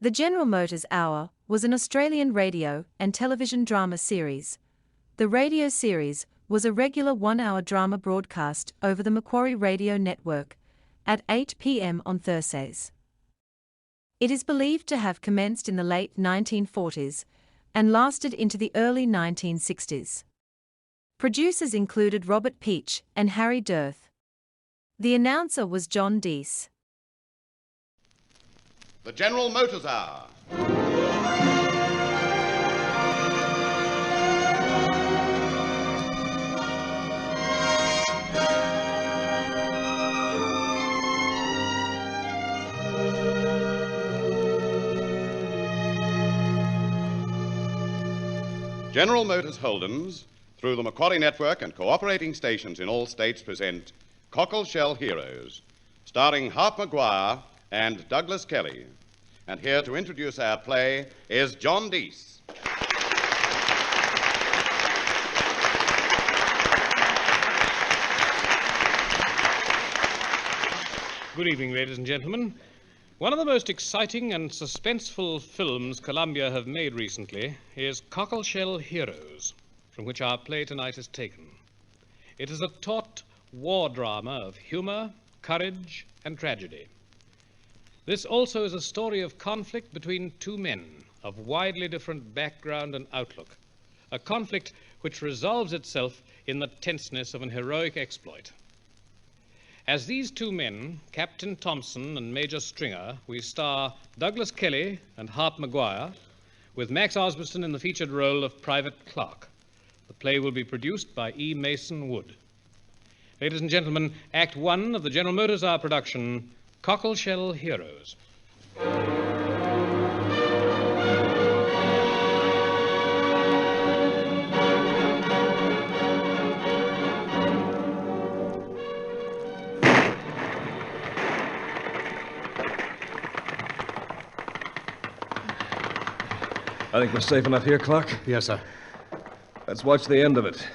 The General Motors Hour was an Australian radio and television drama series. The radio series was a regular one-hour drama broadcast over the Macquarie Radio Network at 8 p.m. on Thursdays. It is believed to have commenced in the late 1940s and lasted into the early 1960s. Producers included Robert Peach and Harry Dirth. The announcer was John Deese. The General Motors Hour. General Motors Holdens, through the Macquarie Network and cooperating stations in all states, present Cockleshell Heroes, starring Hart Maguire and Douglas Kelly. And here to introduce our play is John Deese. Good evening, ladies and gentlemen. One of the most exciting and suspenseful films Columbia have made recently is Cockleshell Heroes, from which our play tonight is taken. It is a taut war drama of humor, courage, and tragedy. This also is a story of conflict between two men of widely different background and outlook, a conflict which resolves itself in the tenseness of an heroic exploit. As these two men, Captain Thompson and Major Stringer, we star Douglas Kelly and Hart Maguire, with Max Osbiston in the featured role of Private Clark. The play will be produced by E. Mason Wood. Ladies and gentlemen, Act One of the General Motors Hour production, Cockleshell Heroes. I think we're safe enough here, Clark. Yes, sir. Let's watch the end of it.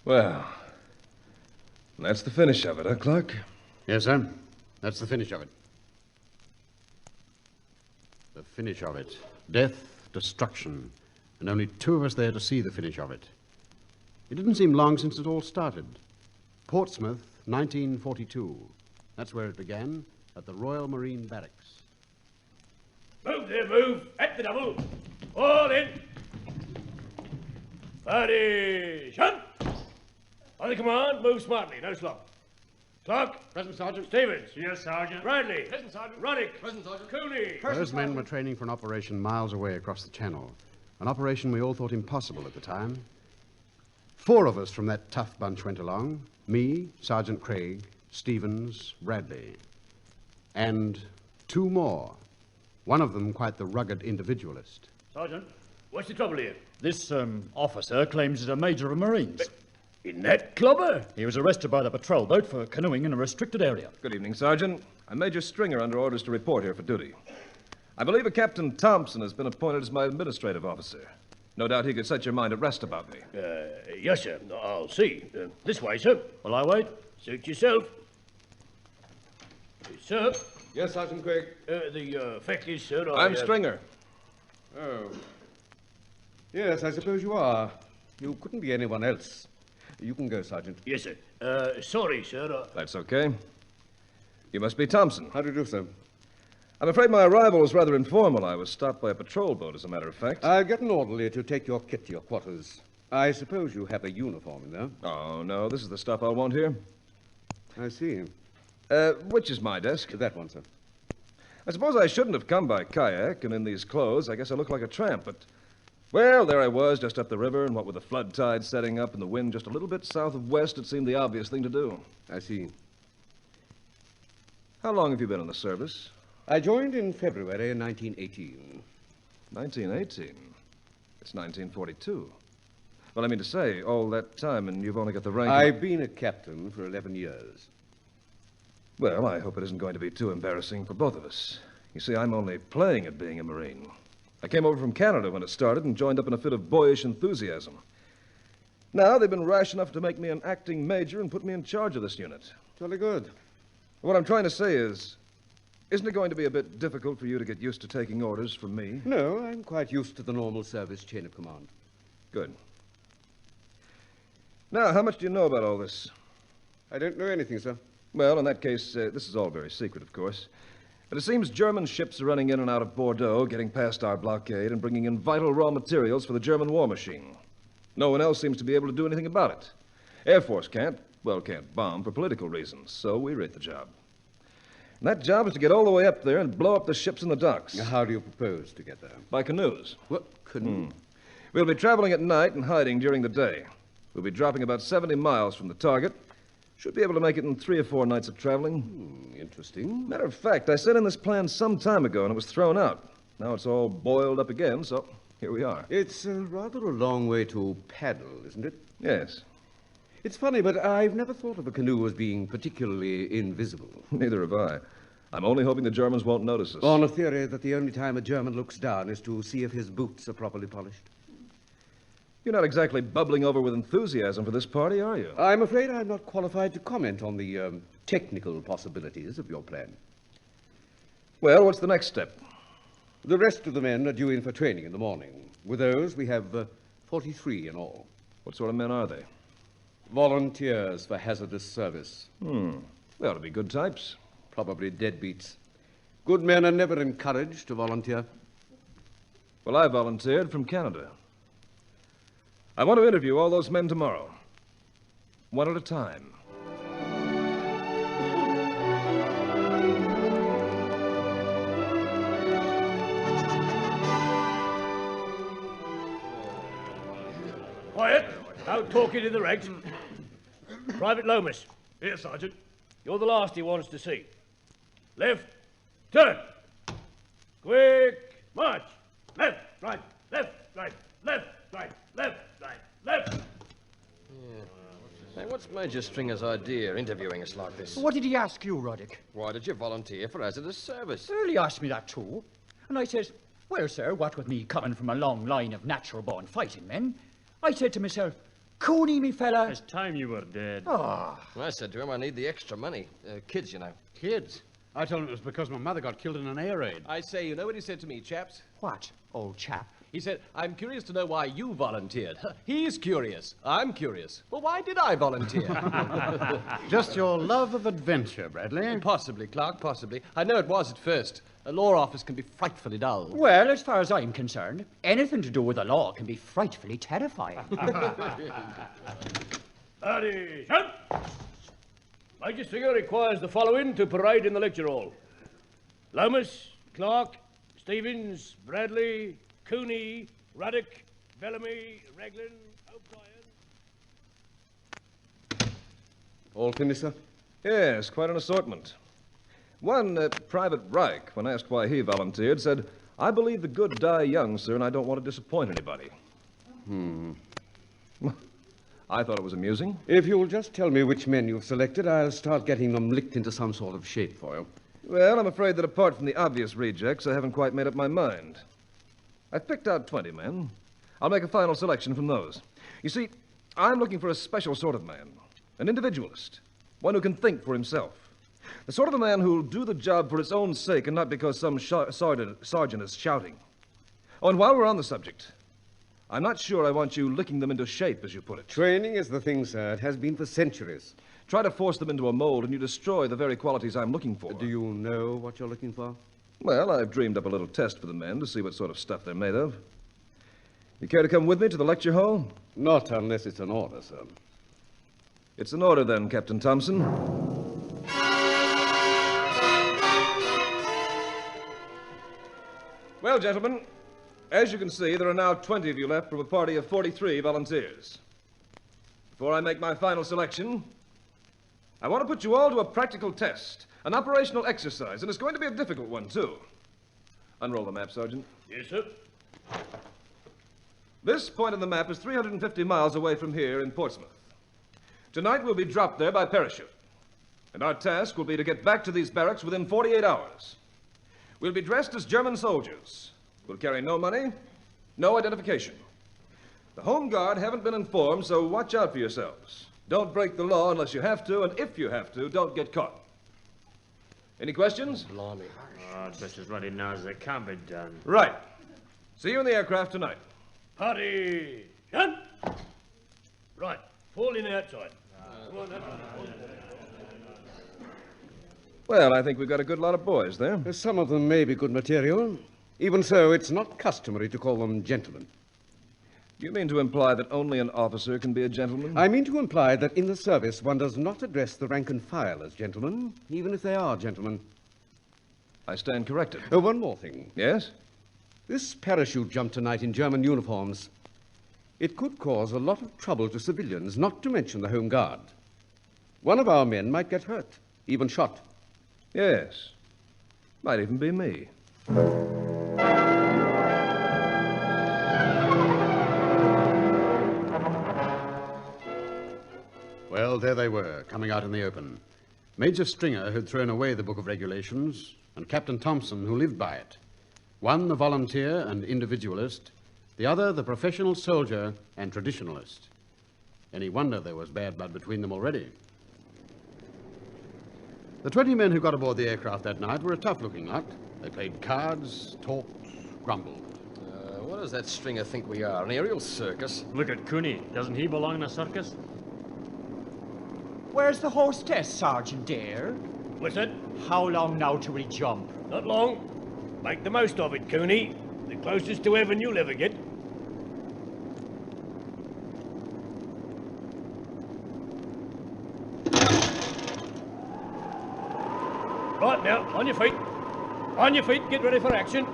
Well, that's the finish of it, huh, Clark? Yes, sir. That's the finish of it. The finish of it. Death, destruction, and only two of us there to see the finish of it. It didn't seem long since it all started. Portsmouth, 1942. That's where it began, at the Royal Marine Barracks. Move there, move. At the double. All in. Attention. On the command, move smartly. No slop. Clark. Present, Sergeant. Stevens. Yes, Sergeant. Bradley. Present, Sergeant. Roddick. Present, Sergeant. Cooney. Those men were training for an operation miles away across the channel. An operation we all thought impossible at the time. 4 of us from that tough bunch went along. Me, Sergeant Craig, Stevens, Bradley. And 2 more. One of them quite the rugged individualist. Sergeant, what's the trouble here? This officer claims he's a major of Marines. In that clubber? He was arrested by the patrol boat for canoeing in a restricted area. Good evening, Sergeant. I'm Major Stringer under orders to report here for duty. I believe a Captain Thompson has been appointed as my administrative officer. No doubt he could set your mind at rest about me. Yes, sir. I'll see. This way, sir. Will I wait? Suit yourself. Sir, Yes, Sergeant Craig. the fact is, sir, I'm Stringer. Oh. Yes, I suppose you are. You couldn't be anyone else. You can go, Sergeant. Yes, sir. Sorry, sir. That's okay. You must be Thompson. How do you do, sir? I'm afraid my arrival was rather informal. I was stopped by a patrol boat, as a matter of fact. I'll get an orderly to take your kit to your quarters. I suppose you have a uniform in there. Oh, no, this is the stuff I'll want here. I see. Which is my desk? That one, sir. I suppose I shouldn't have come by kayak, and in these clothes, I guess I look like a tramp, but... Well, there I was, just up the river, and what with the flood tide setting up and the wind just a little bit south of west, it seemed the obvious thing to do. I see. How long have you been in the service? I joined in February 1918. 1918? It's 1942. Well, I mean to say, all that time, and you've only got the rank... I've been a captain for 11 years. Well, I hope it isn't going to be too embarrassing for both of us. You see, I'm only playing at being a Marine. I came over from Canada when it started and joined up in a fit of boyish enthusiasm. Now they've been rash enough to make me an acting major and put me in charge of this unit. Jolly good. What I'm trying to say is, isn't it going to be a bit difficult for you to get used to taking orders from me? No, I'm quite used to the normal service chain of command. Good. Now, how much do you know about all this? I don't know anything, sir. Well, in that case, this is all very secret, of course. But it seems German ships are running in and out of Bordeaux, getting past our blockade and bringing in vital raw materials for the German war machine. No one else seems to be able to do anything about it. Air Force can't bomb for political reasons, so we rate the job. And that job is to get all the way up there and blow up the ships in the docks. Now, how do you propose to get there? By canoes. What? Canoe? We'll be traveling at night and hiding during the day. We'll be dropping about 70 miles from the target. Should be able to make it in 3 or 4 nights of traveling. Interesting. Matter of fact, I set in this plan some time ago and it was thrown out. Now it's all boiled up again, so here we are. It's rather a long way to paddle, isn't it? Yes. It's funny, but I've never thought of a canoe as being particularly invisible. Neither have I. I'm only hoping the Germans won't notice us. On a theory that the only time a German looks down is to see if his boots are properly polished. You're not exactly bubbling over with enthusiasm for this party, are you? I'm afraid I'm not qualified to comment on the technical possibilities of your plan. Well, what's the next step? The rest of the men are due in for training in the morning. With those, we have 43 in all. What sort of men are they? Volunteers for hazardous service. They ought to be good types. Probably deadbeats. Good men are never encouraged to volunteer. Well, I volunteered from Canada. I want to interview all those men tomorrow. One at a time. Quiet. Out talking in the ranks. Private Lomas. Here, Sergeant. You're the last he wants to see. Left, turn. Quick, march. Left, right, left, right, left, right, left, right, left. Hey, what's Major Stringer's idea, interviewing us like this? What did he ask you, Roddick? Why did you volunteer for hazardous service? Well, he asked me that too. And I says, well, sir, what with me coming from a long line of natural-born fighting men, I said to myself, Cooney, me fella. It's time you were dead. Ah. I said to him, I need the extra money. Kids, you know. Kids? I told him it was because my mother got killed in an air raid. I say, you know what he said to me, chaps? What, old chap? He said, I'm curious to know why you volunteered. He's curious. I'm curious. Well, why did I volunteer? Just your love of adventure, Bradley. Possibly, Clark, possibly. I know it was at first. A law office can be frightfully dull. Well, as far as I'm concerned, anything to do with the law can be frightfully terrifying. Attention! Major Stringer requires the following to parade in the lecture hall. Lomas, Clark, Stevens, Bradley, Cooney, Ruddock, Bellamy, Raglan, O'Brien. All finished, sir? Yes, quite an assortment. One, Private Reich, when asked why he volunteered, said, I believe the good die young, sir, and I don't want to disappoint anybody. I thought it was amusing. If you'll just tell me which men you've selected, I'll start getting them licked into some sort of shape for you. Well, I'm afraid that apart from the obvious rejects, I haven't quite made up my mind. I've picked out 20 men. I'll make a final selection from those. You see, I'm looking for a special sort of man, an individualist, one who can think for himself. The sort of a man who'll do the job for its own sake and not because some sergeant is shouting. Oh, and while we're on the subject, I'm not sure I want you licking them into shape, as you put it. Training is the thing, sir. It has been for centuries. Try to force them into a mold and you destroy the very qualities I'm looking for. Do you know what you're looking for? Well, I've dreamed up a little test for the men to see what sort of stuff they're made of. You care to come with me to the lecture hall? Not unless it's an order, sir. It's an order then, Captain Thompson. Well, gentlemen, as you can see, there are now 20 of you left from a party of 43 volunteers. Before I make my final selection, I want to put you all to a practical test, an operational exercise, and it's going to be a difficult one, too. Unroll the map, Sergeant. Yes, sir. This point on the map is 350 miles away from here in Portsmouth. Tonight we'll be dropped there by parachute. And our task will be to get back to these barracks within 48 hours. We'll be dressed as German soldiers. We'll carry no money, no identification. The Home Guard haven't been informed, so watch out for yourselves. Don't break the law unless you have to, and if you have to, don't get caught. Any questions? Blimey. Oh, it's just as bloody now as it can be done. Right. See you in the aircraft tonight. Party! Done! Right, fall in outside. Come on, Well, I think we've got a good lot of boys there. Some of them may be good material. Even so, it's not customary to call them gentlemen. Do you mean to imply that only an officer can be a gentleman? I mean to imply that in the service one does not address the rank and file as gentlemen, even if they are gentlemen. I stand corrected. Oh, one more thing. Yes? This parachute jump tonight in German uniforms. It could cause a lot of trouble to civilians, not to mention the Home Guard. One of our men might get hurt, even shot. Yes. Might even be me. Well, there they were, coming out in the open. Major Stringer had thrown away the Book of Regulations, and Captain Thompson, who lived by it. One the volunteer and individualist, the other the professional soldier and traditionalist. Any wonder there was bad blood between them already. The 20 men who got aboard the aircraft that night were a tough-looking lot. They played cards, talked, grumbled. What does that Stringer think we are, an aerial circus? Look at Cooney. Doesn't he belong in a circus? Where's the hostess, Sergeant Dare? What's that? How long now till we jump? Not long. Make the most of it, Cooney. The closest to heaven you'll ever get. Right now, on your feet. On your feet, get ready for action.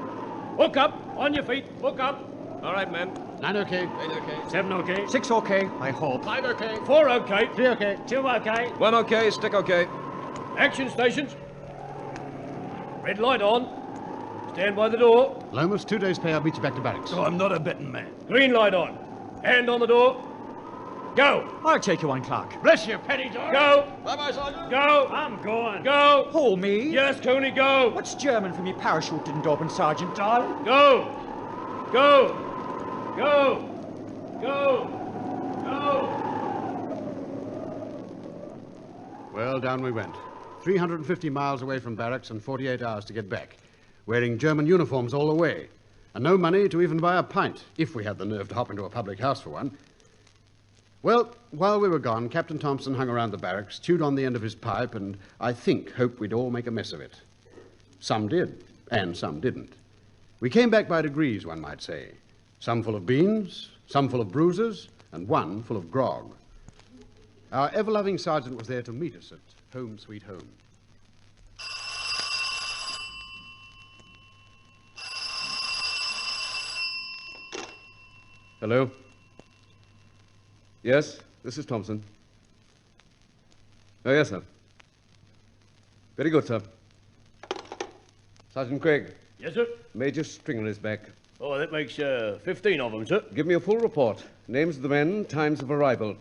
Hook up, on your feet, hook up. All right, men. 9 okay. 8 okay. 7 okay. 6 okay, I hope. 5 okay. 4 okay. 3 okay. 2 okay. 1 okay, stick okay. Action stations. Red light on. Stand by the door. Lomas, 2 days' pay. I'll meet you back to barracks. Oh, I'm not a betting man. Green light on. Hand on the door. Go. I'll take you on, Clark. Bless you, Penny Dog. Go. Bye-bye, Sergeant. Go. I'm going. Go. Oh, me? Yes, Cooney, go. What's German for me parachute didn't open, Sergeant Dahl? Go. Go. Go. Go. Go. Well, down we went. 350 miles away from barracks and 48 hours to get back. Wearing German uniforms all the way. And no money to even buy a pint, if we had the nerve to hop into a public house for one. Well, while we were gone, Captain Thompson hung around the barracks, chewed on the end of his pipe, and I think hoped we'd all make a mess of it. Some did, and some didn't. We came back by degrees, one might say. Some full of beans, some full of bruises, and one full of grog. Our ever-loving sergeant was there to meet us at Home Sweet Home. Hello? Yes, this is Thompson. Oh, yes, sir. Very good, sir. Sergeant Craig. Yes, sir. Major Stringer is back. Oh, that makes 15 of them, sir. Give me a full report. Names of the men, times of arrival.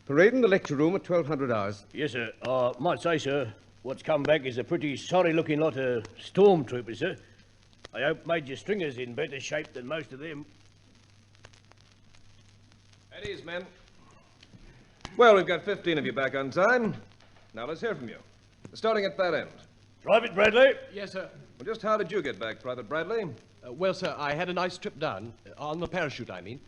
Parade in the lecture room at 1200 hours. Yes, sir. Might say, sir, what's come back is a pretty sorry-looking lot of stormtroopers, sir. I hope Major Stringer's in better shape than most of them. At ease, men. Well, we've got 15 of you back on time. Now let's hear from you. Starting at that end. Private Bradley? Yes, sir. Well, just how did you get back, Private Bradley? Well, sir, I had a nice trip down. On the parachute, I mean.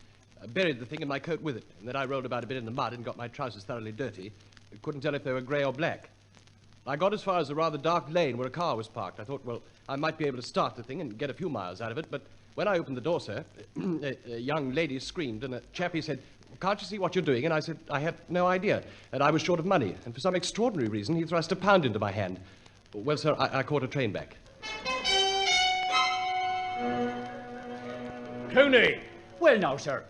Buried the thing in my coat with it. And then I rolled about a bit in the mud and got my trousers thoroughly dirty. Couldn't tell if they were grey or black. I got as far as a rather dark lane where a car was parked. I thought, well, I might be able to start the thing and get a few miles out of it. But when I opened the door, sir, a young lady screamed and a chappie said, "Can't you see what you're doing?" And I said, I had no idea. And I was short of money. And for some extraordinary reason, he thrust £1 into my hand. Well, sir, I caught a train back. Cooney! Well, now, sir,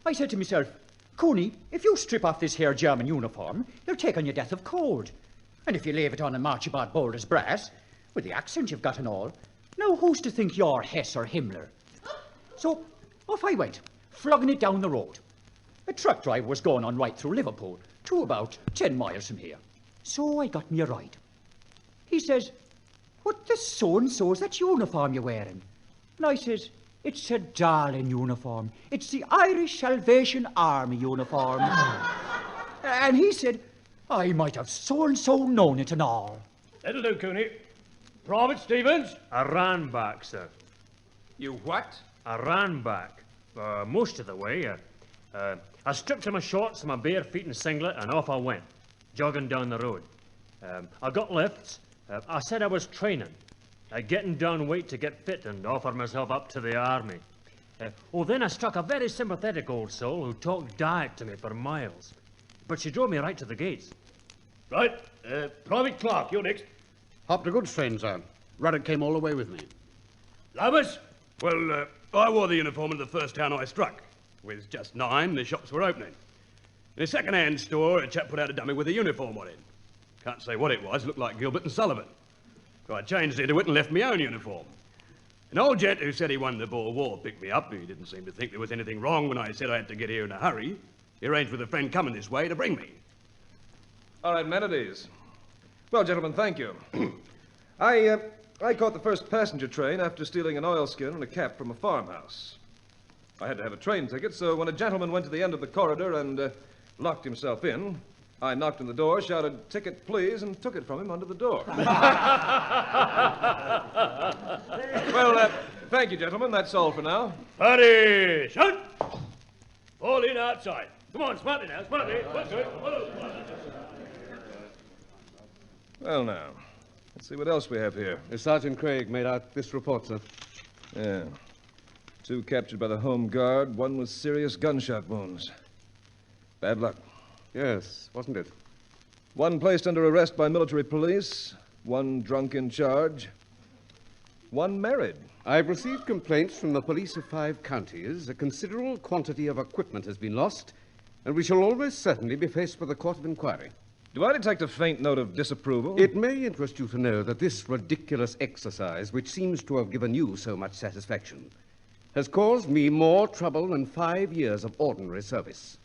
I said to myself, Cooney, if you strip off this here German uniform, you'll take on your death of cold. And if you leave it on and march about bold as brass, with the accent you've got and all, now who's to think you're Hess or Himmler? So off I went, flogging it down the road. A truck driver was going on right through Liverpool to about 10 miles from here. So I got me a ride. He says, "What the so-and-so's that uniform you're wearing?" And I says, It's a darling uniform. It's the Irish Salvation Army uniform. And he said, I might have so-and-so known it and all. That'll do, Cooney. Private Stevens? I ran back, sir. You what? I ran back. Most of the way. I stripped to my shorts and my bare feet and singlet, and off I went, jogging down the road. I got lifts. I said I was training, getting down weight to get fit and offer myself up to the army. Then I struck a very sympathetic old soul who talked diet to me for miles. But she drove me right to the gates. Right. Private Clark, you're next. Hopped a goods train, sir. Ruddock came all the way with me. Lomas? Well, I wore the uniform in the first town I struck. With just 9, the shops were opening. In a second-hand store, a chap put out a dummy with a uniform on it. Can't say what it was. Looked like Gilbert and Sullivan. So I changed into it and left my own uniform. An old gent who said he won the Boer War picked me up. He didn't seem to think there was anything wrong when I said I had to get here in a hurry. He arranged with a friend coming this way to bring me. All right, men at ease. Well, gentlemen, thank you. I caught the first passenger train after stealing an oilskin and a cap from a farmhouse. I had to have a train ticket, so when a gentleman went to the end of the corridor and locked himself in, I knocked on the door, shouted, "Ticket, please," and took it from him under the door. Well, thank you, gentlemen. That's all for now. Party, shout! All in outside. Come on, smartly now, smartly. Well, now, let's see what else we have here. Sergeant Craig made out this report, sir. Yeah. 2 captured by the Home Guard, 1 with serious gunshot wounds. Bad luck. Yes, wasn't it? 1 placed under arrest by military police, 1 drunk in charge, 1 married. I've received complaints from the police of 5 counties. A considerable quantity of equipment has been lost, and we shall almost certainly be faced with a court of inquiry. Do I detect a faint note of disapproval? It may interest you to know that this ridiculous exercise, which seems to have given you so much satisfaction, has caused me more trouble than 5 years of ordinary service.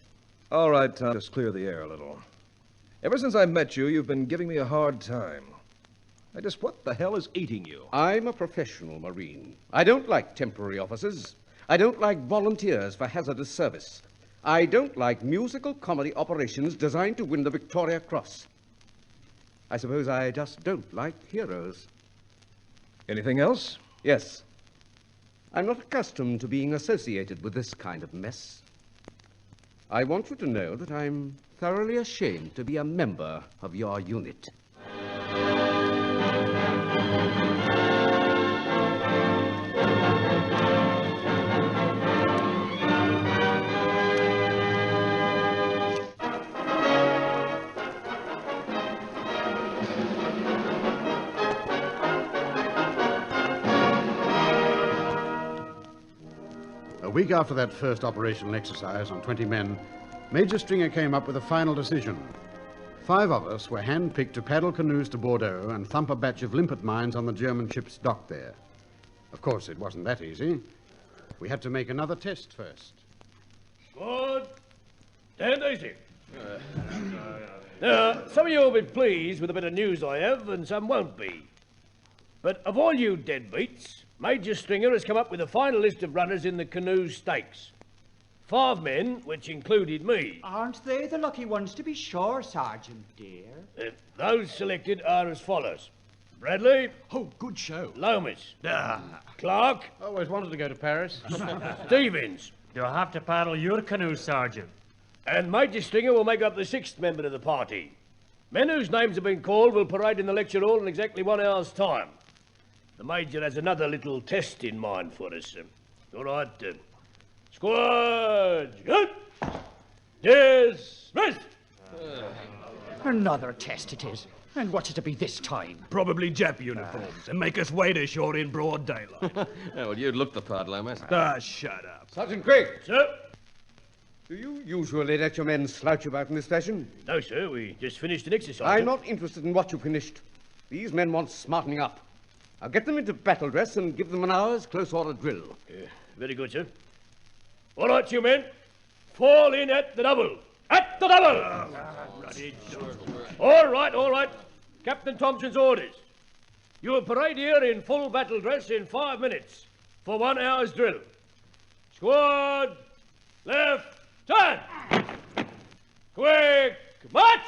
All right, Tom, just clear the air a little. Ever since I met you, you've been giving me a hard time. What the hell is eating you? I'm a professional Marine. I don't like temporary officers. I don't like volunteers for hazardous service. I don't like musical comedy operations designed to win the Victoria Cross. I suppose I just don't like heroes. Anything else? Yes. I'm not accustomed to being associated with this kind of mess. I want you to know that I'm thoroughly ashamed to be a member of your unit. A week after that first operational exercise on 20 men, Major Stringer came up with a final decision. 5 of us were hand-picked to paddle canoes to Bordeaux and thump a batch of limpet mines on the German ship's dock there. Of course, it wasn't that easy. We had to make another test first. Good. Stand easy. Now, some of you will be pleased with a bit of news I have, and some won't be. But of all you deadbeats, Major Stringer has come up with a final list of runners in the canoe stakes. 5 men, which included me. Aren't they the lucky ones, to be sure, Sergeant dear? Those selected are as follows. Bradley. Oh, good show. Lomas. Clark. Always wanted to go to Paris. Stevens. Do I have to paddle your canoe, Sergeant? And Major Stringer will make up the 6th member of the party. Men whose names have been called will parade in the lecture hall in exactly 1 hour's time. The Major has another little test in mind for us. All right. Squad, good. Dismissed. Another test it is. And what's it to be this time? Probably Jap uniforms and make us wade ashore in broad daylight. Well, you'd look the part, Lomas. Shut up. Sergeant Craig! Sir? Do you usually let your men slouch about in this fashion? No, sir. We just finished an exercise. I'm not interested in what you finished. These men want smartening up. I'll get them into battle dress and give them an hour's close order drill. Very good, sir. All right, you men. Fall in at the double. At the double! All right. Captain Thompson's orders. You will parade here in full battle dress in 5 minutes. for 1 hour's drill. Squad, left, turn! Quick, march!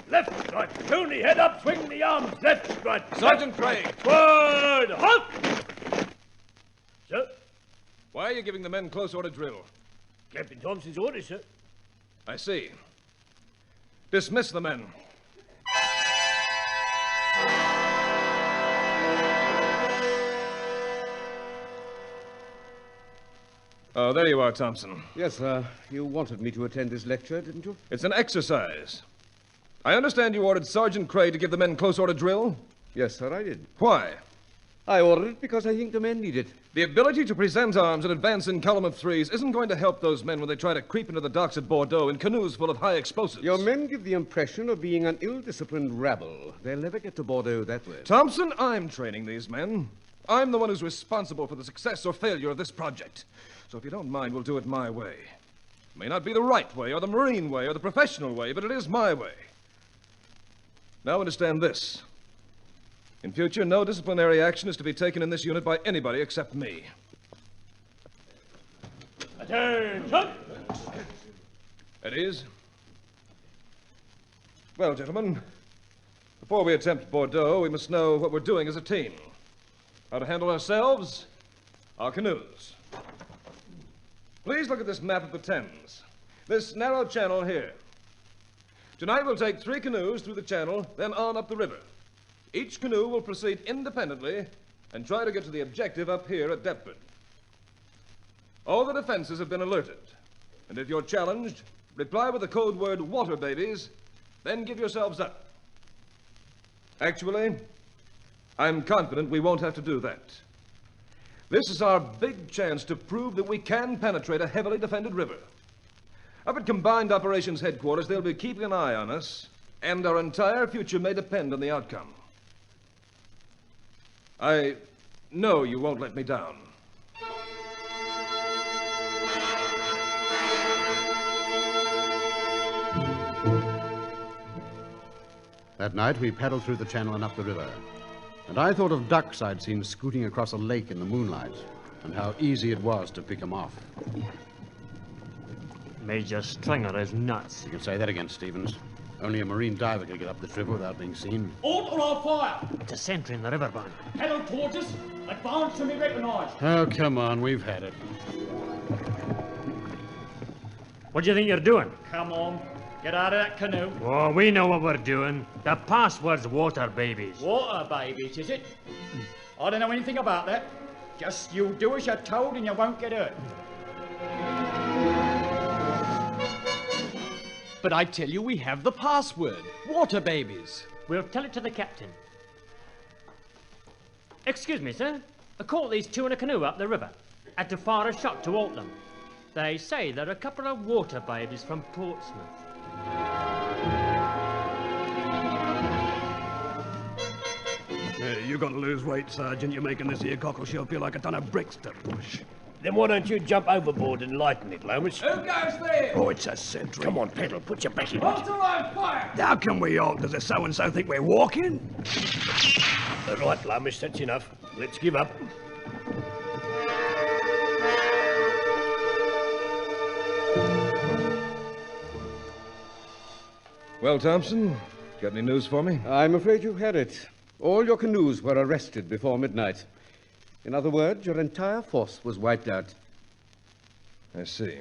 Left, right. Cooney, head up, swing the arms. Left, right. Sergeant Craig. Forward, halt! Sir? Why are you giving the men close order drill? Captain Thompson's orders, sir. I see. Dismiss the men. Oh, there you are, Thompson. Yes, sir. You wanted me to attend this lecture, didn't you? It's an exercise. I understand you ordered Sergeant Craig to give the men close order drill? Yes, sir, I did. Why? I ordered it because I think the men need it. The ability to present arms and advance in column of threes isn't going to help those men when they try to creep into the docks at Bordeaux in canoes full of high explosives. Your men give the impression of being an ill-disciplined rabble. They'll never get to Bordeaux that way. Thompson, I'm training these men. I'm the one who's responsible for the success or failure of this project. So if you don't mind, we'll do it my way. It may not be the right way, or the Marine way, or the professional way, but it is my way. Now understand this. In future, no disciplinary action is to be taken in this unit by anybody except me. Attention! At ease. Well, gentlemen, before we attempt Bordeaux, we must know what we're doing as a team. How to handle ourselves, our canoes. Please look at this map of the Thames. This narrow channel here. Tonight we'll take 3 canoes through the channel, then on up the river. Each canoe will proceed independently and try to get to the objective up here at Deptford. All the defenses have been alerted. And if you're challenged, reply with the code word water babies, then give yourselves up. Actually, I'm confident we won't have to do that. This is our big chance to prove that we can penetrate a heavily defended river. Up at Combined Operations Headquarters, they'll be keeping an eye on us, and our entire future may depend on the outcome. I know you won't let me down. That night, we paddled through the channel and up the river. And I thought of ducks I'd seen scooting across a lake in the moonlight, and how easy it was to pick them off. Major Stringer is nuts. You can say that again, Stevens. Only a marine diver could get up this river without being seen. Halt or I'll fire! It's a sentry in the river, Barney. Paddle towards us. Advance to be recognised. Oh, come on, we've had it. What do you think you're doing? Come on. Get out of that canoe. Oh, we know what we're doing. The password's water babies. Water babies, is it? I don't know anything about that. Just you do as you're told and you won't get hurt. But I tell you, we have the password. Water babies. We'll tell it to the captain. Excuse me, sir. I caught these 2 in a canoe up the river. Had to fire a shot to halt them. They say they're a couple of water babies from Portsmouth. You're going to lose weight, Sergeant. You're making this here cockleshell feel like a ton of bricks to push. Then why don't you jump overboard and lighten it, Lomas? Who goes there? Oh, it's a sentry. Come on, Peddle, put your back in it. Hold the line, fire! How can we halt? Does the so-and-so think we're walking? All right, Lomas, that's enough. Let's give up. Well, Thompson, got any news for me? I'm afraid you had it. All your canoes were arrested before midnight. In other words, your entire force was wiped out. I see.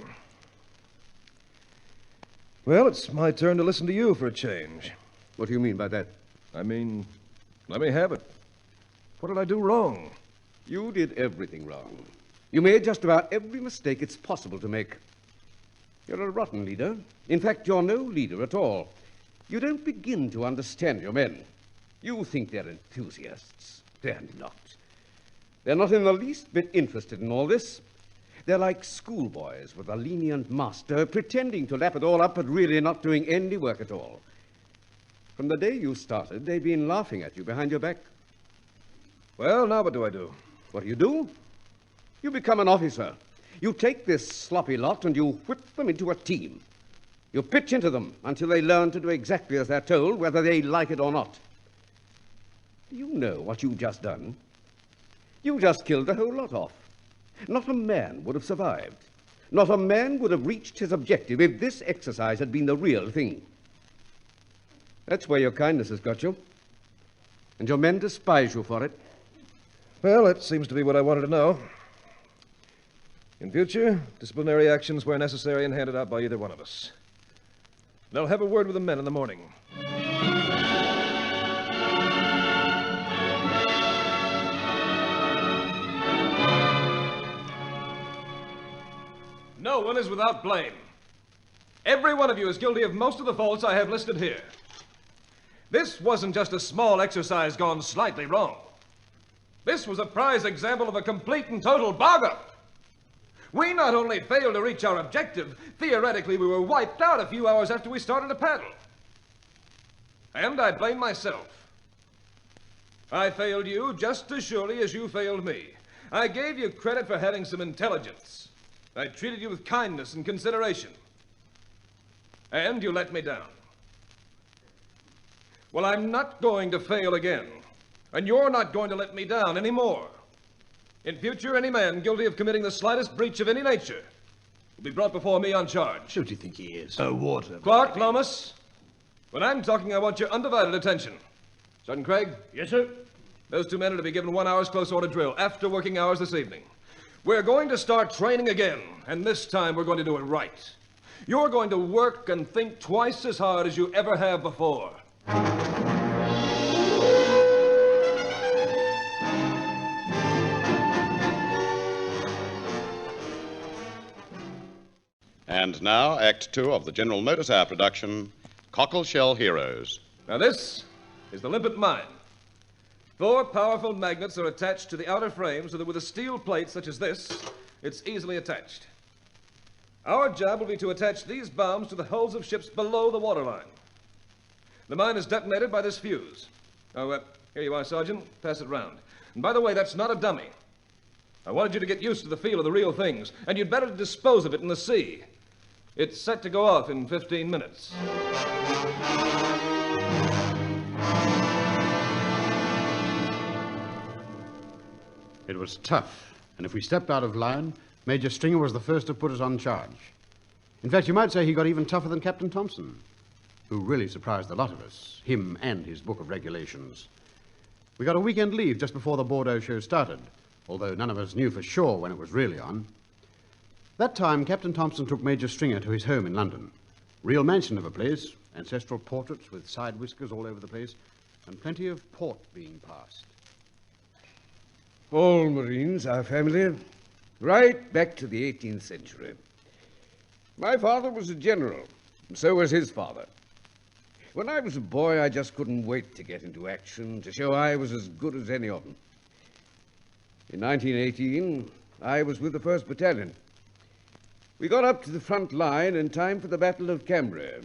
Well, it's my turn to listen to you for a change. What do you mean by that? I mean, let me have it. What did I do wrong? You did everything wrong. You made just about every mistake it's possible to make. You're a rotten leader. In fact, you're no leader at all. You don't begin to understand your men. You think they're enthusiasts. They're not. They're not in the least bit interested in all this. They're like schoolboys with a lenient master, pretending to lap it all up, but really not doing any work at all. From the day you started, they've been laughing at you behind your back. Well, now what do I do? What do? You become an officer. You take this sloppy lot and you whip them into a team. You pitch into them until they learn to do exactly as they're told, whether they like it or not. Do you know what you've just done? You just killed the whole lot off. Not a man would have survived. Not a man would have reached his objective if this exercise had been the real thing. That's where your kindness has got you. And your men despise you for it. Well, that seems to be what I wanted to know. In future, disciplinary actions where necessary and handed out by either one of us. And I'll have a word with the men in the morning. No one is without blame. Every one of you is guilty of most of the faults I have listed here. This wasn't just a small exercise gone slightly wrong. This was a prize example of a complete and total bog-up. We not only failed to reach our objective, theoretically we were wiped out a few hours after we started to paddle. And I blame myself. I failed you just as surely as you failed me. I gave you credit for having some intelligence. I treated you with kindness and consideration. And you let me down. Well, I'm not going to fail again. And you're not going to let me down anymore. In future, any man guilty of committing the slightest breach of any nature will be brought before me on charge. Who do you think he is? Water. Clark, Lomas, when I'm talking, I want your undivided attention. Sergeant Craig? Yes, sir? Those two men are to be given 1 hour's close order drill after working hours this evening. We're going to start training again, and this time we're going to do it right. You're going to work and think twice as hard as you ever have before. And now, Act 2 of the General Motors Hour production, Cockleshell Heroes. Now this is the Limpet Mine. 4 powerful magnets are attached to the outer frame so that with a steel plate such as this, it's easily attached. Our job will be to attach these bombs to the hulls of ships below the waterline. The mine is detonated by this fuse. Oh, here you are, Sergeant. Pass it round. And by the way, that's not a dummy. I wanted you to get used to the feel of the real things, and you'd better dispose of it in the sea. It's set to go off in 15 minutes. It was tough, and if we stepped out of line, Major Stringer was the first to put us on charge. In fact, you might say he got even tougher than Captain Thompson, who really surprised a lot of us, him and his book of regulations. We got a weekend leave just before the Bordeaux show started, although none of us knew for sure when it was really on. That time, Captain Thompson took Major Stringer to his home in London. Real mansion of a place, ancestral portraits with side whiskers all over the place, and plenty of port being passed. All Marines, our family, right back to the 18th century. My father was a general, and so was his father. When I was a boy, I just couldn't wait to get into action, to show I was as good as any of them. In 1918, I was with the 1st Battalion. We got up to the front line in time for the Battle of Cambrai.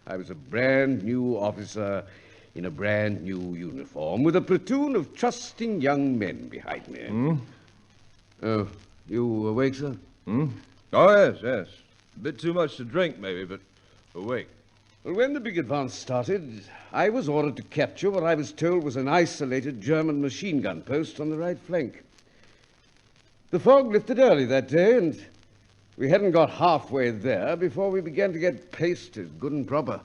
I was a brand new officer in a brand new uniform with a platoon of trusting young men behind me. Oh, you awake, sir? Oh, yes, yes. A bit too much to drink, maybe, but awake. Well, when the big advance started, I was ordered to capture what I was told was an isolated German machine gun post on the right flank. The fog lifted early that day, and we hadn't got halfway there before we began to get pasted good and proper.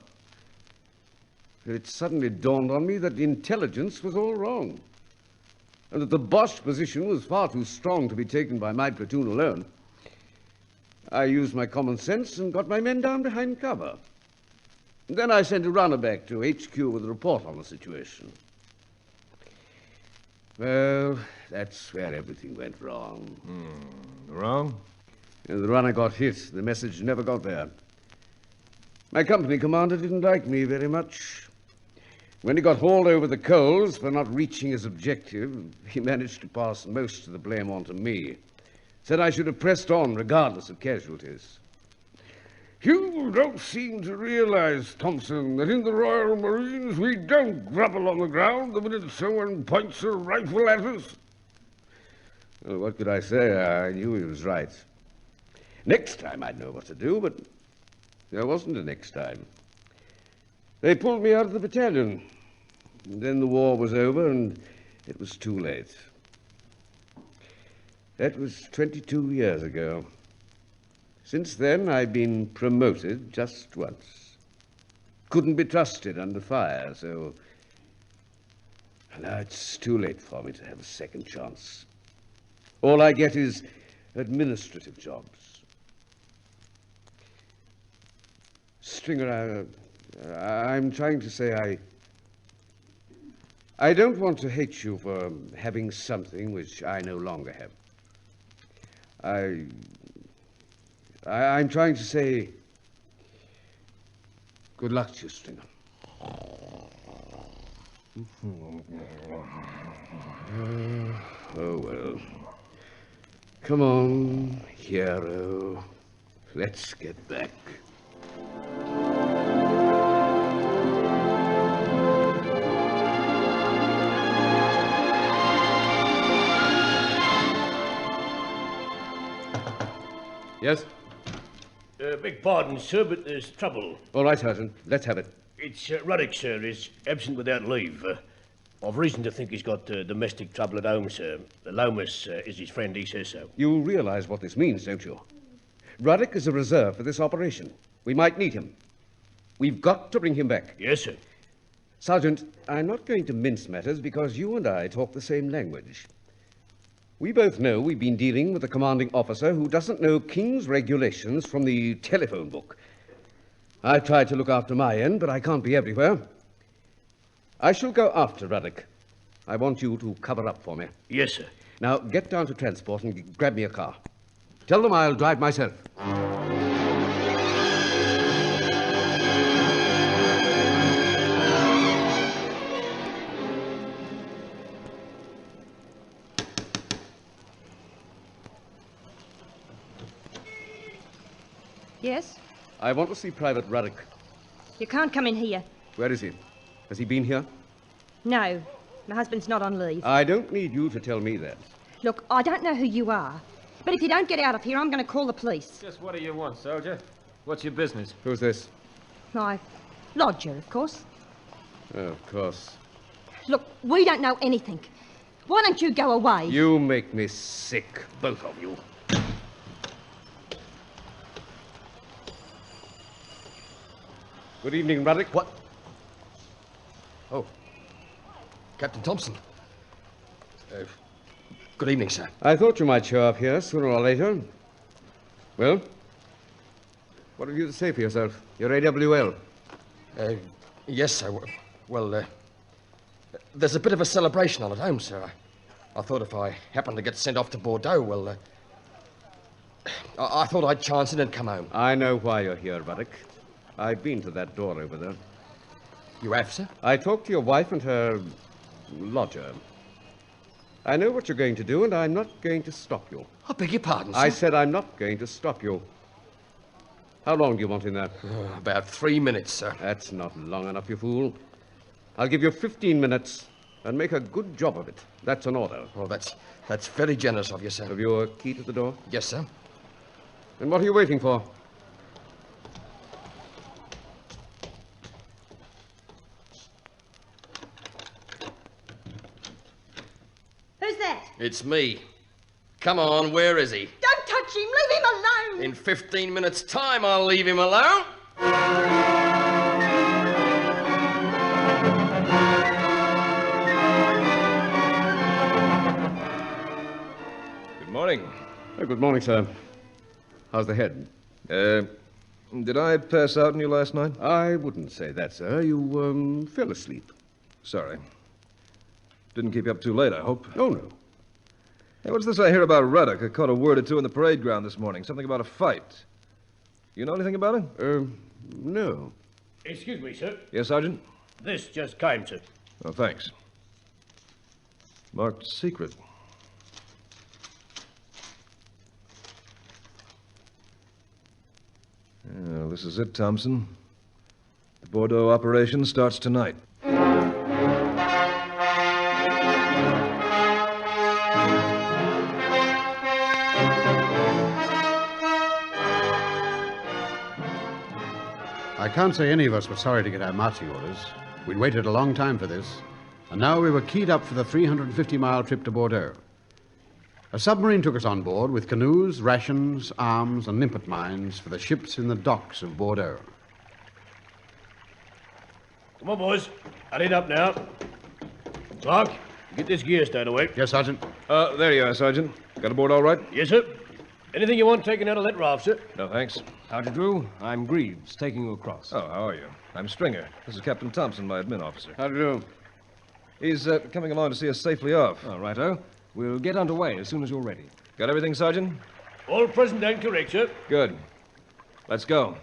It suddenly dawned on me that the intelligence was all wrong, and that the Boche position was far too strong to be taken by my platoon alone. I used my common sense and got my men down behind cover. Then I sent a runner back to HQ with a report on the situation. Well, that's where everything went wrong. Wrong? The runner got hit. The message never got there. My company commander didn't like me very much. When he got hauled over the coals for not reaching his objective, he managed to pass most of the blame on to me. Said I should have pressed on regardless of casualties. You don't seem to realize, Thompson, that in the Royal Marines we don't grovel on the ground the minute someone points a rifle at us. Well, what could I say? I knew he was right. Next time I'd know what to do, but there wasn't a next time. They pulled me out of the battalion. And then the war was over, and it was too late. That was 22 years ago. Since then, I've been promoted just once. Couldn't be trusted under fire, so... Now it's too late for me to have a second chance. All I get is administrative jobs. Stringer, I'm trying to say I don't want to hate you for having something which I no longer have. I'm trying to say good luck to you, Stringer. Oh, well. Come on, hero. Let's get back. Yes? Beg pardon, sir, but there's trouble. All right, Sergeant. Let's have it. It's Ruddock, sir. Is absent without leave. I've reason to think he's got domestic trouble at home, sir. Lomas is his friend. He says so. You realize what this means, don't you? Ruddock is a reserve for this operation. We might need him. We've got to bring him back. Yes, sir. Sergeant, I'm not going to mince matters because you and I talk the same language. We both know we've been dealing with a commanding officer who doesn't know King's regulations from the telephone book. I've tried to look after my end, but I can't be everywhere. I shall go after Ruddock. I want you to cover up for me. Yes, sir. Now, get down to transport and grab me a car. Tell them I'll drive myself. Yes? I want to see Private Ruddock. You can't come in here. Where is he? Has he been here? No. My husband's not on leave. I don't need you to tell me that. Look, I don't know who you are, but if you don't get out of here, I'm going to call the police. Just what do you want, soldier? What's your business? Who's this? My lodger, of course. Oh, of course. Look, we don't know anything. Why don't you go away? You make me sick, both of you. Good evening, Ruddock. What? Oh. Captain Thompson. Good evening, sir. I thought you might show up here sooner or later. Well? What have you to say for yourself? Your AWL? Yes, sir. Well, there's a bit of a celebration on at home, sir. I thought if I happened to get sent off to Bordeaux, well, I thought I'd chance it and come home. I know why you're here, Ruddock. I've been to that door over there. You have, sir? I talked to your wife and her lodger. I know what you're going to do, and I'm not going to stop you. I beg your pardon, sir? I said I'm not going to stop you. How long do you want in there? About 3 minutes, sir. That's not long enough, you fool. I'll give you 15 minutes and make a good job of it. That's an order. Well, that's very generous of you, sir. Have you a key to the door? Yes, sir. And what are you waiting for? Who's that? It's me. Come on, where is he? Don't touch him. Leave him alone. In 15 minutes' time, I'll leave him alone. Good morning. Good morning, sir. How's the head? Did I pass out on you last night? I wouldn't say that, sir. You, fell asleep. Sorry. Didn't keep you up too late, I hope. Oh, no. Hey, what's this I hear about Ruddock? I caught a word or two in the parade ground this morning. Something about a fight. You know anything about it? No. Excuse me, sir. Yes, Sergeant? This just came, sir. Oh, thanks. Marked secret. Well, this is it, Thompson. The Bordeaux operation starts tonight. can't say any of us were sorry to get our marching orders. We'd waited a long time for this, and now we were keyed up for the 350-mile trip to Bordeaux. A submarine took us on board with canoes, rations, arms, and limpet mines for the ships in the docks of Bordeaux. Come on, boys. Add it up now. Clark, get this gear stowed away. Yes, Sergeant. There you are, Sergeant. Got aboard all right? Yes, sir. Anything you want taken out of that raft, sir? No, thanks. Howdy, Drew. I'm Greaves, taking you across. Oh, how are you? I'm Stringer. This is Captain Thompson, my admin officer. How do you do? He's coming along to see us safely off. All righto. We'll get underway as soon as you're ready. Got everything, Sergeant? All present and correct, sir. Good. Let's go.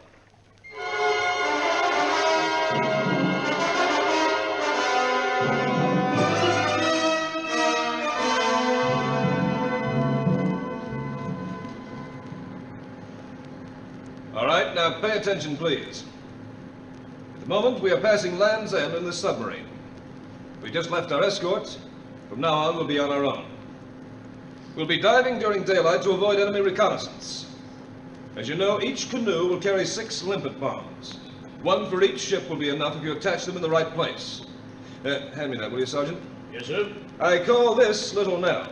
All right, now pay attention, please. At the moment, we are passing Land's End in this submarine. We just left our escorts. From now on, we'll be on our own. We'll be diving during daylight to avoid enemy reconnaissance. As you know, each canoe will carry 6 limpet bombs. 1 for each ship will be enough if you attach them in the right place. Hand me that, will you, Sergeant? Yes, sir. I call this Little Nell.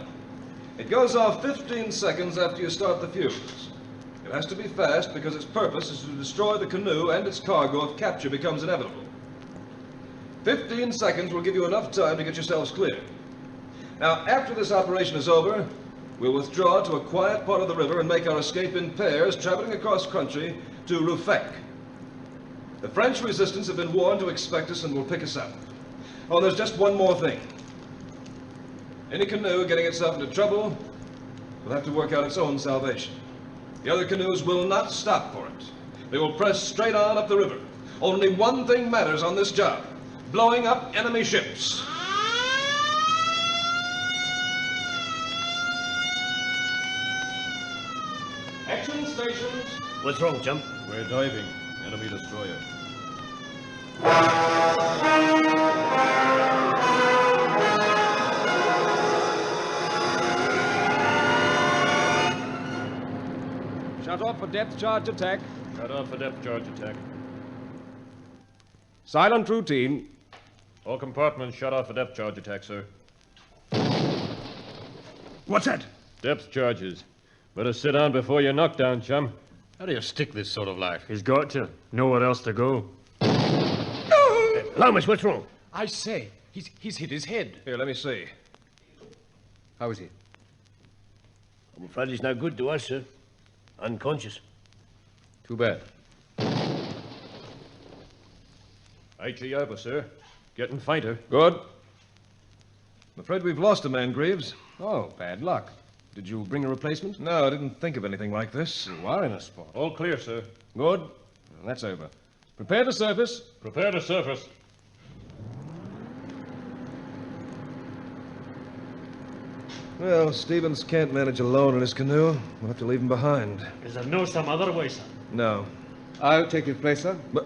It goes off 15 seconds after you start the fuse. It has to be fast because its purpose is to destroy the canoe and its cargo if capture becomes inevitable. 15 seconds will give you enough time to get yourselves clear. Now, after this operation is over, we'll withdraw to a quiet part of the river and make our escape in pairs, traveling across country to Ruffec. The French resistance have been warned to expect us and will pick us up. Oh, there's just one more thing. Any canoe getting itself into trouble will have to work out its own salvation. The other canoes will not stop for it. They will press straight on up the river. Only one thing matters on this job: blowing up enemy ships. Action stations. What's wrong, chum? We're diving. Enemy destroyer. Shut off for depth charge attack. Shut off for depth charge attack. Silent routine. All compartments shut off for depth charge attack, sir. What's that? Depth charges. Better sit down before you're knocked down, chum. How do you stick this sort of life? He's got to. Nowhere else to go. Lomas, what's wrong? I say, he's hit his head. Here, let me see. How is he? I'm afraid he's no good to us, sir. Unconscious. Too bad. HE over, sir. Getting fainter. Good. I'm afraid we've lost a man, Greaves. Oh, bad luck. Did you bring a replacement? No, I didn't think of anything like this. You are in a spot. All clear, sir. Good. Well, that's over. Prepare to surface. Prepare to surface. Well, Stevens can't manage alone in his canoe. We'll have to leave him behind. Is there no some other way, sir? No. I'll take his place, sir. But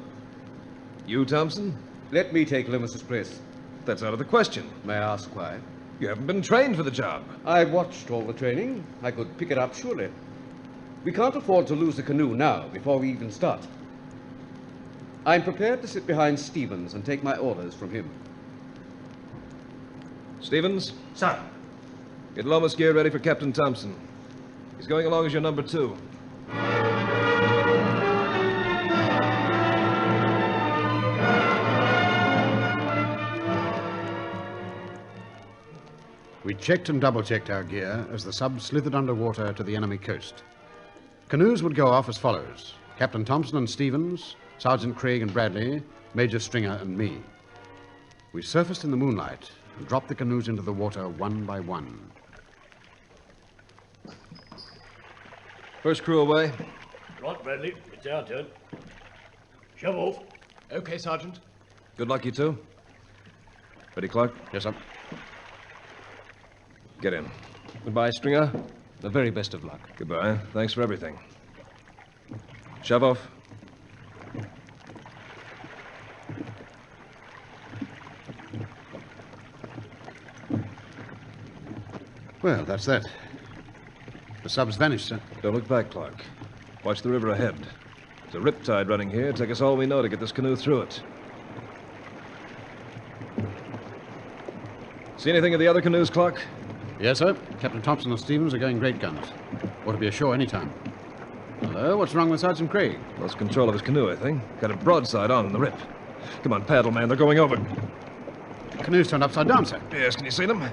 you, Thompson? Let me take Lewis's place. That's out of the question. May I ask why? You haven't been trained for the job. I watched all the training. I could pick it up, surely. We can't afford to lose the canoe now, before we even start. I'm prepared to sit behind Stevens and take my orders from him. Stevens? Sir. Get Lomas gear ready for Captain Thompson. He's going along as your number 2. We checked and double-checked our gear as the sub slithered underwater to the enemy coast. Canoes would go off as follows: Captain Thompson and Stevens, Sergeant Craig and Bradley, Major Stringer and me. We surfaced in the moonlight and dropped the canoes into the water one by one. First crew away. Right, Bradley. It's our turn. Shove off. Okay, Sergeant. Good luck, you two. Ready, Clark? Yes, sir. Get in. Goodbye, Stringer. The very best of luck. Goodbye. Thanks for everything. Shove off. Well, that's that. The sub's vanished, sir. Don't look back, Clark. Watch the river ahead. There's a riptide running here. It'll take us all we know to get this canoe through it. See anything of the other canoes, Clark? Yes, sir. Captain Thompson and Stevens are going great guns. Ought to be ashore any time. Hello, what's wrong with Sergeant Craig? Lost control of his canoe, I think. Got it broadside on in the rip. Come on, paddle, man. They're going over. The canoe's turned upside down, sir. Yes, can you see them?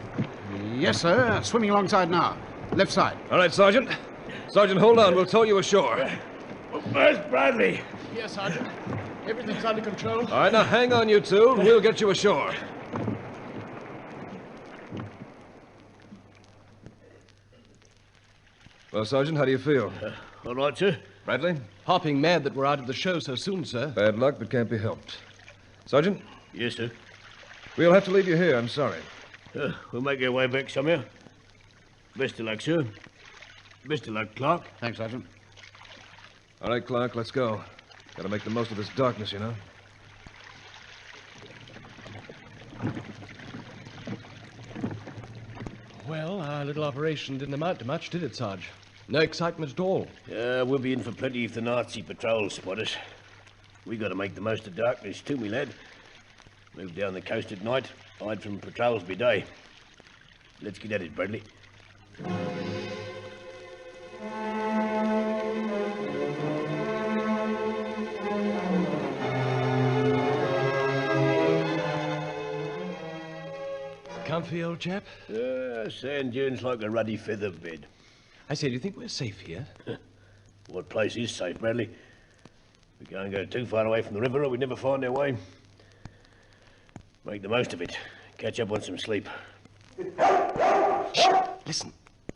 Yes, sir. Swimming alongside now. Left side. All right, Sergeant. Sergeant, hold on. We'll tow you ashore. Where's Bradley? Yes, Sergeant. Everything's under control. All right, now hang on, you two, and we'll get you ashore. Well, Sergeant, how do you feel? All right, sir. Bradley? Hopping mad that we're out of the show so soon, sir. Bad luck, but can't be helped. Sergeant? Yes, sir. We'll have to leave you here. I'm sorry. We'll make our way back somehow. Best of luck, sir. Best of luck, Clark. Thanks, Sergeant. All right, Clark, let's go. Got to make the most of this darkness, you know. Well, our little operation didn't amount to much, did it, Sarge? No excitement at all. We'll be in for plenty if the Nazi patrols spot us. We got to make the most of darkness too, me lad. Move down the coast at night, hide from patrols by day. Let's get at it, Bradley. Comfy, old chap? Sand dunes like a ruddy feather bed. I say, do you think we're safe here? What place is safe, Bradley? We can't go too far away from the river or we'd never find our way. Make the most of it. Catch up on some sleep. Shh! Listen.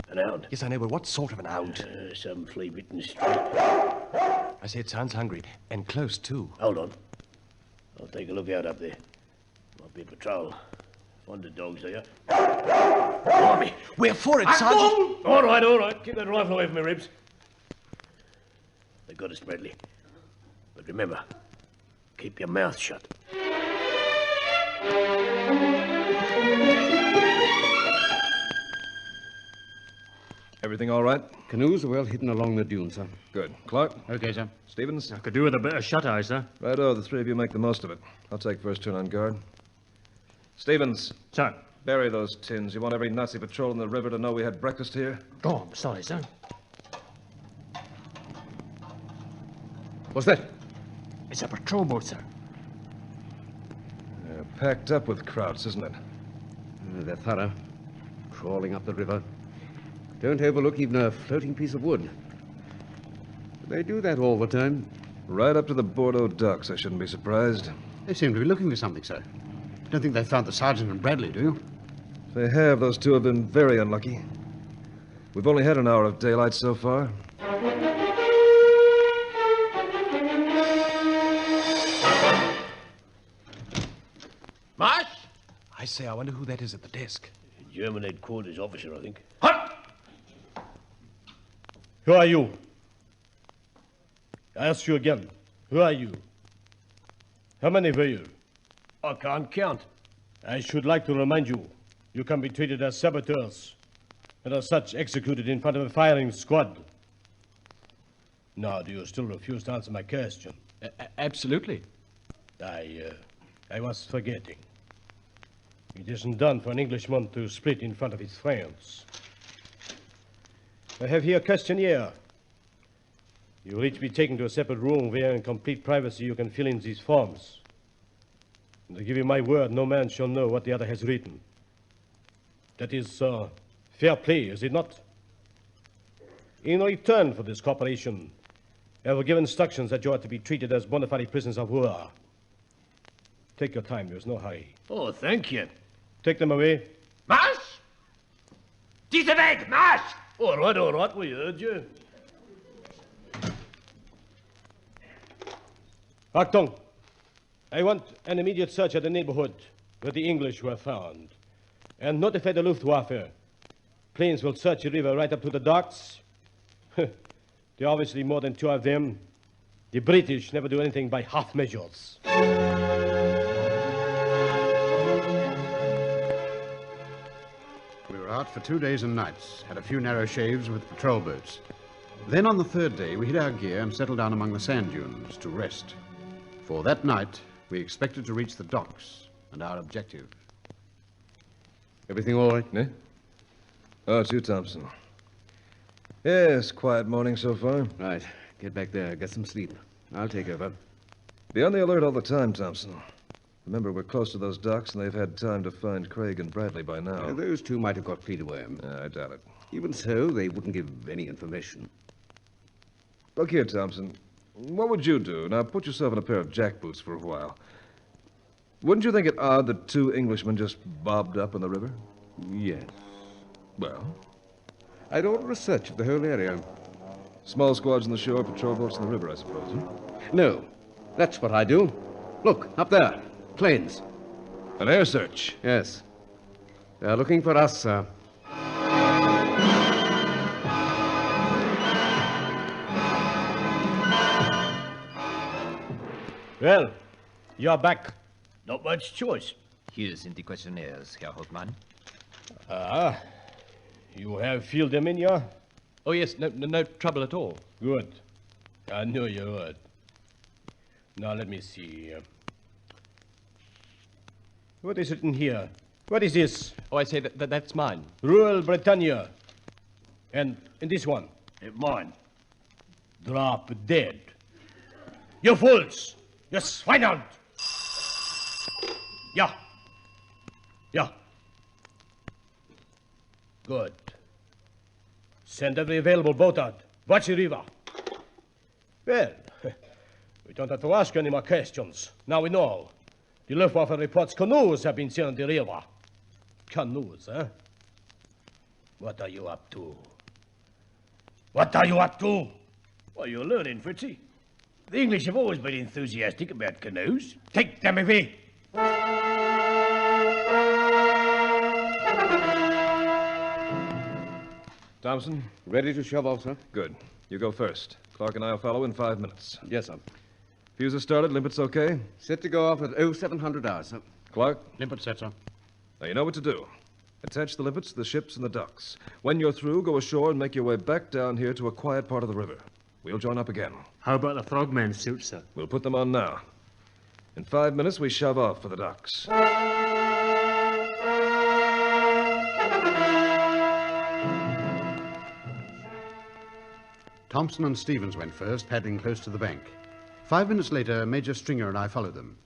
An hound? Yes, I know, but what sort of an hound? Some flea-bitten streak. I say it sounds hungry, and close, too. Hold on. I'll take a look out up there. Might be a patrol. Fond of dogs, are you? Blimey! We're for it, Sergeant! All right. Keep that rifle away from my ribs. They got us, Bradley. But remember, keep your mouth shut. Everything all right? Canoes are well hidden along the dune, sir. Good. Clark? Okay, sir. Stevens? I could do with a bit of shut-eye, sir. Righto, the three of you make the most of it. I'll take first turn on guard. Stevens. Sir. Bury those tins. You want every Nazi patrol in the river to know we had breakfast here? Oh, I'm sorry, sir. What's that? It's a patrol boat, sir. Packed up with Krauts, isn't it? They're thorough. Crawling up the river. Don't overlook even a floating piece of wood. They do that all the time. Right up to the Bordeaux docks. I shouldn't be surprised. They seem to be looking for something, sir. Don't think they found the sergeant and Bradley, do you? If they have, those two have been very unlucky. We've only had an hour of daylight so far. Marsh? I say, I wonder who that is at the desk. German headquarters officer, I think. Who are you? I ask you again. Who are you? How many were you? I can't count. I should like to remind you, you can be treated as saboteurs, and as such executed in front of a firing squad. Now, do you still refuse to answer my question? Absolutely. I was forgetting. It isn't done for an Englishman to split in front of his friends. I have here a questionnaire. You will each be taken to a separate room where, in complete privacy, you can fill in these forms. And I give you my word, no man shall know what the other has written. That is fair play, is it not? In return for this cooperation, I will give instructions that you are to be treated as bona fide prisoners of war. Take your time, there's no hurry. Oh, thank you. Take them away. Marsch! Diese Weg, Marsch! All right, we heard you. Achtung! I want an immediate search of the neighborhood where the English were found. And notify the Luftwaffe. Planes will search the river right up to the docks. There are obviously more than two of them. The British never do anything by half measures. We were out for 2 days and nights. Had a few narrow shaves with patrol boats. Then on the third day, we hid our gear and settled down among the sand dunes to rest. For that night, we expected to reach the docks and our objective. Everything all right? Eh? Oh, it's you, Thompson. Yes, quiet morning so far. Right. Get back there. Get some sleep. I'll take over. Be on the alert all the time, Thompson. Remember, we're close to those docks, and they've had time to find Craig and Bradley by now. Those two might have got fleet away. I doubt it. Even so, they wouldn't give any information. Look here, Thompson. What would you do? Now, put yourself in a pair of jackboots for a while. Wouldn't you think it odd that two Englishmen just bobbed up in the river? Yes. Well? I'd order a search of the whole area. Small squads on the shore, patrol boats in the river, I suppose, huh? No. That's what I do. Look, up there. Planes. An air search? Yes. They're looking for us, sir. Well, you're back. Not much choice. Here sind die questionnaires, Herr Hauptmann. Ah, you have filled them in, yeah? Oh, yes, no trouble at all. Good. I knew you would. Now, let me see. What is it in here? What is this? Oh, I say that's mine. Royal Britannia. And this one? Mine. Drop dead. You fools! You swineherd! Yeah. Yeah. Good. Send every available boat out. Watch the river. Well, we don't have to ask any more questions. Now we know. The Luftwaffe reports canoes have been seen on the river. Canoes, eh? What are you up to? What are you up to? Well, you're learning, Fritzy. The English have always been enthusiastic about canoes. Take them away. Thompson? Ready to shove off, sir? Good. You go first. Clark and I'll follow in 5 minutes. Yes, sir. Fuses started. Limpet's okay? Set to go off at 0700 hours, sir. Clark? Limpet set, sir. Now, you know what to do. Attach the limpets to the ships and the docks. When you're through, go ashore and make your way back down here to a quiet part of the river. We'll join up again. How about the frogman suit, sir? We'll put them on now. In 5 minutes, we shove off for the docks. Thompson and Stevens went first, paddling close to the bank. 5 minutes later, Major Stringer and I followed them.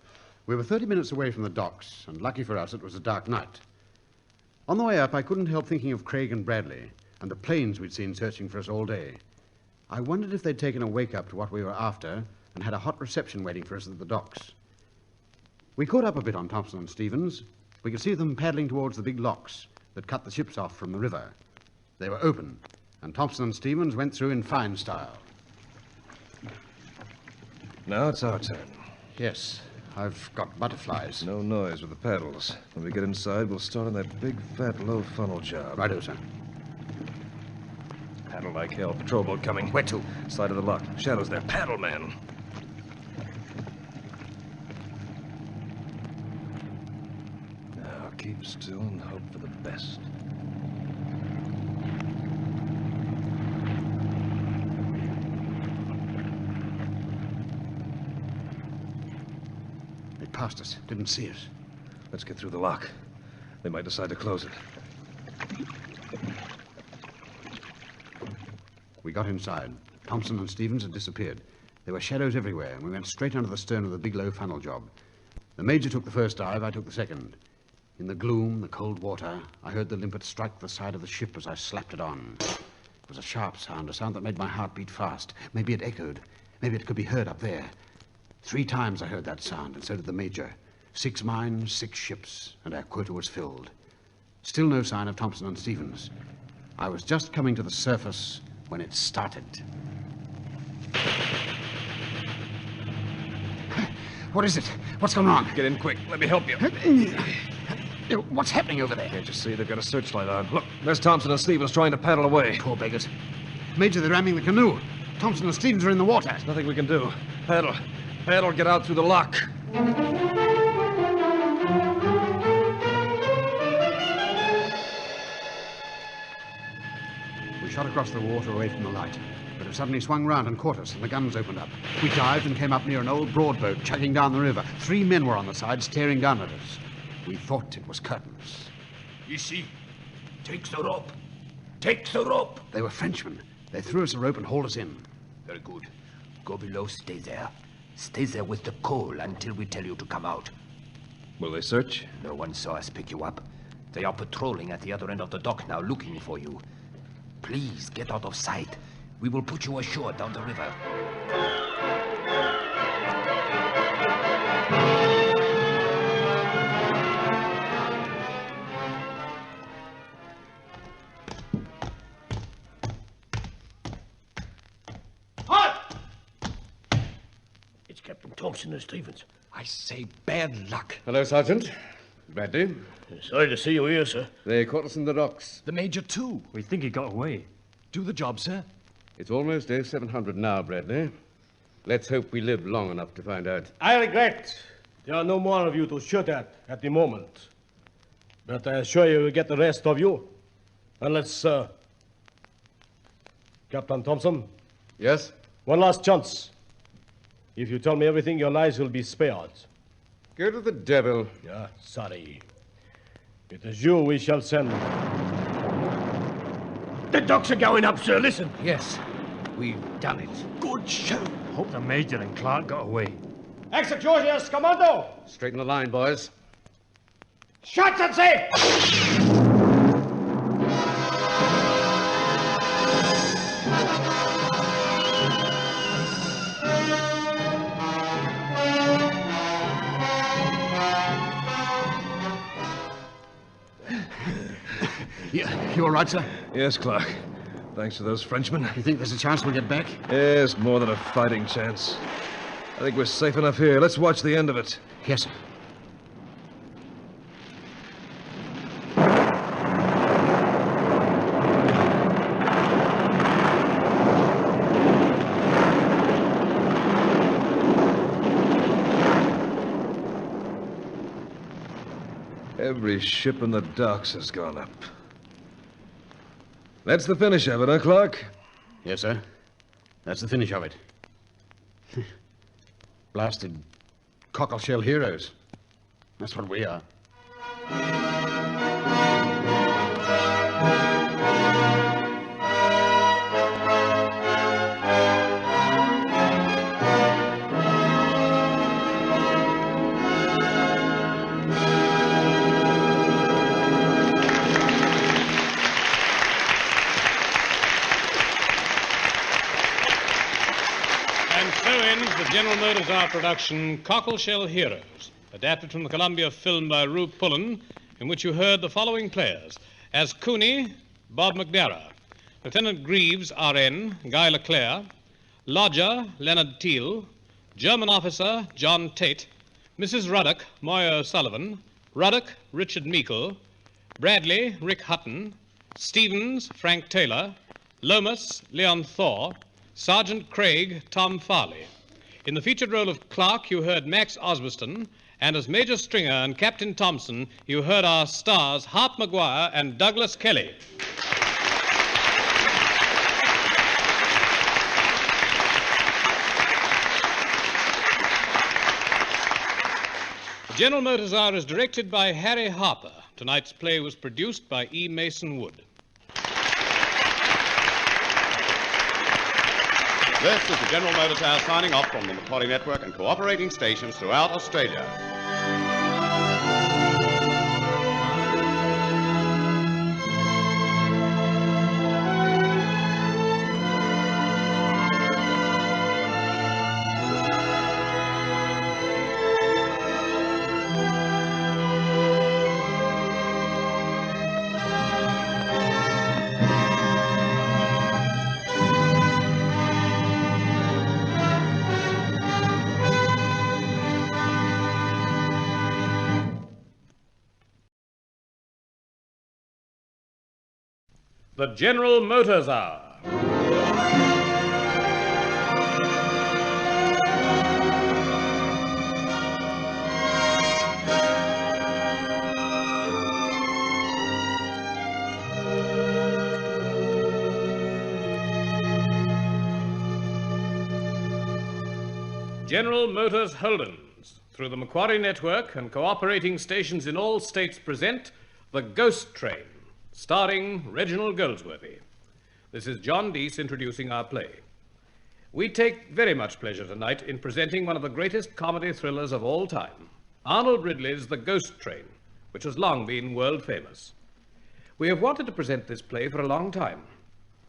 We were 30 minutes away from the docks, and lucky for us, it was a dark night. On the way up, I couldn't help thinking of Craig and Bradley and the planes we'd seen searching for us all day. I wondered if they'd taken a wake-up to what we were after and had a hot reception waiting for us at the docks. We caught up a bit on Thompson and Stevens. We could see them paddling towards the big locks that cut the ships off from the river. They were open, and Thompson and Stevens went through in fine style. Now it's our turn. Yes, I've got butterflies. No noise with the paddles. When we get inside, we'll start on that big, fat, low funnel job. Righto, sir. Paddle like hell. Patrol boat coming. Where to? Side of the lock. Shadows there. Paddle, man. Now keep still and hope for the best. They passed us. Didn't see us. Let's get through the lock. They might decide to close it. We got inside. Thompson and Stevens had disappeared. There were shadows everywhere, and we went straight under the stern of the big low funnel job. The Major took the first dive, I took the second. In the gloom, the cold water, I heard the limpet strike the side of the ship as I slapped it on. It was a sharp sound, a sound that made my heart beat fast. Maybe it echoed. Maybe it could be heard up there. 3 times I heard that sound, and so did the Major. 6 mines, 6 ships, and our quota was filled. Still no sign of Thompson and Stevens. I was just coming to the surface when it started. What is it? What's going on? Get in quick. Let me help you. What's happening over there? Can't you see? They've got a searchlight on. Look, there's Thompson and Stevens trying to paddle away. Poor beggars. Major, they're ramming the canoe. Thompson and Stevens are in the water. There's nothing we can do. Paddle. Paddle, get out through the lock. We shot across the water away from the light. but it suddenly swung round and caught us, and the guns opened up. We dived and came up near an old broad boat chugging down the river. 3 men were on the side staring down at us. We thought it was curtains. You see, take the rope. Take the rope. They were Frenchmen. They threw us a rope and hauled us in. Very good. Go below, stay there. Stay there with the coal until we tell you to come out. Will they search? No one saw us pick you up. They are patrolling at the other end of the dock now, looking for you. Please get out of sight. We will put you ashore down the river. It's Captain Thompson and Stevens. I say bad luck. Hello, Sergeant. Bradley. Sorry to see you here, sir. They caught us in the docks. The Major, too. We think he got away. Do the job, sir. It's almost 0700 now, Bradley. Let's hope we live long enough to find out. I regret there are no more of you to shoot at the moment. But I assure you we'll get the rest of you. Unless, Captain Thompson? Yes? One last chance. If you tell me everything, your lives will be spared. Go to the devil. Yeah, sorry. It is you we shall send. The docks are going up, sir. Listen. Yes, we've done it. Good show. Hope the Major and Clark got away. Executioners, commando! Straighten the line, boys. Shots at sea! You all right, sir? Yes, Clark. Thanks to those Frenchmen. You think there's a chance we'll get back? Yes, more than a fighting chance. I think we're safe enough here. Let's watch the end of it. Yes, sir. Every ship in the docks has gone up. That's the finish of it, huh, Clark? Yes, sir. That's the finish of it. Blasted cockleshell heroes. That's what we are. General Motors R production, Cockleshell Heroes, adapted from the Columbia film by Rue Pullen, in which you heard the following players. As Cooney, Bob McDarrah. Lieutenant Greaves, R.N., Guy Leclerc. Lodger, Leonard Teal. German officer, John Tate. Mrs. Ruddock, Moya O'Sullivan. Ruddock, Richard Meikle. Bradley, Rick Hutton. Stevens, Frank Taylor. Lomas, Leon Thor. Sergeant Craig, Tom Farley. In the featured role of Clark, you heard Max Osbiston, and as Major Stringer and Captain Thompson, you heard our stars Hart Maguire and Douglas Kelly. General Motors R is directed by Harry Harper. Tonight's play was produced by E. Mason Wood. This is the General Motors House signing off from the Macquarie Network and cooperating stations throughout Australia. The General Motors Hour. General Motors Holdens, through the Macquarie Network and cooperating stations in all states, present The Ghost Train, starring Reginald Goldsworthy. This is John Deese introducing our play. We take very much pleasure tonight in presenting one of the greatest comedy thrillers of all time, Arnold Ridley's The Ghost Train, which has long been world famous. We have wanted to present this play for a long time,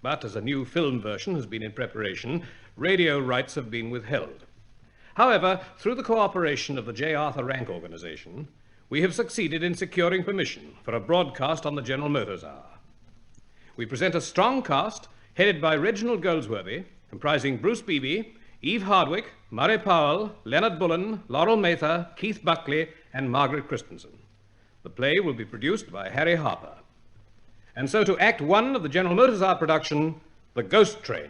but as a new film version has been in preparation, radio rights have been withheld. However, through the cooperation of the J. Arthur Rank Organization, we have succeeded in securing permission for a broadcast on the General Motors Hour. We present a strong cast headed by Reginald Goldsworthy, comprising Bruce Beebe, Eve Hardwick, Murray Powell, Leonard Bullen, Laurel Mather, Keith Buckley, and Margaret Christensen. The play will be produced by Harry Harper. And so to Act One of the General Motors Hour production, The Ghost Train.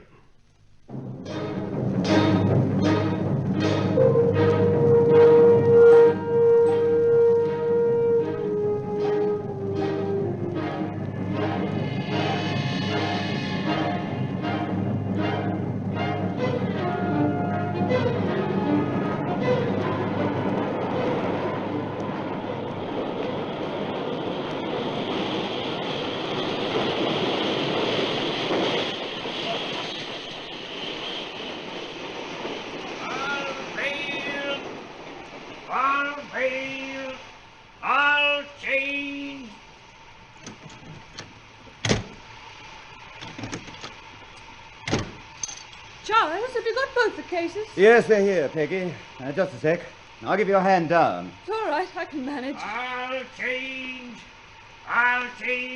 Charles, have you got both the cases? Yes, they're here, Peggy. Just a sec. I'll give you a hand down. It's all right, I can manage. I'll change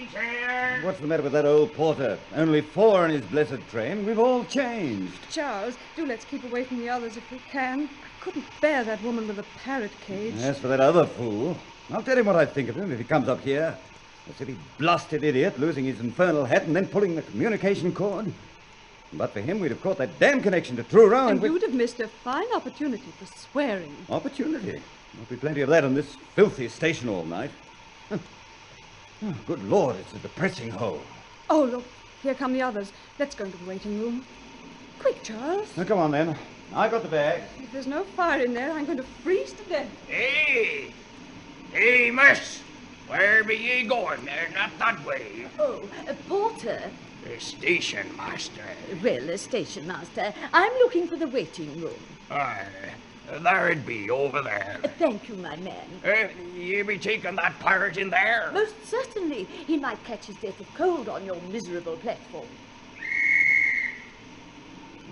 here. What's the matter with that old porter? Only 4 in his blessed train. We've all changed. Charles, do let's keep away from the others if we can. I couldn't bear that woman with a parrot cage. As for that other fool, I'll tell him what I think of him if he comes up here. A silly, blasted idiot losing his infernal hat and then pulling the communication cord. But for him, we'd have caught that damn connection to Truro and you'd have missed a fine opportunity for swearing. Opportunity? There'll be plenty of that on this filthy station all night. Oh, good Lord, it's a depressing hole. Oh, look, here come the others. Let's go into the waiting room. Quick, Charles. Now, come on, then. I got the bag. If there's no fire in there, I'm going to freeze to death. Hey, miss. Where be ye going? Not that way. Oh, Porter. The station master. Well, station master, I'm looking for the waiting room. There it be, over there. Thank you, my man. You be taking that pirate in there? Most certainly. He might catch his death of cold on your miserable platform.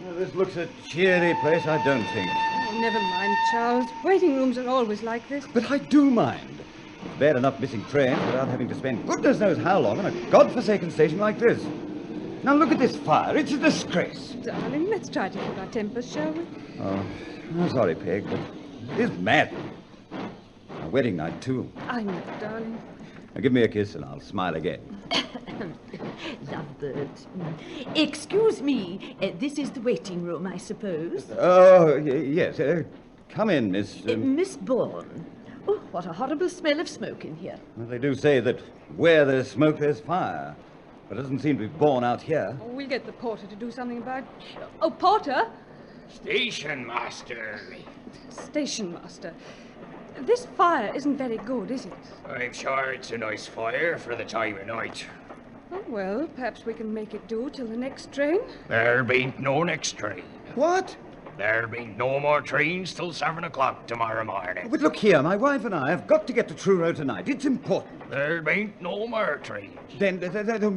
Well, this looks a cheery place, I don't think. Oh, never mind, Charles. Waiting rooms are always like this. But I do mind. It's bad enough missing trains without having to spend goodness knows how long on a godforsaken station like this. Now look at this fire. It's a disgrace. Darling, let's try to keep our tempers, shall we? Oh, I'm sorry, Peg, but it is mad. A wedding night, too. I know, darling. Now give me a kiss and I'll smile again. Lovebird. Excuse me. This is the waiting room, I suppose. Oh, yes. Come in, Miss... Miss Bourne. Oh, what a horrible smell of smoke in here. Well, they do say that where there's smoke, there's fire. But it doesn't seem to be borne out here. Oh, we'll get the porter to do something about it. Oh, Porter! Station master. Station master. This fire isn't very good, is it? I'm sure it's a nice fire for the time of night. Oh, well, perhaps we can make it do till the next train. There bean't no next train. What? There bean't no more trains till 7 o'clock tomorrow morning. But look here, my wife and I have got to get to Truro tonight. It's important. There bean't no more trains. Then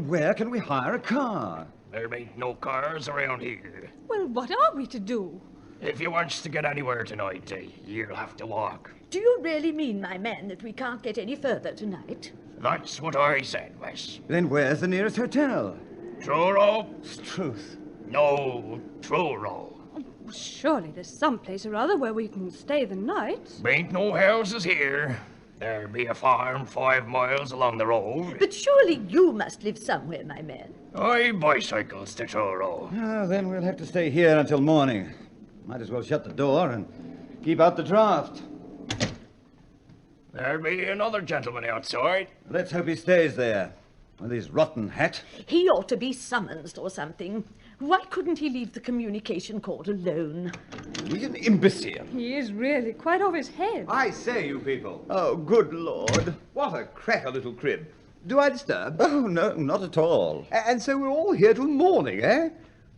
where can we hire a car? There bean't no cars around here. Well, what are we to do? If you wants to get anywhere tonight, you'll have to walk. Do you really mean, my man, that we can't get any further tonight? That's what I said, miss. Then where's the nearest hotel? Truro? Struth. No, Truro. Oh, surely there's some place or other where we can stay the night. Ain't no houses here. There be a farm 5 miles along the road. But surely you must live somewhere, my man. I bicycles to Truro. Oh, then we'll have to stay here until morning. Might as well shut the door and keep out the draft. There be another gentleman outside. Let's hope he stays there with his rotten hat. He ought to be summoned or something. Why couldn't he leave the communication cord alone? He's an imbecile. He is really quite off his head. I say, you people. Oh, good Lord. What a cracker little crib. Do I disturb? Oh, no, not at all. And so we're all here till morning, eh?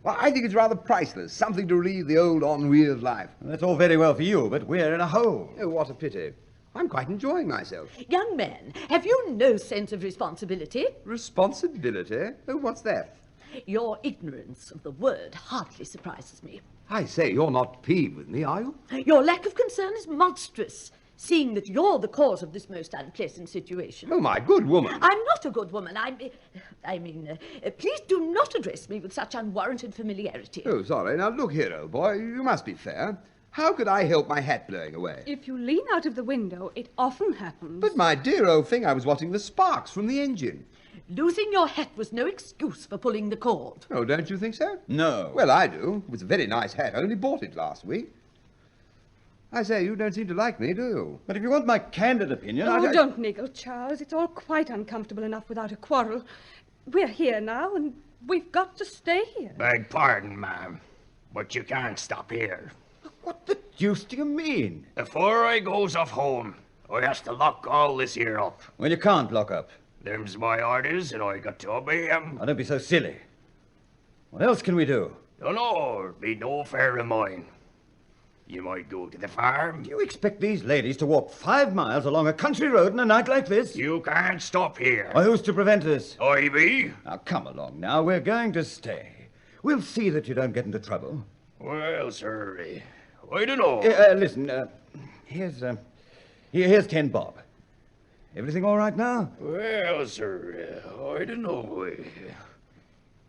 Well, I think it's rather priceless. Something to relieve the old ennui of life. That's all very well for you, but we're in a hole. Oh, what a pity. I'm quite enjoying myself. Young man, have you no sense of responsibility? Responsibility? Oh, what's that? Your ignorance of the word hardly surprises me. I say, you're not peeved with me, are you? Your lack of concern is monstrous, seeing that you're the cause of this most unpleasant situation. Oh, my good woman. I'm not a good woman. Please do not address me with such unwarranted familiarity. Oh, sorry. Now, look here, old boy. You must be fair. How could I help my hat blowing away? If you lean out of the window, it often happens. But, my dear old thing, I was watching the sparks from the engine. Losing your hat was no excuse for pulling the cord. Oh, don't you think so? No. Well, I do. It was a very nice hat. I only bought it last week. I say, you don't seem to like me, do you? But if you want my candid opinion, Oh, don't niggle, Charles. It's all quite uncomfortable enough without a quarrel. We're here now, and we've got to stay here. Beg pardon, ma'am, but you can't stop here. What the deuce do you mean? Before I goes off home, I has to lock all this here up. Well, you can't lock up. Them's my orders, and I got to obey 'em. Oh, don't be so silly. What else can we do? No, be no affair of mine. You might go to the farm. Do you expect these ladies to walk 5 miles along a country road on a night like this? You can't stop here. Well, who's to prevent us? I be. Now, come along now. We're going to stay. We'll see that you don't get into trouble. Well, sir, I don't know. Listen, here's 10 bob. Everything all right now? Well, sir, I don't know.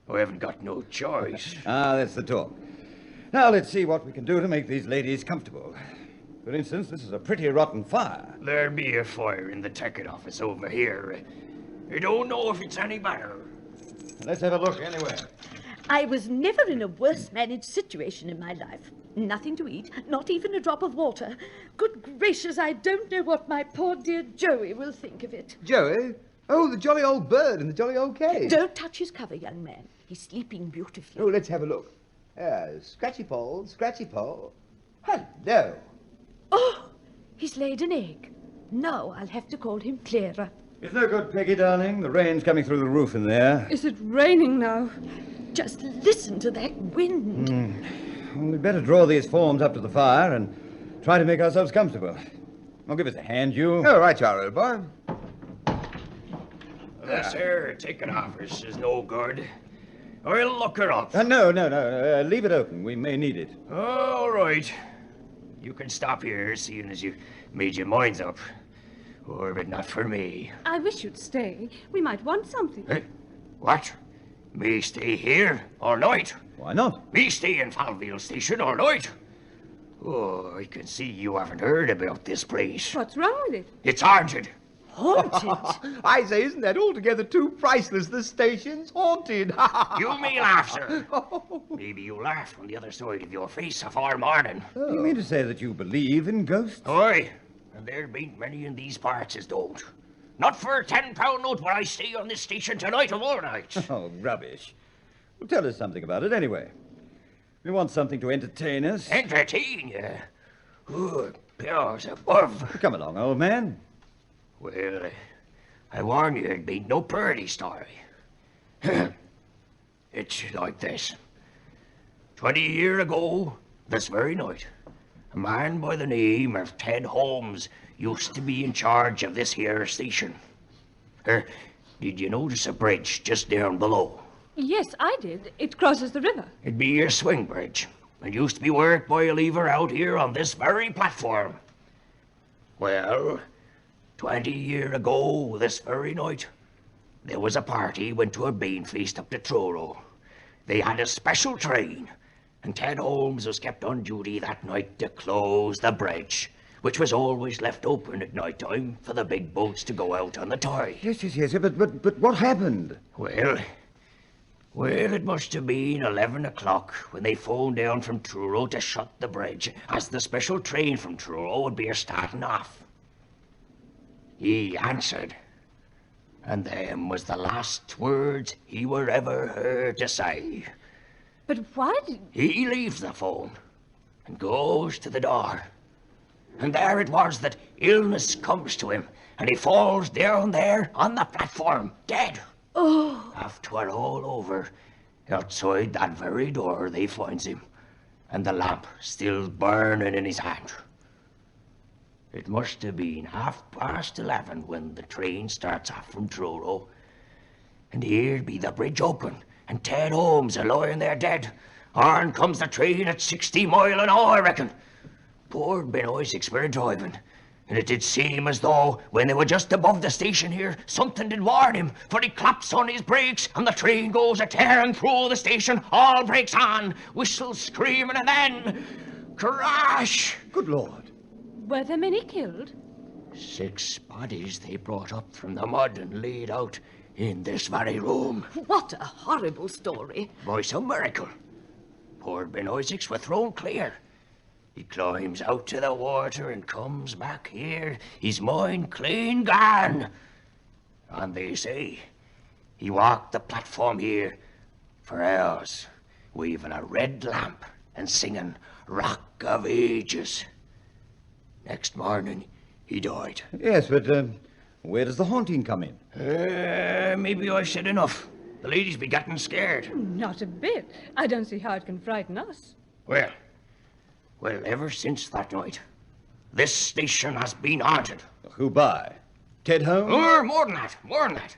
I haven't got no choice. Ah, that's the talk. Now, let's see what we can do to make these ladies comfortable. For instance, this is a pretty rotten fire. There be a fire in the ticket office over here. I don't know if it's any better. Let's have a look anyway. I was never in a worse managed situation in my life. Nothing to eat, not even a drop of water. Good gracious, I don't know what my poor dear Joey will think of it. Joey? Oh, the jolly old bird in the jolly old cage. Don't touch his cover, young man. He's sleeping beautifully. Oh, let's have a look. Scratchy Poll, Scratchy Poll. Hello. Oh, he's laid an egg. No, I'll have to call him Clara. It's no good, Peggy, darling. The rain's coming through the roof in there. Is it raining now? Just listen to that wind. Well, we'd better draw these forms up to the fire and try to make ourselves comfortable. Well, give us a hand, you. Oh, right, you are, old boy. Sir, ticket office is no good. I'll look her up. No. Leave it open. We may need it. All right. You can stop here, seeing as you made your minds up. But not for me. I wish you'd stay. We might want something. What? Me stay here all night? Why not? Me stay in Falville Station all night? Oh, I can see you haven't heard about this place. What's wrong with it? It's haunted. Haunted? I say, isn't that altogether too priceless? The station's haunted. You may laugh, sir. Maybe you laughed on the other side of your face afore morning. Do you mean to say that you believe in ghosts? Aye, and there ain't many in these parts as don't. Not for a £10 note will I stay on this station tonight of all nights. Oh, rubbish. Well, tell us something about it anyway. We want something to entertain us. Entertain you? Oh, powers above. Come along, old man. Well, I warn you, it be no pretty story. It's like this. 20 years ago, this very night, a man by the name of Ted Holmes used to be in charge of this here station. Did you notice a bridge just down below? Yes, I did. It crosses the river. It'd be your swing bridge. It used to be worked by a lever out here on this very platform. Well, 20 years ago, this very night, there was a party went to a bean feast up to Truro. They had a special train, and Ted Holmes was kept on duty that night to close the bridge, which was always left open at night time for the big boats to go out on the tide. Yes, but what happened? Well, it must have been 11 o'clock when they phoned down from Truro to shut the bridge, as the special train from Truro would be starting off. He answered, and them was the last words he were ever heard to say. But what? He leaves the phone and goes to the door. And there it was that illness comes to him, and he falls down there on the platform, dead. Oh. After all over, outside that very door they finds him, and the lamp still burning in his hand. It must have been 11:30 when the train starts off from Truro. And here be the bridge open, and Ted Holmes a lying there dead. On comes the train at 60 mile an hour, I reckon. Poor Ben Isaacs were driving, and it did seem as though when they were just above the station here, something did warn him, for he claps on his brakes, and the train goes a tearing through the station, all brakes on, whistles screaming, and then crash! Good Lord. Were there many killed? 6 bodies they brought up from the mud and laid out in this very room. What a horrible story. By some miracle, poor Ben Isaacs were thrown clear. He climbs out to the water and comes back here, his mind clean gone. And they say he walked the platform here for hours, waving a red lamp and singing Rock of Ages. Next morning, he died. Yes, but where does the haunting come in? Maybe I've said enough. The ladies be getting scared. Not a bit. I don't see how it can frighten us. Well, ever since that night, this station has been haunted. Who by? Ted Holmes? More than that.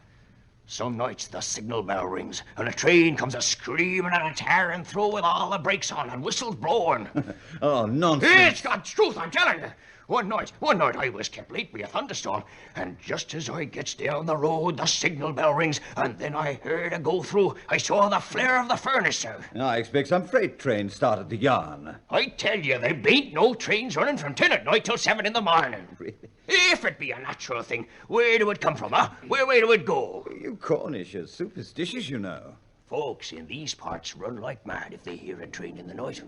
Some nights the signal bell rings, and a train comes a-screaming and a-tearing through with all the brakes on and whistles blowing. Oh, nonsense. It's God's truth, I'm telling you. One night I was kept late by a thunderstorm, and just as I gets down the road, the signal bell rings, and then I heard a go through. I saw the flare of the furnace, sir. I expect some freight train started to yarn. I tell you, there ain't no trains running from 10 at night till 7 in the morning. Really? If it be a natural thing, where do it come from, huh? Where do it go? You Cornish are superstitious, you know. Folks in these parts run like mad if they hear a train in the night.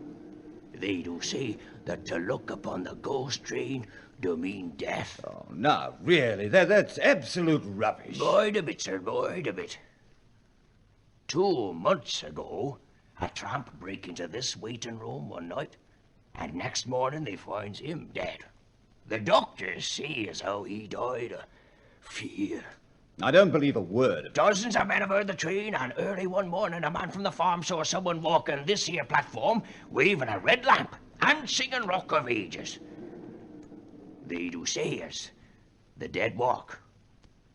They do say that to look upon the ghost train do mean death. Oh, no, really, that's absolute rubbish. Bide a bit, sir, bide a bit. 2 months ago, a tramp break into this waiting room one night, and next morning they finds him dead. The doctors say as how he died of fear. I don't believe a word of it. Dozens of men have heard the train, and early one morning a man from the farm saw someone walking this here platform, waving a red lamp and singing Rock of Ages. They do say as the dead walk,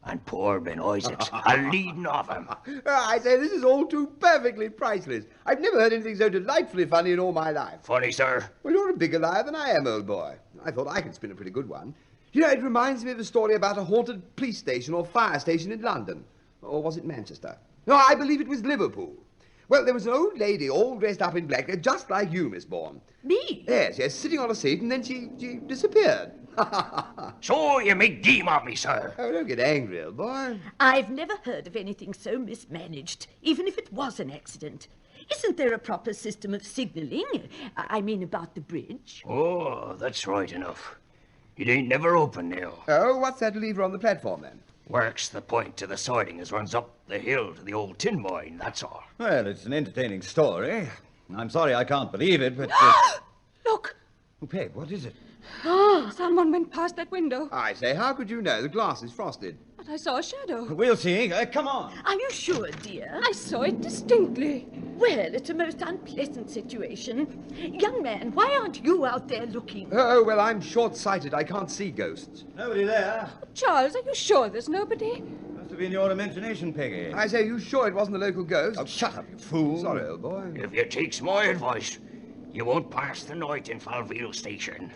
and poor Ben Isaacs a-leading of him. I say, this is all too perfectly priceless. I've never heard anything so delightfully funny in all my life. Funny, sir? Well, you're a bigger liar than I am, old boy. I thought I could spin a pretty good one. You know, it reminds me of a story about a haunted police station or fire station in London. Or was it Manchester? No, I believe it was Liverpool. Well, there was an old lady all dressed up in black, just like you, Miss Bourne. Me? Yes, sitting on a seat, and then she disappeared. So you make game of me, sir. Oh, don't get angry, old boy. I've never heard of anything so mismanaged, even if it was an accident. Isn't there a proper system of signalling? I mean about the bridge. Oh, that's right enough. It ain't never open now. Oh, what's that lever on the platform, then? Works the point to the siding as runs up the hill to the old tin mine, that's all. Well, it's an entertaining story. I'm sorry I can't believe it, but... Look! Oh, Peg, what is it? Oh, someone went past that window. I say, how could you know? The glass is frosted. But I saw a shadow. We'll see. Come on. Are you sure, dear? I saw it distinctly. Well, it's a most unpleasant situation. Young man, why aren't you out there looking? Oh, well, I'm short-sighted. I can't see ghosts. Nobody there. Charles, are you sure there's nobody? Must have been your imagination, Peggy. I say, you sure it wasn't the local ghost? Oh, shut up, you fool. Sorry, old boy. If you takes my advice, you won't pass the night in Falville Station.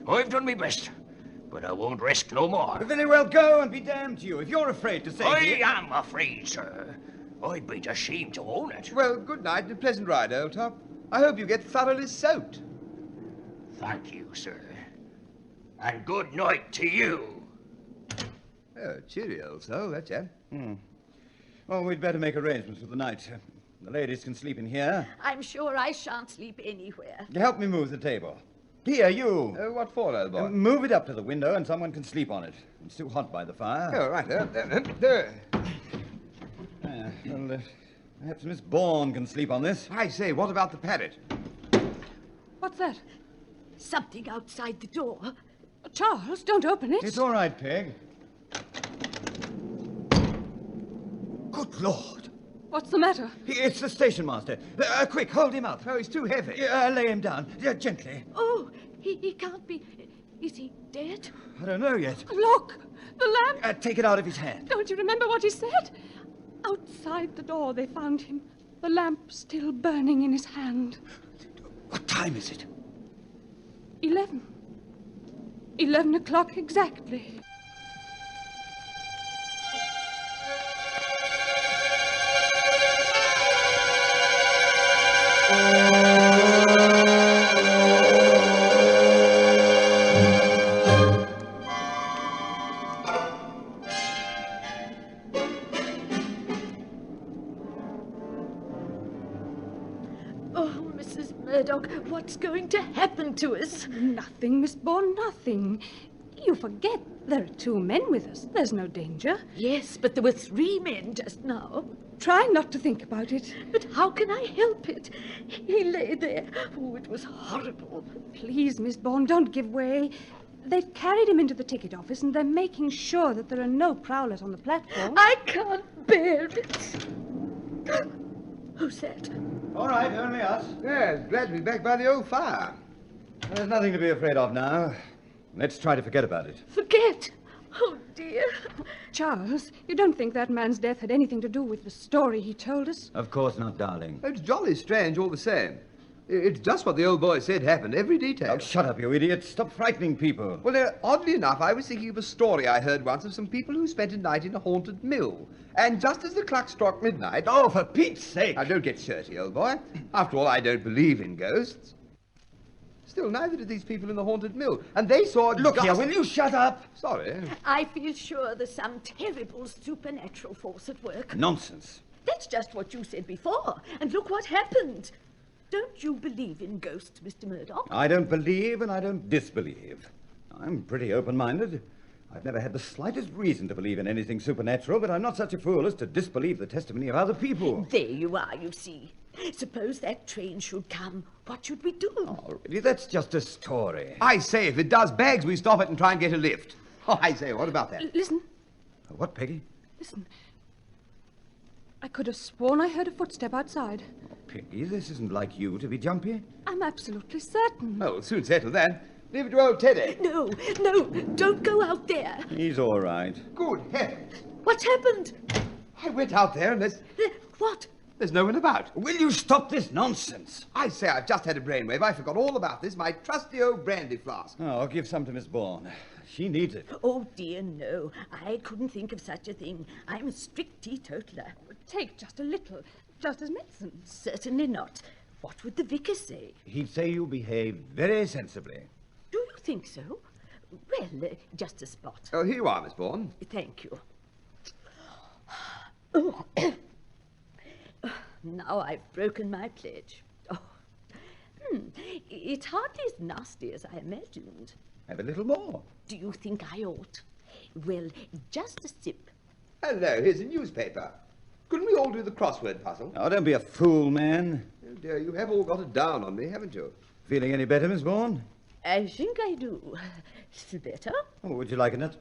I've done my best, but I won't risk no more. Very well, go and be damned to you if you're afraid to say I am afraid, sir. I'd be ashamed to own it. Well, good night and a pleasant ride, old top. I hope you get thoroughly soaked. Thank you, sir. And good night to you. Oh, cheery old soul, that's it. Well, we'd better make arrangements for the night. The ladies can sleep in here. I'm sure I shan't sleep anywhere. Help me move the table. Here, you. What for, old boy? Move it up to the window and someone can sleep on it. It's too hot by the fire. Oh, right. Perhaps Miss Bourne can sleep on this. I say, what about the parrot? What's that? Something outside the door. Charles, don't open it. It's all right, Peg. Good Lord. What's the matter? It's the station master. Quick, hold him up. Oh, he's too heavy. Lay him down. Gently. Oh, he can't be. Is he dead? I don't know yet. Look! The lamp! Take it out of his hand. Don't you remember what he said? Outside the door they found him. The lamp still burning in his hand. What time is it? 11. 11 o'clock exactly. Oh, Mrs. Murdoch, what's going to happen to us? Nothing, Miss Bourne, nothing. You forget there are 2 men with us. There's no danger. Yes, but there were 3 men just now. Try not to think about it. But how can I help it? He lay there. Oh, it was horrible. Please, Miss Bourne, don't give way. They've carried him into the ticket office and they're making sure that there are no prowlers on the platform. I can't bear it. Who's that? All right, only us. Yes, glad to be back by the old fire. There's nothing to be afraid of now. Let's try to forget about it. Forget? Oh, dear. Charles, you don't think that man's death had anything to do with the story he told us? Of course not, darling. It's jolly strange all the same. It's just what the old boy said happened, every detail. Oh, shut up, you idiot. Stop frightening people. Well, oddly enough, I was thinking of a story I heard once of some people who spent a night in a haunted mill. And just as the clock struck midnight... Oh, for Pete's sake! Now, don't get shirty, old boy. After all, I don't believe in ghosts. Still, neither did these people in the haunted mill. And they saw... Look here, will you shut up? Sorry. I feel sure there's some terrible supernatural force at work. Nonsense. That's just what you said before. And look what happened. Don't you believe in ghosts, Mr. Murdoch? I don't believe and I don't disbelieve. I'm pretty open-minded. I've never had the slightest reason to believe in anything supernatural, but I'm not such a fool as to disbelieve the testimony of other people. There you are, you see. Suppose that train should come. What should we do? Oh, really, that's just a story. I say, if it does, Bags, we stop it and try and get a lift. Oh, I say, what about that? Listen. What, Peggy? Listen. I could have sworn I heard a footstep outside. Oh, Peggy, this isn't like you to be jumpy. I'm absolutely certain. Oh, we'll soon settle that. Leave it to old Teddy. No, don't go out there. He's all right. Good heavens. What's happened? I went out there and What? There's no one about. Will you stop this nonsense? I say, I've just had a brainwave. I forgot all about this. My trusty old brandy flask. Oh, I'll give some to Miss Bourne. She needs it. Oh, dear, no. I couldn't think of such a thing. I'm a strict teetotaler. Take just a little, just as medicine. Certainly not. What would the vicar say? He'd say you behave very sensibly. Do you think so? Well, just a spot. Oh, here you are, Miss Bourne. Thank you. Oh. Now I've broken my pledge. Oh. It's hardly as nasty as I imagined. Have a little more. Do you think I ought? Well, just a sip. Hello, here's a newspaper. Couldn't we all do the crossword puzzle? Oh, don't be a fool, man. Oh, dear, you have all got it down on me, haven't you? Feeling any better, Miss Bourne? I think I do. Feel better? Oh, would you like a nut?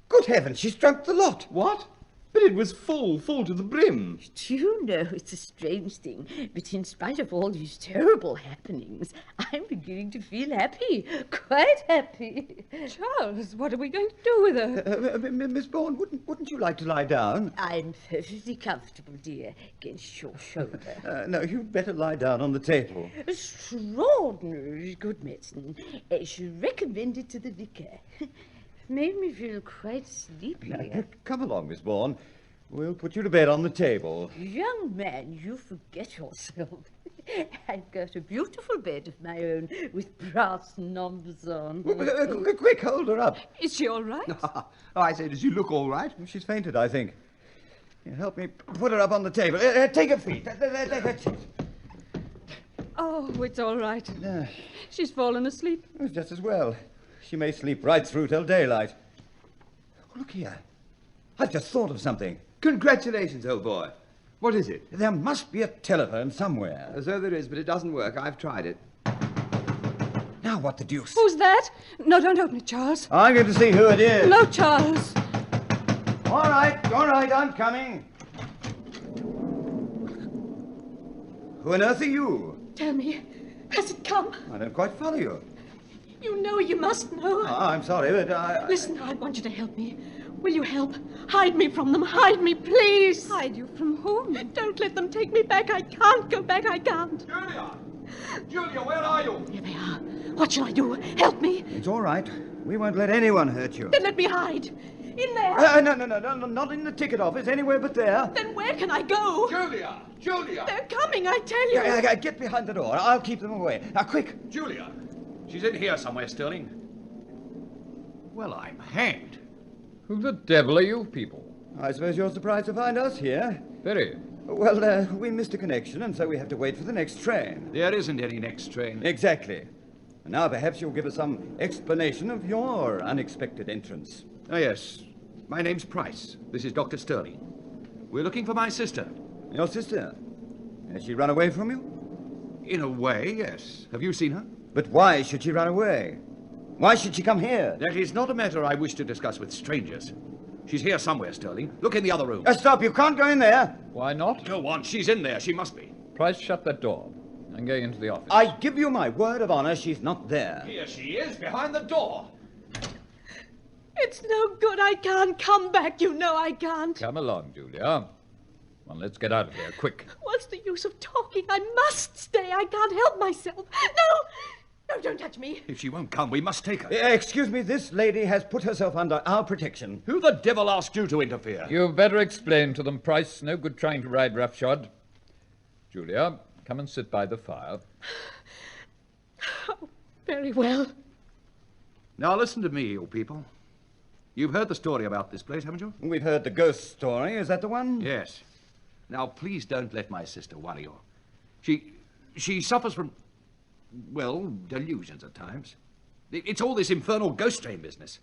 Good heavens, she's drunk the lot. What? But it was full to the brim. Do you know, it's a strange thing, but in spite of all these terrible happenings, I'm beginning to feel happy, quite happy. Charles, what are we going to do with her? Miss Bourne, wouldn't you like to lie down? I'm perfectly comfortable, dear, against your shoulder. No, you'd better lie down on the table. Extraordinary good medicine. I should recommend it to the vicar. Made me feel quite sleepy. Now, come along, Miss Bourne. We'll put you to bed on the table. Young man, you forget yourself. I've got a beautiful bed of my own with brass knobs on. Quick, hold her up. Is she all right? Oh, I say, does she look all right? She's fainted, I think. Here, help me put her up on the table. Take her feet. That's it. Oh, it's all right. She's fallen asleep. It's just as well. She may sleep right through till daylight. Oh, look here. I've just thought of something. Congratulations, old boy. What is it? There must be a telephone somewhere. So there is, but it doesn't work. I've tried it. Now, what the deuce? Who's that? No, don't open it, Charles. I'm going to see who it is. No, Charles. All right, I'm coming. Who on earth are you? Tell me, has it come? I don't quite follow you. You know, you must know. I'm sorry, but I... Listen, I want you to help me. Will you help? Hide me from them. Hide me, please. Hide you from whom? Don't let them take me back. I can't go back. I can't. Julia, where are you? Here they are. What shall I do? Help me. It's all right. We won't let anyone hurt you. Then let me hide. In there. No, not in the ticket office. Anywhere but there. Then where can I go? Julia! They're coming, I tell you. Get behind the door. I'll keep them away. Now, quick. Julia! She's in here somewhere, Sterling. Well, I'm hanged. Who the devil are you people? I suppose you're surprised to find us here. Very. Well, we missed a connection, and so we have to wait for the next train. There isn't any next train. Exactly. And now perhaps you'll give us some explanation of your unexpected entrance. Oh, yes. My name's Price. This is Dr. Sterling. We're looking for my sister. Your sister? Has she run away from you? In a way, yes. Have you seen her? But why should she run away? Why should she come here? That is not a matter I wish to discuss with strangers. She's here somewhere, Sterling. Look in the other room. Stop, you can't go in there. Why not? Go on, she's in there. She must be. Price, shut that door. I'm going into the office. I give you my word of honor, she's not there. Here she is, behind the door. It's no good. I can't come back. You know I can't. Come along, Julia. Well, let's get out of here, quick. What's the use of talking? I must stay. I can't help myself. No, don't touch me. If she won't come, we must take her. Excuse me, this lady has put herself under our protection. Who the devil asked you to interfere? You'd better explain to them, Price. No good trying to ride roughshod. Julia, come and sit by the fire. Oh, very well. Now listen to me, you people. You've heard the story about this place, haven't you? We've heard the ghost story. Is that the one? Yes. Now, please don't let my sister worry you. She suffers from, well, delusions at times. It's all this infernal ghost train business.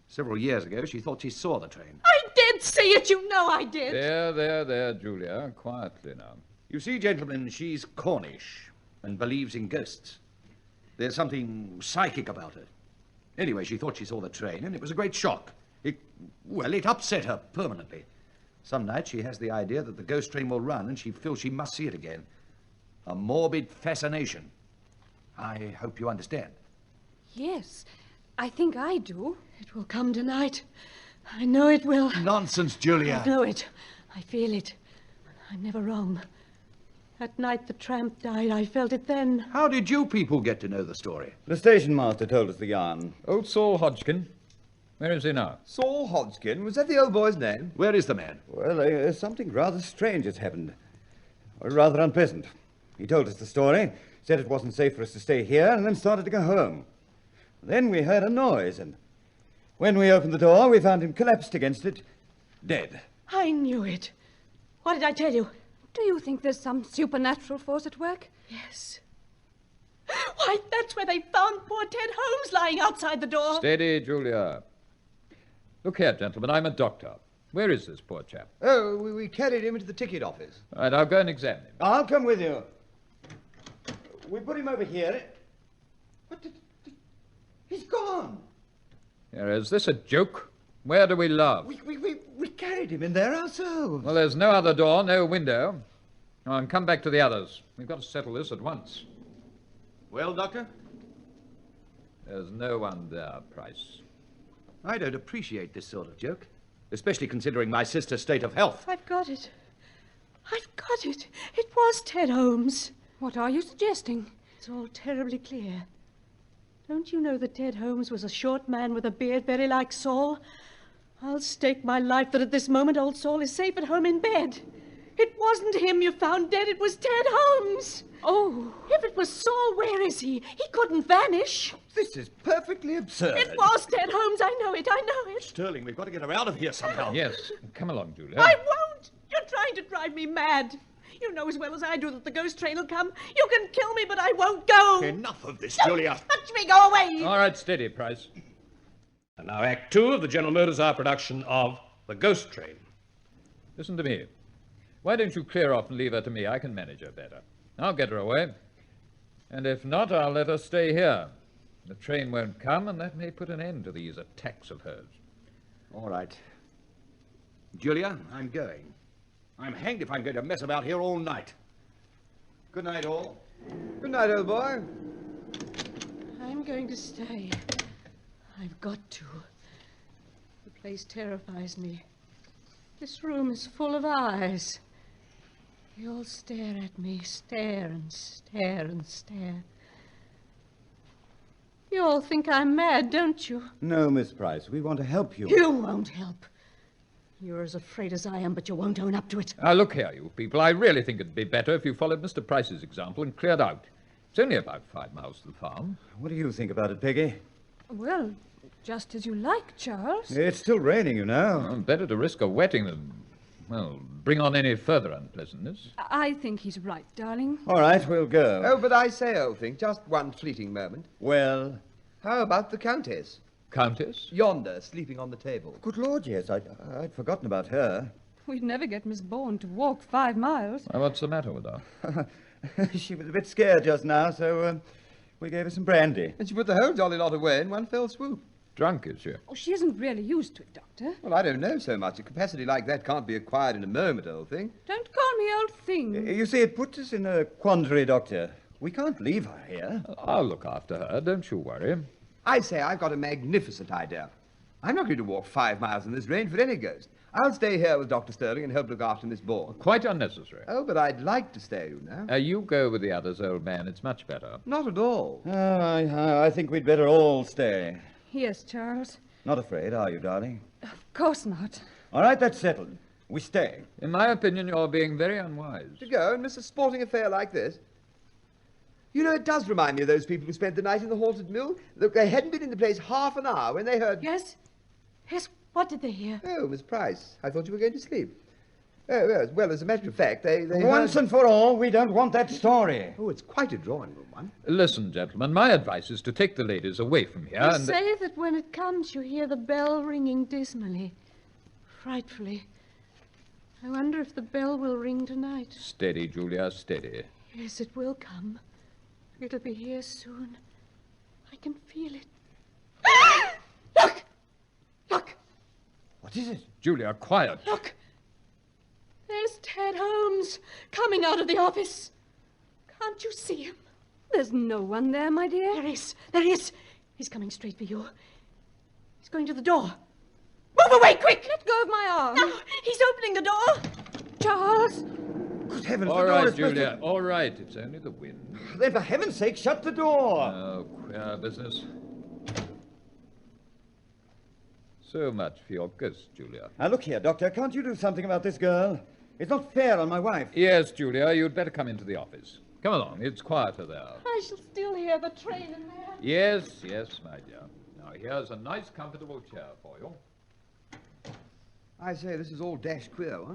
Several years ago, she thought she saw the train. I did see it. You know I did. There, Julia. Quietly now. You see, gentlemen, she's Cornish and believes in ghosts. There's something psychic about her. Anyway, she thought she saw the train, and it was a great shock. It upset her permanently. Some night she has the idea that the ghost train will run, and she feels she must see it again. A morbid fascination. I hope you understand. Yes, I think I do. It will come tonight. I know it will. Nonsense, Julia. I know it. I feel it. I'm never wrong. That night the tramp died, I felt it then. How did you people get to know the story? The station master told us the yarn. Old Saul Hodgkin. Where is he now? Saul Hodgkin? Was that the old boy's name? Where is the man? Well, something rather strange has happened. Or rather unpleasant. He told us the story, said it wasn't safe for us to stay here, and then started to go home. Then we heard a noise, and when we opened the door, we found him collapsed against it, dead. I knew it. What did I tell you? Do you think there's some supernatural force at work? Yes. Why, that's where they found poor Ted Holmes lying outside the door. Steady, Julia. Look here, gentlemen, I'm a doctor. Where is this poor chap? Oh, we carried him into the ticket office. All right, I'll go and examine him. I'll come with you. We put him over here. He's gone. Here, is this a joke? Where do we laugh? We carried him in there ourselves. Well, there's no other door, no window. Oh, and come back to the others. We've got to settle this at once. Well, Doctor? There's no one there, Price. I don't appreciate this sort of joke, especially considering my sister's state of health. I've got it. I've got it. It was Ted Holmes. What are you suggesting? It's all terribly clear. Don't you know that Ted Holmes was a short man with a beard very like Saul? I'll stake my life that at this moment old Saul is safe at home in bed. It wasn't him you found dead, it was Ted Holmes. Oh. If it was Saul, where is he? He couldn't vanish. This is perfectly absurd. It was Ted Holmes, I know it. Sterling, we've got to get her out of here somehow. Yes, come along, Julia. I won't. You're trying to drive me mad. You know as well as I do that the ghost train will come. You can kill me, but I won't go. Enough of this, Don't Julia. touch me, go away. All right, steady, Price. And now Act 2 of the General Motors Hour production of The Ghost Train. Listen to me. Why don't you clear off and leave her to me? I can manage her better. I'll get her away. And if not, I'll let her stay here. The train won't come, and that may put an end to these attacks of hers. All right. Julia, I'm going. I'm hanged if I'm going to mess about here all night. Good night, all. Good night, old boy. I'm going to stay. I've got to. The place terrifies me. This room is full of eyes. They all stare at me, stare and stare and stare. You all think I'm mad, don't you? No, Miss Price, we want to help you. You won't help. You're as afraid as I am, but you won't own up to it. Now, look here, you people. I really think it'd be better if you followed Mr. Price's example and cleared out. It's only about 5 miles to the farm. What do you think about it, Peggy? Well, just as you like, Charles. It's still raining, you know. Well, better to risk a wetting than, well, bring on any further unpleasantness. I think he's right, darling. All right, we'll go. Oh, but I say, old thing, just one fleeting moment. Well? How about the Countess? Countess? Yonder, sleeping on the table. Good Lord, yes. I'd forgotten about her. We'd never get Miss Bourne to walk 5 miles. Well, what's the matter with her? She was a bit scared just now, so we gave her some brandy. And she put the whole jolly lot away in one fell swoop. Drunk, is she? Oh, she isn't really used to it, Doctor. Well, I don't know so much. A capacity like that can't be acquired in a moment, old thing. Don't call me old thing. You see, it puts us in a quandary, Doctor. We can't leave her here. I'll look after her, don't you worry. I say, I've got a magnificent idea. I'm not going to walk 5 miles in this rain for any ghost. I'll stay here with Dr. Sterling and help look after Miss Bourne. Quite unnecessary. Oh, but I'd like to stay, you know. You go with the others, old man. It's much better. Not at all. I think we'd better all stay. Yes, Charles. Not afraid, are you, darling? Of course not. All right, that's settled. We stay. In my opinion, you're being very unwise. To go and miss a sporting affair like this? You know, it does remind me of those people who spent the night in the haunted mill. Look, they hadn't been in the place half an hour when they heard... Yes? Yes, what did they hear? Oh, Miss Price, I thought you were going to sleep. Oh, yes. Well, as a matter of fact, they Once and for all, we don't want that story. Oh, it's quite a drawing-room one. Listen, gentlemen, my advice is to take the ladies away from here You and... say that when it comes, you hear the bell ringing dismally, frightfully. I wonder if the bell will ring tonight. Steady, Julia, steady. Yes, it will come. It'll be here soon. I can feel it. Look! Look! What is it? Julia, quiet. Look! There's Ted Holmes coming out of the office. Can't you see him? There's no one there, my dear. There is. There is. He's coming straight for you. He's going to the door. Move away, quick! Let go of my arm. No, he's opening the door. Charles! Good heavens, All the door right, is supposed Julia, all right. It's only the wind. Then, for heaven's sake, shut the door. Oh, queer business. So much for your ghost, Julia. Now, look here, Doctor. Can't you do something about this girl? It's not fair on my wife. Yes, Julia, you'd better come into the office. Come along, it's quieter there. I shall still hear the train in there. Yes, yes, my dear. Now, here's a nice, comfortable chair for you. I say, this is all dashed queer, huh?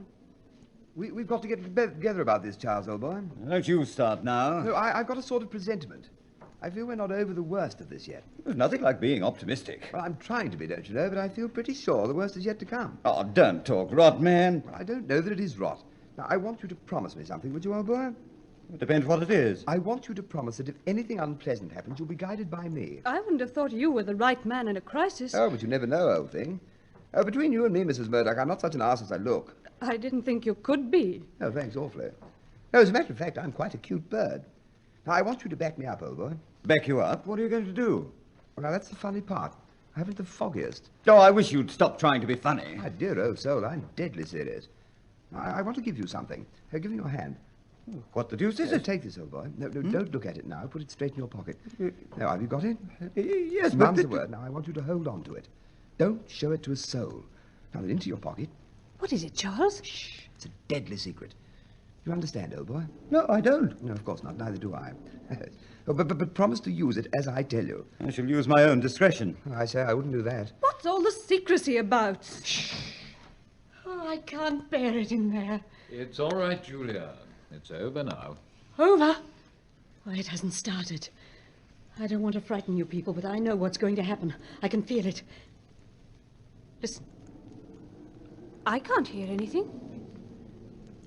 We've got to get together about this, Charles, old boy. Don't you start now. No, I've got a sort of presentiment. I feel we're not over the worst of this yet. There's nothing like being optimistic. Well, I'm trying to be, don't you know, but I feel pretty sure the worst is yet to come. Oh, don't talk rot, man. Well, I don't know that it is rot. Now, I want you to promise me something, would you, old boy? It depends what it is. I want you to promise that if anything unpleasant happens, you'll be guided by me. I wouldn't have thought you were the right man in a crisis. Oh, but you never know, old thing. Between you and me, Mrs. Murdoch, I'm not such an arse as I look. I didn't think you could be. Oh, thanks awfully. No, as a matter of fact, I'm quite a cute bird. Now, I want you to back me up, old boy. Back you up? What are you going to do? Well, now, that's the funny part. I haven't the foggiest. Oh, I wish you'd stop trying to be funny. My dear old soul, I'm deadly serious. I want to give you something. Give me your hand. What the deuce is it? Take this, old boy. No, don't look at it now. Put it straight in your pocket. Now, have you got it? Yes, but... Mum's the word. Now, I want you to hold on to it. Don't show it to a soul. Now, then, into your pocket. What is it, Charles? Shh. It's a deadly secret. You understand, old boy? No, I don't. No, of course not. Neither do I. But promise to use it as I tell you. I shall use my own discretion. I say I wouldn't do that. What's all the secrecy about? Shh. Oh, I can't bear it in there. It's all right, Julia. It's over now. Over? Why, it hasn't started. I don't want to frighten you people, but I know what's going to happen. I can feel it. Listen. I can't hear anything.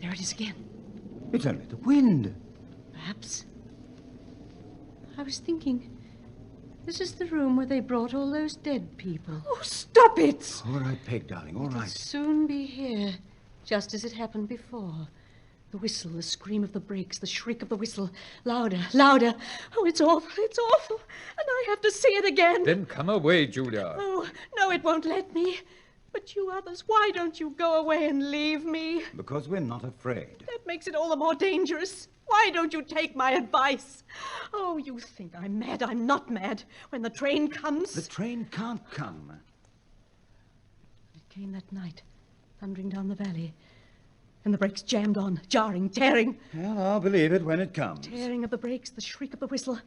There it is again. It's only the wind. Perhaps. I was thinking, this is the room where they brought all those dead people. Oh, stop it! All right, Peg, darling, all It'll right. soon be here, just as it happened before. The whistle, the scream of the brakes, the shriek of the whistle. Louder, louder. Oh, it's awful, it's awful. And I have to see it again. Then come away, Julia. Oh, no, it won't let me. But you others, why don't you go away and leave me? Because we're not afraid. That makes it all the more dangerous. Why don't you take my advice? Oh, you think I'm mad. I'm not mad. When the train comes... The train can't come. It came that night, thundering down the valley. And the brakes jammed on, jarring, tearing. Well, I'll believe it when it comes. Tearing of the brakes, the shriek of the whistle.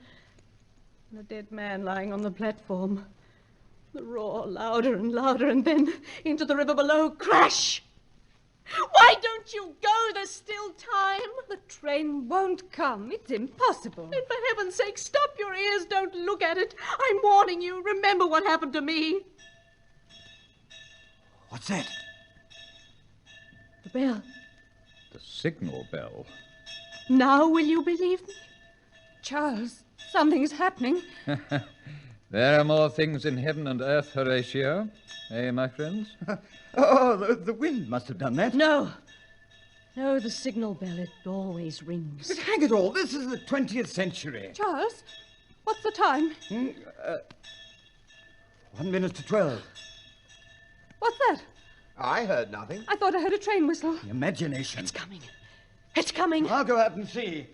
And a dead man lying on the platform. The roar louder and louder, and then into the river below. Crash! Why don't you go? There's still time. The train won't come. It's impossible. And for heaven's sake, stop your ears. Don't look at it. I'm warning you. Remember what happened to me. What's that? The bell. The signal bell. Now will you believe me? Charles, something's happening. There are more things in heaven and earth, Horatio. Eh, my friends? Oh, the wind must have done that. No. No, the signal bell, it always rings. But hang it all, this is the 20th century. Charles, what's the time? 1 minute to 12. What's that? I heard nothing. I thought I heard a train whistle. Imagination. It's coming. It's coming. I'll go out and see.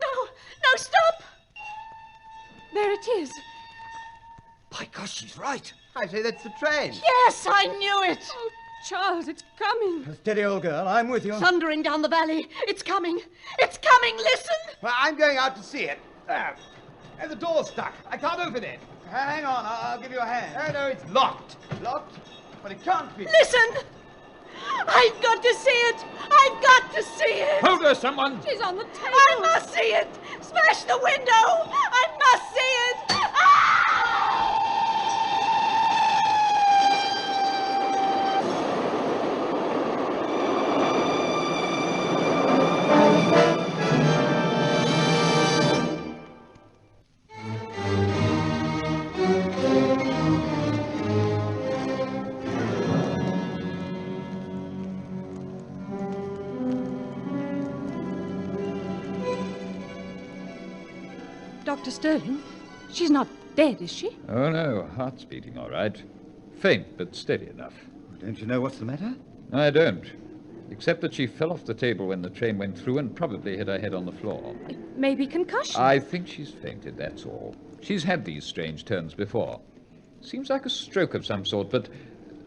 No, stop! There it is. By gosh, she's right. I say that's the train. Yes, I knew it. Oh, Charles, it's coming. Steady, old girl, I'm with you. Thundering down the valley. It's coming. It's coming, listen. Well, I'm going out to see it. And the door's stuck. I can't open it. Hang on, I'll give you a hand. Oh, no, it's locked. Locked? But it can't be. Listen! I've got to see it! I've got to see it! Hold her, someone! She's on the table. I must see it! Smash the window! I must see it! Ah! Dr. Sterling, she's not dead, is she? Oh, no. Heart's beating all right. Faint, but steady enough. Don't you know what's the matter? I don't. Except that she fell off the table when the train went through and probably hit her head on the floor. Maybe concussion. I think she's fainted, that's all. She's had these strange turns before. Seems like a stroke of some sort, but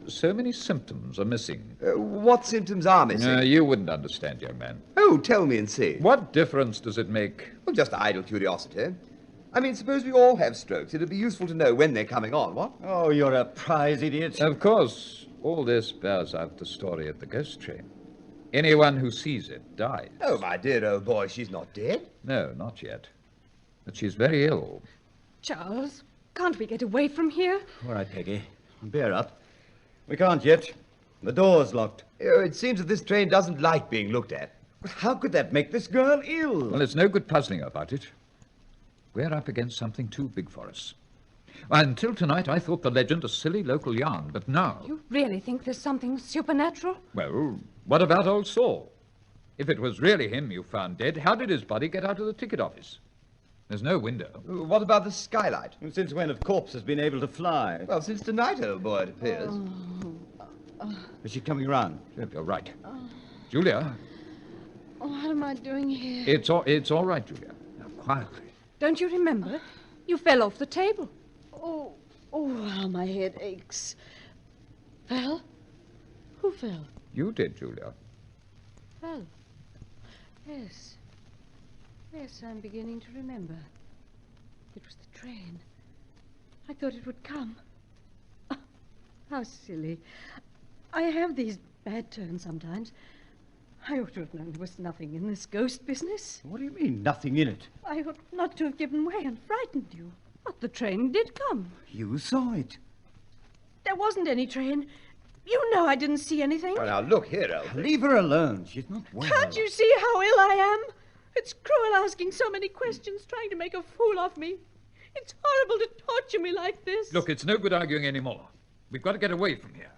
so many symptoms are missing. What symptoms are missing? You wouldn't understand, young man. Oh, tell me and see. What difference does it make? Well, just idle curiosity. I mean, suppose we all have strokes. It'd be useful to know when they're coming on, what? Oh, you're a prize idiot. Of course, all this bears out the story of the ghost train. Anyone who sees it dies. Oh, my dear old boy, she's not dead. No, not yet. But she's very ill. Charles, can't we get away from here? All right, Peggy. Bear up. We can't yet. The door's locked. Oh, it seems that this train doesn't like being looked at. But how could that make this girl ill? Well, it's no good puzzling about it. We're up against something too big for us. Until tonight, I thought the legend a silly local yarn, but now... You really think there's something supernatural? Well, what about old Saul? If it was really him you found dead, how did his body get out of the ticket office? There's no window. What about the skylight? Since when have corpses been able to fly? Well, since tonight, old boy, it appears. Is she coming round? You're right. Julia, What am I doing here? it's all right, Julia. Now, quietly. Don't you remember? You fell off the table. Oh, how my head aches. Fell? Who fell? You did, Julia. Fell. Yes. Yes, I'm beginning to remember. It was the train. I thought it would come. Oh, how silly. I have these bad turns sometimes. I ought to have known there was nothing in this ghost business. What do you mean, nothing in it? I ought not to have given way and frightened you. But the train did come. You saw it. There wasn't any train. You know I didn't see anything. Well, now, look here, Elvis. Leave her alone. She's not well. Can't you see how ill I am? It's cruel asking so many questions, trying to make a fool of me. It's horrible to torture me like this. Look, it's no good arguing anymore. We've got to get away from here.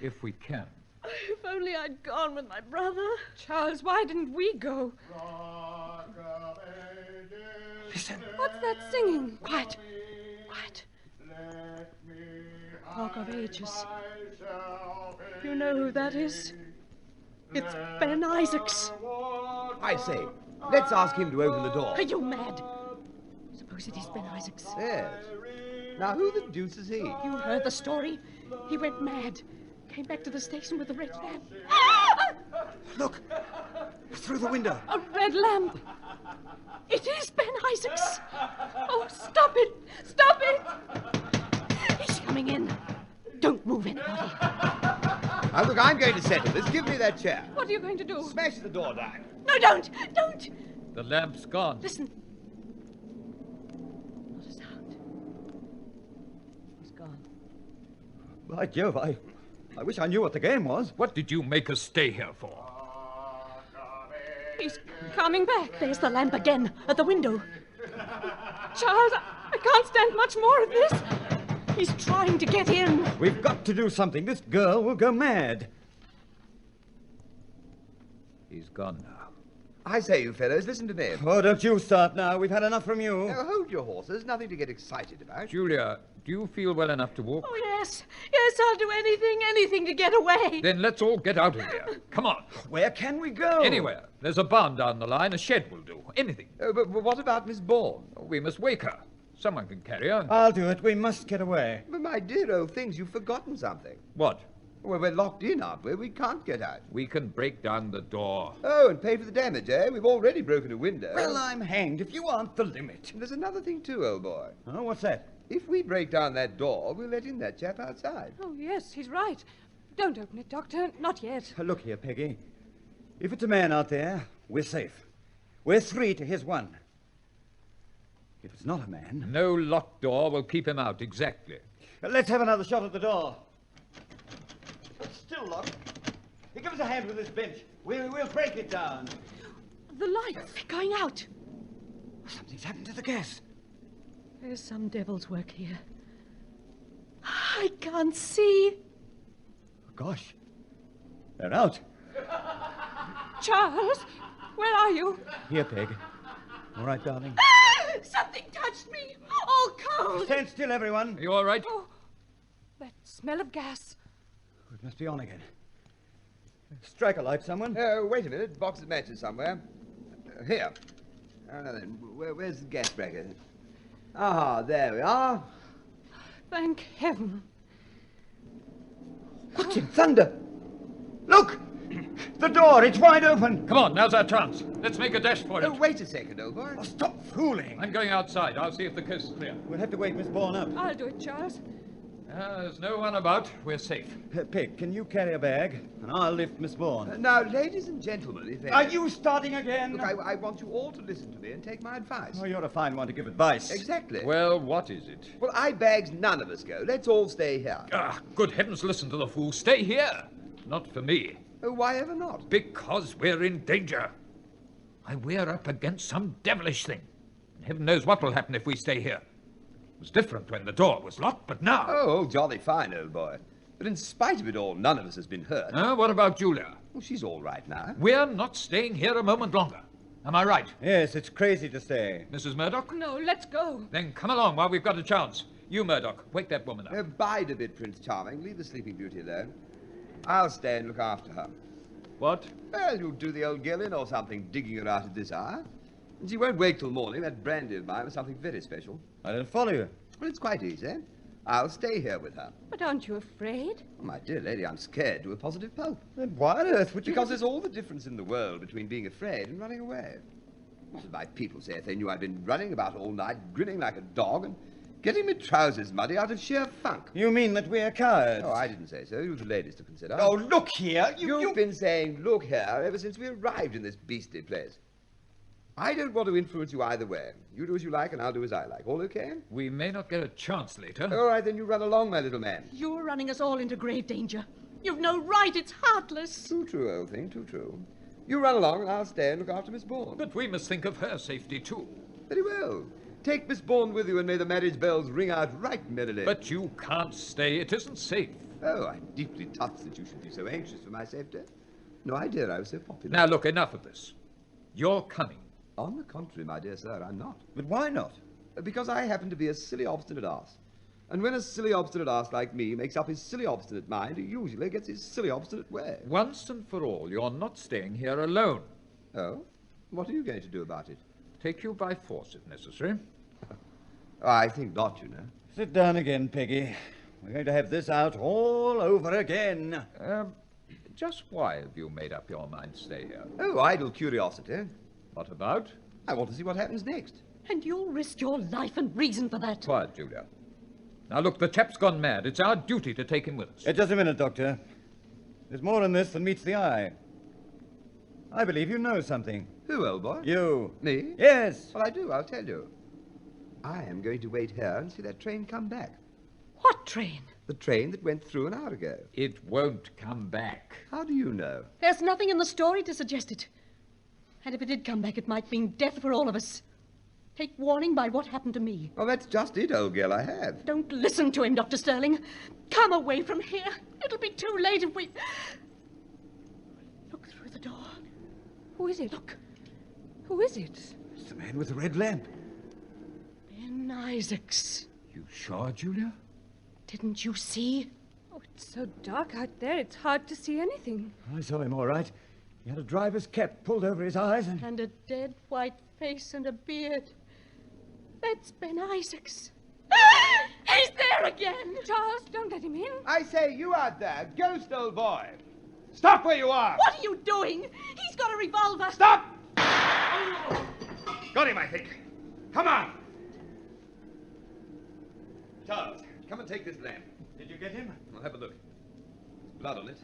If we can. If only I'd gone with my brother. Charles, why didn't we go? Listen. What's that singing? Quiet. Quiet. Rock of Ages. You know who that is? It's Ben Isaacs. I say, let's ask him to open the door. Are you mad? Suppose it is Ben Isaacs. Yes. Now, who the deuce is he? You heard the story. He went mad. Came back to the station with a red lamp. Look! Through the window. A red lamp. It is Ben Isaacs. Oh, stop it. Stop it. He's coming in. Don't move, anybody. Now, look, I'm going to settle this. Give me that chair. What are you going to do? Smash the door down. No, don't. Don't. The lamp's gone. Listen. Not a sound. He's gone. By Jove, I wish I knew what the game was. What did you make us stay here for? He's coming back. There's the lamp again, at the window. Charles, I can't stand much more of this. He's trying to get in. We've got to do something. This girl will go mad. He's gone now. I say, you fellows, listen to me. Oh, don't you start now. We've had enough from you. Now, hold your horses. Nothing to get excited about. Julia, do you feel well enough to walk? Oh, yes. Yes, I'll do anything to get away. Then let's all get out of here. Come on. Where can we go? Anywhere. There's a barn down the line. A shed will do. Anything. Oh, but what about Miss Bourne? We must wake her. Someone can carry her. I'll do it. We must get away. But my dear old things, you've forgotten something. What? Well, we're locked in, aren't we? We can't get out. We can break down the door. Oh, and pay for the damage, eh? We've already broken a window. Well, I'm hanged if you aren't the limit. There's another thing, too, old boy. Oh, what's that? If we break down that door, we'll let in that chap outside. Oh, yes, he's right. Don't open it, Doctor. Not yet. Look here, Peggy. If it's a man out there, we're safe. We're 3 to his 1. If it's not a man... No locked door will keep him out, exactly. Let's have another shot at the door. Still locked. Here, give us a hand with this bench. We'll break it down. The light's going out. Something's happened to the gas. There's some devil's work here. I can't see. Gosh. They're out. Charles, where are you? Here, Peg. All right, darling. Something touched me. All cold. Stand still, everyone. Are you all right? Oh, that smell of gas. It must be on again. Strike a light, someone. Oh, wait a minute. Box of matches somewhere. Here. Now then, where's the gas bracket? Ah, there we are. Thank heaven. What's in thunder? Look! The door, it's wide open. Come on, now's our chance. Let's make a dash for it. Oh, wait a second, old boy. Oh, stop fooling. I'm going outside. I'll see if the coast is clear. We'll have to wake Miss Bourne up. I'll do it, Charles. There's no one about. We're safe. Peg, can you carry a bag? And I'll lift Miss Bourne. Now, ladies and gentlemen, if Are you starting again? Look, I want you all to listen to me and take my advice. Oh, you're a fine one to give advice. Exactly. Well, what is it? Well, I bags none of us go. Let's all stay here. Ah, good heavens, listen to the fool. Stay here. Not for me. Oh, why ever not? Because we're in danger. We're up against some devilish thing. Heaven knows what will happen if we stay here. It was different when the door was locked, but now... Oh, jolly fine, old boy. But in spite of it all, none of us has been hurt. What about Julia? Well, she's all right now. We're not staying here a moment longer. Am I right? Yes, it's crazy to stay. Mrs. Murdoch? No, let's go. Then come along while we've got a chance. You, Murdoch, wake that woman up. Bide a bit, Prince Charming. Leave the Sleeping Beauty alone. I'll stay and look after her. What? Well, you'll do the old girl in or something, digging her out at this hour. And she won't wake till morning. That brandy of mine was something very special. I don't follow you. Well, it's quite easy. I'll stay here with her. But aren't you afraid? Oh, my dear lady, I'm scared to a positive pulp. Then why on earth would you... Because there's all the difference in the world between being afraid and running away. What would my people say if they knew I'd been running about all night, grinning like a dog, and getting my trousers muddy out of sheer funk? You mean that we're cowards? Oh, I didn't say so. You the ladies to consider. Oh, look here. You've been saying, look here, ever since we arrived in this beastly place. I don't want to influence you either way. You do as you like, and I'll do as I like. All okay? We may not get a chance later. All right, then you run along, my little man. You're running us all into grave danger. You've no right. It's heartless. Too true, old thing, too true. You run along, and I'll stay and look after Miss Bourne. But we must think of her safety, too. Very well. Take Miss Bourne with you, and may the marriage bells ring out right merrily. But you can't stay. It isn't safe. Oh, I'm deeply touched that you should be so anxious for my safety. No idea I was so popular. Now, look, enough of this. You're coming. On the contrary, my dear sir, I'm not. But why not? Because I happen to be a silly, obstinate ass. And when a silly, obstinate ass like me makes up his silly, obstinate mind, he usually gets his silly, obstinate way. Once and for all, you're not staying here alone. Oh? What are you going to do about it? Take you by force, if necessary. I think not, you know. Sit down again, Peggy. We're going to have this out all over again. Just why have you made up your mind to stay here? Oh, idle curiosity. What about? I want to see what happens next. And you'll risk your life and reason for that. Quiet, Julia. Now, look, the chap's gone mad. It's our duty to take him with us. Just a minute, Doctor. There's more in this than meets the eye. I believe you know something. Who, old boy? You. Me? Yes. Well, I do, I'll tell you. I am going to wait here and see that train come back. What train? The train that went through an hour ago. It won't come back. How do you know? There's nothing in the story to suggest it. And if it did come back, it might mean death for all of us. Take warning by what happened to me. Well, that's just it, old girl, I have. Don't listen to him, Dr. Sterling. Come away from here. It'll be too late if we... Look through the door. Who is it? Look. Who is it? It's the man with the red lamp. Ben Isaacs. You sure, Julia? Didn't you see? Oh, it's so dark out there, it's hard to see anything. I saw him all right. He had a driver's cap pulled over his eyes and... And a dead white face and a beard. That's Ben Isaacs. He's there again! Charles, don't let him in. I say, you out there, ghost old boy. Stop where you are! What are you doing? He's got a revolver. Stop! Got him, I think. Come on! Charles, come and take this lamp. Did you get him? I'll have a look. There's blood on it.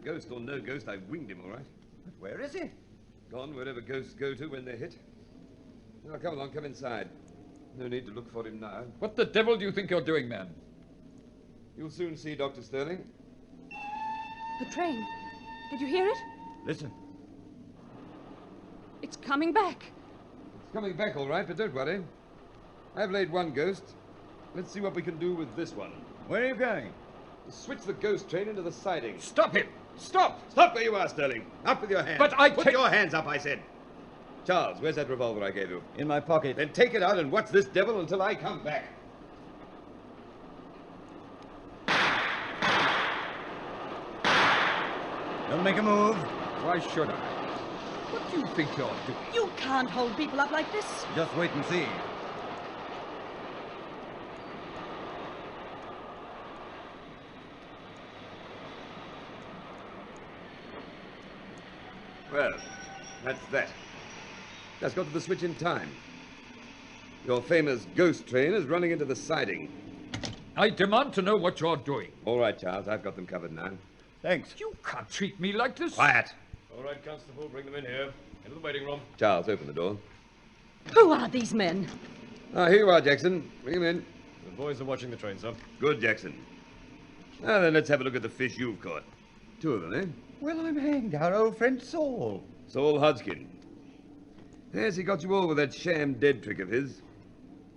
Ghost or no ghost, I winged him, all right. But where is he? Gone wherever ghosts go to when they're hit. Now, come along, come inside. No need to look for him now. What the devil do you think you're doing, man? You'll soon see, Dr. Sterling. The train. Did you hear it? Listen. It's coming back. It's coming back, all right, but don't worry. I've laid one ghost. Let's see what we can do with this one. Where are you going? Switch the ghost train into the siding. Stop him! Stop! Stop where you are, Sterling. Up with your hands. But I Put your hands up, I said. Charles, where's that revolver I gave you? In my pocket. Then take it out and watch this devil until I come back. Don't make a move. Why should I? What do you think you're doing? You can't hold people up like this. Just wait and see. Well, that's that. Just got to the switch in time. Your famous ghost train is running into the siding. I demand to know what you're doing. All right, Charles, I've got them covered now. Thanks. You can't treat me like this. Quiet. All right, Constable, bring them in here. Into the waiting room. Charles, open the door. Who are these men? Ah, here you are, Jackson. Bring him in. The boys are watching the train, sir. Good, Jackson. Now then, let's have a look at the fish you've caught. Two of them, eh? Well, I'm hanged. Our old friend Saul. Saul Hodgkin. Yes, he got you all with that sham dead trick of his.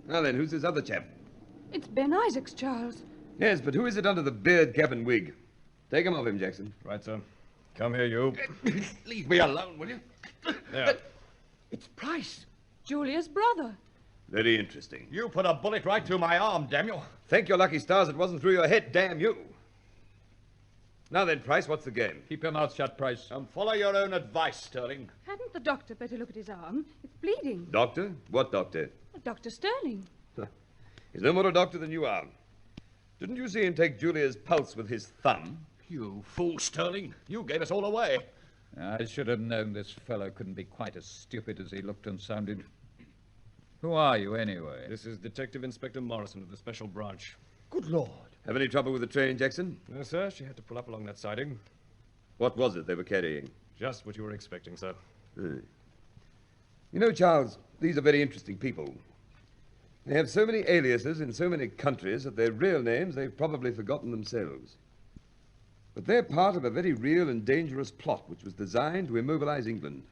Now then, who's this other chap? It's Ben Isaacs, Charles. Yes, but who is it under the beard cap and wig? Take him off him, Jackson. Right, sir. Come here, you. Leave me alone, will you? There. It's Price. Julia's brother. Very interesting. You put a bullet right through my arm, damn you. Thank your lucky stars it wasn't through your head, damn you. Now then, Price, what's the game? Keep your mouth shut, Price. Follow your own advice, Sterling. Hadn't the doctor better look at his arm? It's bleeding. Doctor? What doctor? Dr. Sterling. He's no more a doctor than you are. Didn't you see him take Julia's pulse with his thumb? You fool, Sterling. You gave us all away. I should have known this fellow couldn't be quite as stupid as he looked and sounded. Who are you, anyway? This is Detective Inspector Morrison of the Special Branch. Good Lord. Have any trouble with the train, Jackson? No, sir. She had to pull up along that siding. What was it they were carrying? Just what you were expecting, sir. You You know, Charles, these are very interesting people. They have so many aliases in so many countries that their real names they've probably forgotten themselves. But they're part of a very real and dangerous plot which was designed to immobilize England.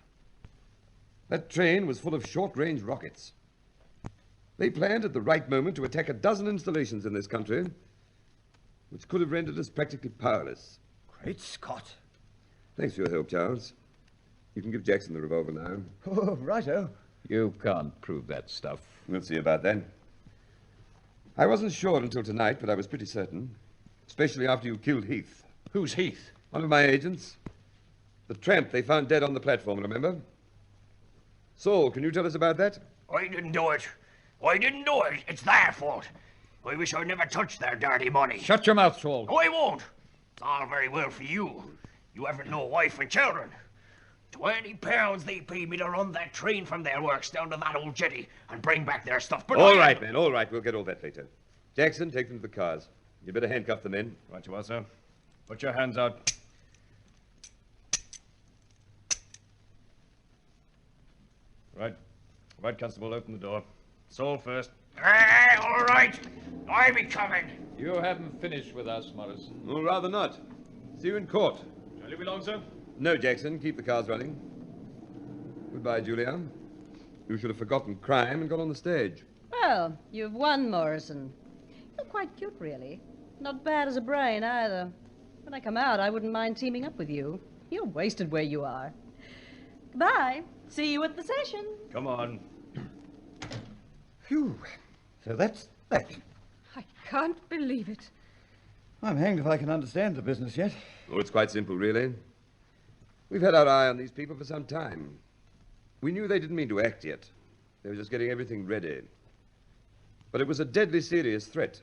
That train was full of short-range rockets. They planned at the right moment to attack a dozen installations in this country, which could have rendered us practically powerless. Great Scott. Thanks for your help, Charles. You can give Jackson the revolver now. Oh, righto. You can't prove that stuff. We'll see about that. I wasn't sure until tonight, but I was pretty certain. Especially after you killed Heath. Who's Heath? One of my agents. The tramp they found dead on the platform, remember? Saul, can you tell us about that? I didn't do it. I didn't do it. It's their fault. I wish I'd never touched their dirty money. Shut your mouth, Saul. No, I won't. It's all very well for you. You haven't no wife and children. £20 they paid me to run that train from their works down to that old jetty and bring back their stuff. But All right, men, all right. We'll get all that later. Jackson, take them to the cars. You better handcuff the men. Right you are, sir. Put your hands out. Right. Right, Constable, open the door. Saul first. All right. I be coming. You haven't finished with us, Morrison. Well, rather not. See you in court. Shall you be long, sir? No, Jackson. Keep the cars running. Goodbye, Julia. You should have forgotten crime and got on the stage. Well, you've won, Morrison. You're quite cute, really. Not bad as a brain, either. When I come out, I wouldn't mind teaming up with you. You're wasted where you are. Goodbye. See you at the session. Come on. Phew. So that's that. I can't believe it. I'm hanged if I can understand the business yet. Oh, it's quite simple, really. We've had our eye on these people for some time. We knew they didn't mean to act yet. They were just getting everything ready. But it was a deadly serious threat.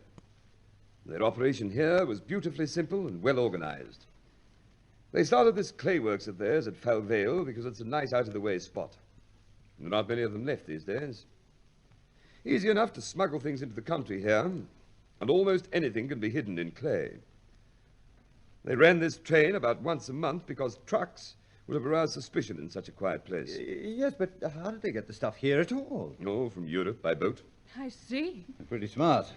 Their operation here was beautifully simple and well organized. They started this clay works of theirs at Foul Vale because it's a nice out-of-the-way spot. There aren't many of them left these days. Easy enough to smuggle things into the country here, and almost anything can be hidden in clay. They ran this train about once a month because trucks would have aroused suspicion in such a quiet place. Yes, but how did they get the stuff here at all? Oh, from Europe by boat. I see. Pretty smart.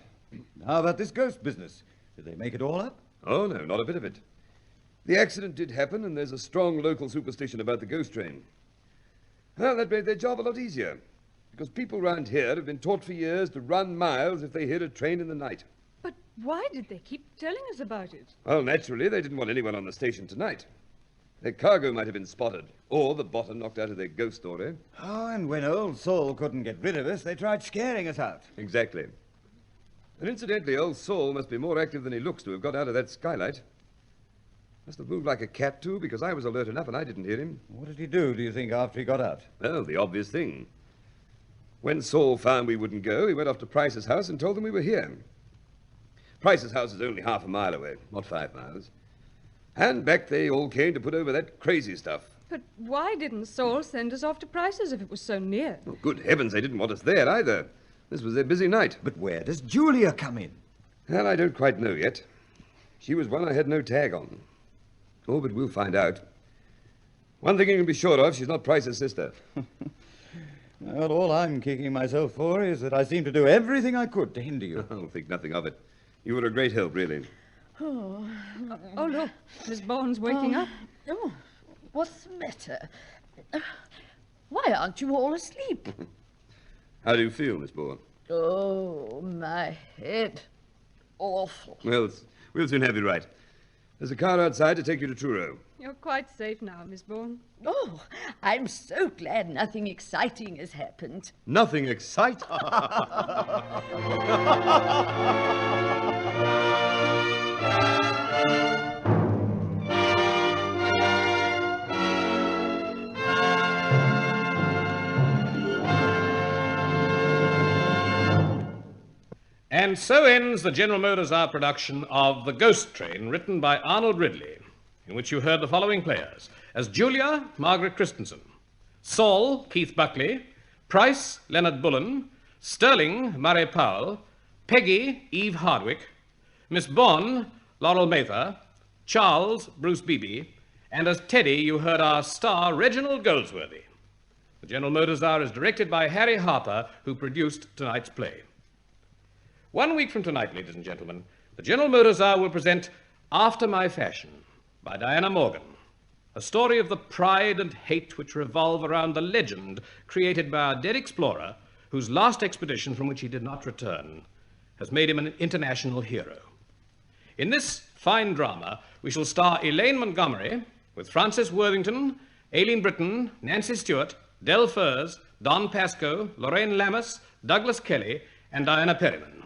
How about this ghost business? Did they make it all up? Oh, no, not a bit of it. The accident did happen, and there's a strong local superstition about the ghost train. Well, that made their job a lot easier, because people round here have been taught for years to run miles if they hear a train in the night. But why did they keep telling us about it? Well, naturally, they didn't want anyone on the station tonight. Their cargo might have been spotted, or the bottom knocked out of their ghost story. Oh, and when old Saul couldn't get rid of us, they tried scaring us out. Exactly. And incidentally, old Saul must be more active than he looks to have got out of that skylight. Must have moved like a cat, too, because I was alert enough and I didn't hear him. What did he do you think, after he got out? Well, the obvious thing. When Saul found we wouldn't go, he went off to Price's house and told them we were here. Price's house is only half a mile away, not 5 miles. And back they all came to put over that crazy stuff. But why didn't Saul send us off to Price's if it was so near? Oh, good heavens, they didn't want us there either. This was their busy night. But where does Julia come in? Well, I don't quite know yet. She was one I had no tag on. Oh, but we'll find out. One thing you can be sure of, she's not Price's sister. Well, all I'm kicking myself for is that I seem to do everything I could to hinder you. I'll think nothing of it. You were a great help, really. Oh, look, Miss Bourne's waking up. Oh, what's the matter? Why aren't you all asleep? How do you feel, Miss Bourne? Oh, my head. Awful. Well, we'll soon have you right. There's a car outside to take you to Truro. You're quite safe now, Miss Bourne. Oh, I'm so glad nothing exciting has happened. Nothing exciting? And so ends the General Motors Hour production of The Ghost Train, written by Arnold Ridley, in which you heard the following players. As Julia, Margaret Christensen. Saul, Keith Buckley. Price, Leonard Bullen. Sterling, Murray Powell. Peggy, Eve Hardwick. Miss Bond, Laurel Mather. Charles, Bruce Beebe. And as Teddy, you heard our star, Reginald Goldsworthy. The General Motors Hour is directed by Harry Harper, who produced tonight's play. 1 week from tonight, ladies and gentlemen, the General Motors Hour will present After My Fashion by Diana Morgan, a story of the pride and hate which revolve around the legend created by our dead explorer, whose last expedition from which he did not return has made him an international hero. In this fine drama, we shall star Elaine Montgomery with Frances Worthington, Aileen Britton, Nancy Stewart, Del Furs, Don Pascoe, Lorraine Lammas, Douglas Kelly, and Diana Perryman.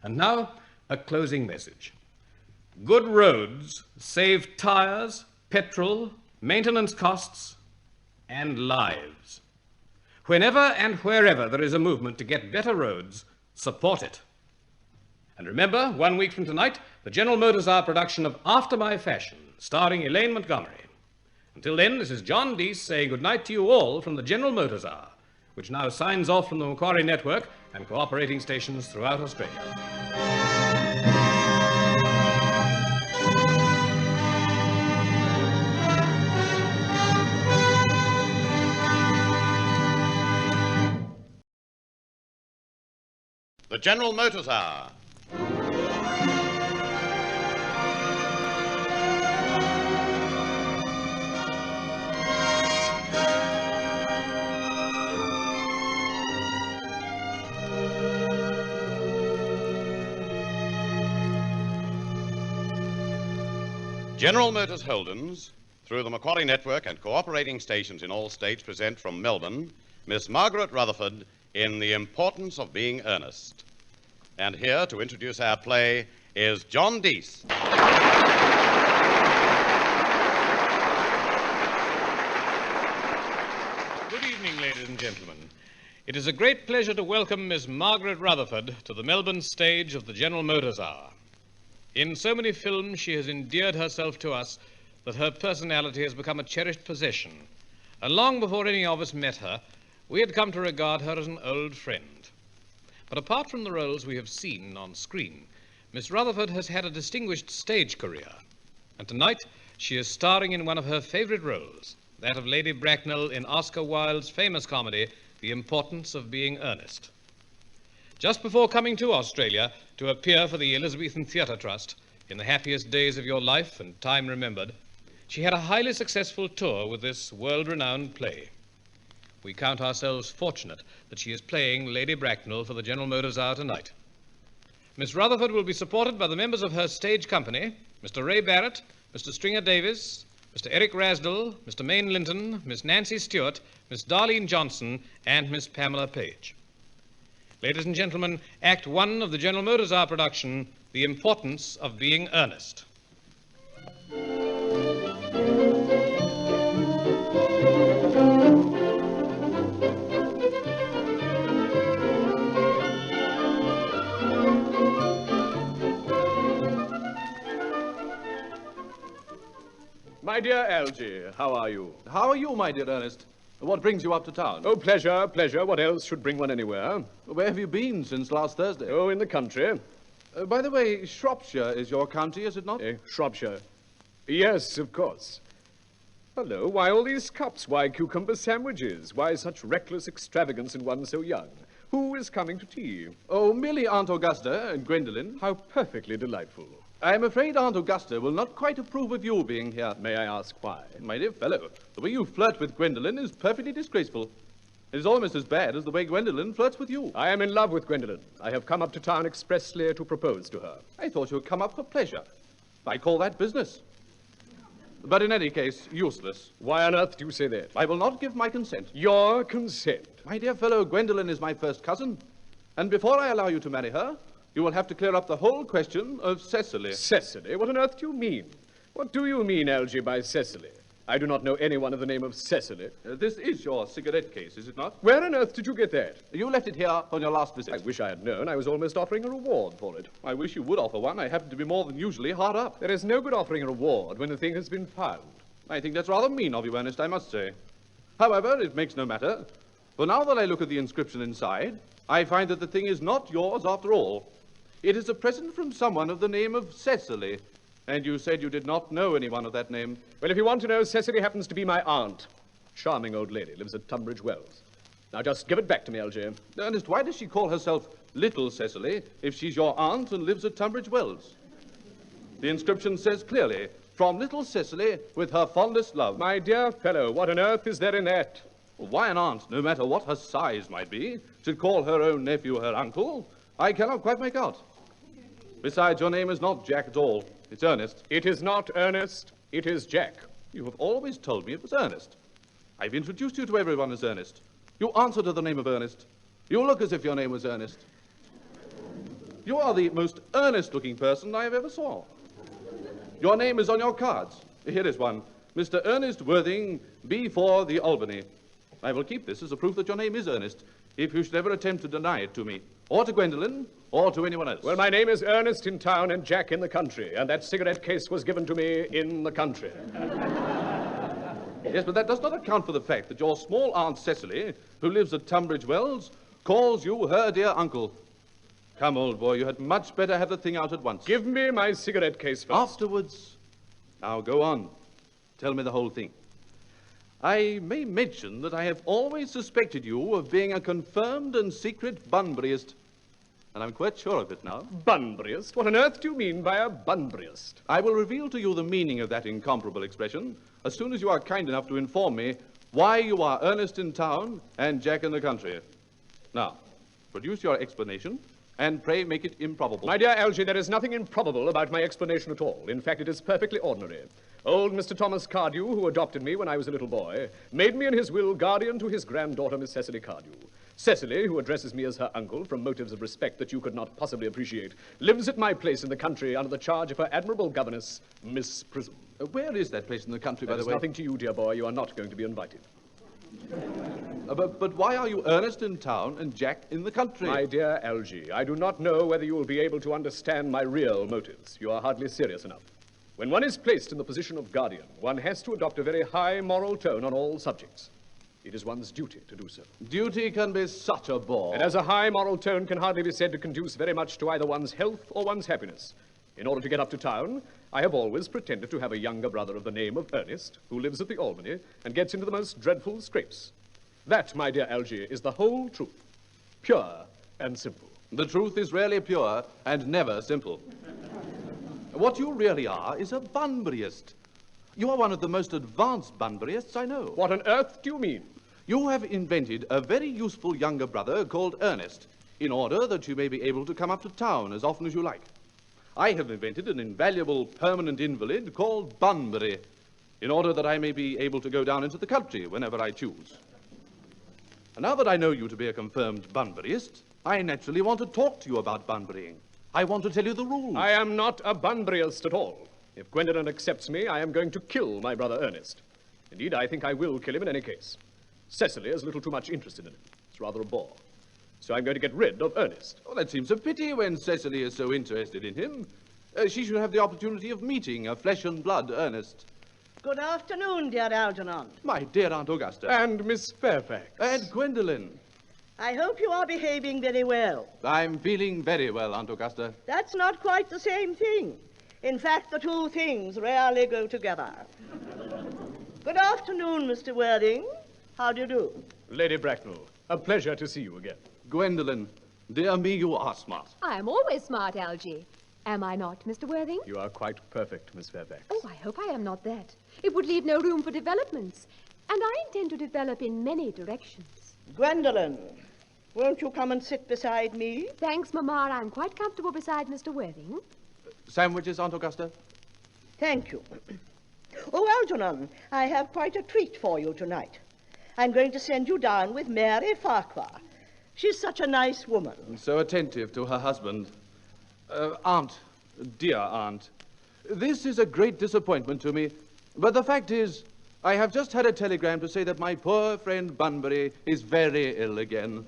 And now, a closing message. Good roads save tires, petrol, maintenance costs, and lives. Whenever and wherever there is a movement to get better roads, support it. And remember, 1 week from tonight, the General Motors Hour production of After My Fashion, starring Elaine Montgomery. Until then, this is John Deese saying goodnight to you all from the General Motors Hour, which now signs off from the Macquarie Network and cooperating stations throughout Australia. The General Motors Hour. General Motors Holdens, through the Macquarie Network and cooperating stations in all states, present from Melbourne Miss Margaret Rutherford in The Importance of Being Earnest. And here to introduce our play is John Deese. Good evening, ladies and gentlemen. It is a great pleasure to welcome Miss Margaret Rutherford to the Melbourne stage of the General Motors Hour. In so many films, she has endeared herself to us that her personality has become a cherished possession. And long before any of us met her, we had come to regard her as an old friend. But apart from the roles we have seen on screen, Miss Rutherford has had a distinguished stage career. And tonight, she is starring in one of her favorite roles, that of Lady Bracknell in Oscar Wilde's famous comedy, The Importance of Being Earnest. Just before coming to Australia to appear for the Elizabethan Theatre Trust in the happiest days of your life and time remembered, she had a highly successful tour with this world-renowned play. We count ourselves fortunate that she is playing Lady Bracknell for the General Motors Hour tonight. Miss Rutherford will be supported by the members of her stage company, Mr. Ray Barrett, Mr. Stringer Davis, Mr. Eric Rasdell, Mr. Mayne Linton, Miss Nancy Stewart, Miss Darlene Johnson, and Miss Pamela Page. Ladies and gentlemen, Act 1 of the General Motors Hour production, The Importance of Being Earnest. My dear Algy, how are you? How are you, my dear Ernest? What brings you up to town? Oh, pleasure, pleasure. What else should bring one anywhere? Where have you been since last Thursday? Oh, in the country. By the way, Shropshire is your county, is it not? Shropshire. Yes, of course. Hello, why all these cups? Why cucumber sandwiches? Why such reckless extravagance in one so young? Who is coming to tea? Oh, merely Aunt Augusta and Gwendolen. How perfectly delightful. I'm afraid Aunt Augusta will not quite approve of you being here. May I ask why? My dear fellow, the way you flirt with Gwendolen is perfectly disgraceful. It is almost as bad as the way Gwendolen flirts with you. I am in love with Gwendolen. I have come up to town expressly to propose to her. I thought you had come up for pleasure. I call that business. But in any case, useless. Why on earth do you say that? I will not give my consent. Your consent? My dear fellow, Gwendolen is my first cousin. And before I allow you to marry her, you will have to clear up the whole question of Cecily. Cecily? What on earth do you mean? What do you mean, Algy, by Cecily? I do not know anyone of the name of Cecily. This is your cigarette case, is it not? Where on earth did you get that? You left it here on your last visit. I wish I had known. I was almost offering a reward for it. I wish you would offer one. I happen to be more than usually hard up. There is no good offering a reward when the thing has been found. I think that's rather mean of you, Ernest, I must say. However, it makes no matter. For now that I look at the inscription inside, I find that the thing is not yours after all. It is a present from someone of the name of Cecily. And you said you did not know anyone of that name. Well, if you want to know, Cecily happens to be my aunt. Charming old lady, lives at Tunbridge Wells. Now just give it back to me, Algy. Ernest, why does she call herself Little Cecily if she's your aunt and lives at Tunbridge Wells? The inscription says clearly, from Little Cecily with her fondest love. My dear fellow, what on earth is there in that? Why an aunt, no matter what her size might be, should call her own nephew her uncle, I cannot quite make out. Besides, your name is not Jack at all. It's Ernest. It is not Ernest. It is Jack. You have always told me it was Ernest. I've introduced you to everyone as Ernest. You answer to the name of Ernest. You look as if your name was Ernest. You are the most earnest-looking person I have ever saw. Your name is on your cards. Here is one. Mr. Ernest Worthing, B4, the Albany. I will keep this as a proof that your name is Ernest, if you should ever attempt to deny it to me, or to Gwendolen, or to anyone else. Well, my name is Ernest in town and Jack in the country, and that cigarette case was given to me in the country. Yes, but that does not account for the fact that your small Aunt Cecily, who lives at Tunbridge Wells, calls you her dear uncle. Come, old boy, you had much better have the thing out at once. Give me my cigarette case first. Afterwards. Now, go on. Tell me the whole thing. I may mention that I have always suspected you of being a confirmed and secret Bunburyist. And I'm quite sure of it now. Bunburyist? What on earth do you mean by a Bunburyist? I will reveal to you the meaning of that incomparable expression as soon as you are kind enough to inform me why you are Ernest in town and Jack in the country. Now, produce your explanation, and pray make it improbable. My dear Algy, there is nothing improbable about my explanation at all. In fact, it is perfectly ordinary. Old Mr. Thomas Cardew, who adopted me when I was a little boy, made me in his will guardian to his granddaughter, Miss Cecily Cardew. Cecily, who addresses me as her uncle from motives of respect that you could not possibly appreciate, lives at my place in the country under the charge of her admirable governess, Miss Prism. Where is that place in the country, by the way? That is nothing to you, dear boy. You are not going to be invited. But why are you Ernest in town and Jack in the country? My dear Algy, I do not know whether you will be able to understand my real motives. You are hardly serious enough. When one is placed in the position of guardian, one has to adopt a very high moral tone on all subjects. It is one's duty to do so. Duty can be such a bore. And as a high moral tone can hardly be said to conduce very much to either one's health or one's happiness. In order to get up to town, I have always pretended to have a younger brother of the name of Ernest, who lives at the Albany and gets into the most dreadful scrapes. That, my dear Algy, is the whole truth. Pure and simple. The truth is rarely pure and never simple. What you really are is a Bunburyist. You are one of the most advanced Bunburyists I know. What on earth do you mean? You have invented a very useful younger brother called Ernest, in order that you may be able to come up to town as often as you like. I have invented an invaluable permanent invalid called Bunbury, in order that I may be able to go down into the country whenever I choose. And now that I know you to be a confirmed Bunburyist, I naturally want to talk to you about Bunburying. I want to tell you the rules. I am not a Bunburyist at all. If Gwendolen accepts me, I am going to kill my brother Ernest. Indeed, I think I will kill him in any case. Cecily is a little too much interested in him. It's rather a bore. So I'm going to get rid of Ernest. Oh, that seems a pity when Cecily is so interested in him. She should have the opportunity of meeting a flesh and blood Ernest. Good afternoon, dear Algernon. My dear Aunt Augusta. And Miss Fairfax. And Gwendolen. I hope you are behaving very well. I'm feeling very well, Aunt Augusta. That's not quite the same thing. In fact, the two things rarely go together. Good afternoon, Mr. Worthing. How do you do? Lady Bracknell, a pleasure to see you again. Gwendolen, dear me, you are smart. I am always smart, Algy. Am I not, Mr. Worthing? You are quite perfect, Miss Fairfax. Oh, I hope I am not that. It would leave no room for developments. And I intend to develop in many directions. Gwendolen, won't you come and sit beside me? Thanks, Mamma. I'm quite comfortable beside Mr. Worthing. Sandwiches, Aunt Augusta? Thank you. Oh, Algernon, I have quite a treat for you tonight. I'm going to send you down with Mary Farquhar. She's such a nice woman. So attentive to her husband. Aunt, dear Aunt, this is a great disappointment to me, but the fact is, I have just had a telegram to say that my poor friend Bunbury is very ill again.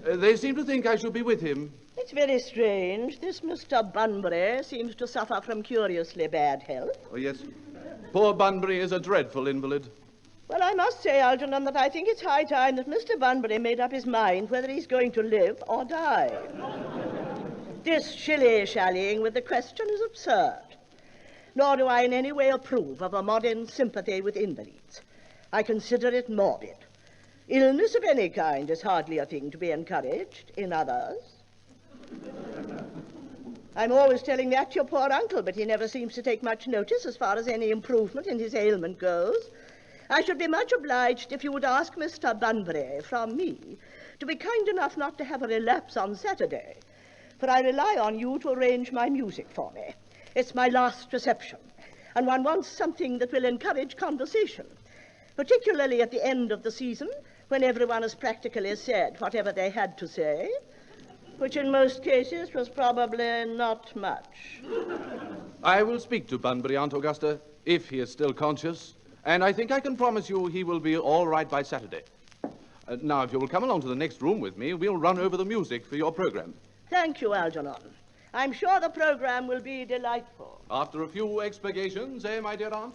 They seem to think I should be with him. It's very strange. This Mr. Bunbury seems to suffer from curiously bad health. Oh, yes. Poor Bunbury is a dreadful invalid. Well, I must say, Algernon, that I think it's high time that Mr. Bunbury made up his mind whether he's going to live or die. This shilly-shallying with the question is absurd. Nor do I in any way approve of a modern sympathy with invalids. I consider it morbid. Illness of any kind is hardly a thing to be encouraged in others. I'm always telling that to your poor uncle, but he never seems to take much notice as far as any improvement in his ailment goes. I should be much obliged if you would ask Mr. Bunbury from me to be kind enough not to have a relapse on Saturday, for I rely on you to arrange my music for me. It's my last reception, and one wants something that will encourage conversation, particularly at the end of the season, when everyone has practically said whatever they had to say, which in most cases was probably not much. I will speak to Bunbury, Aunt Augusta, if he is still conscious, and I think I can promise you he will be all right by Saturday. Now, if you will come along to the next room with me, we'll run over the music for your program. Thank you, Algernon. I'm sure the program will be delightful. After a few expurgations, eh, my dear aunt?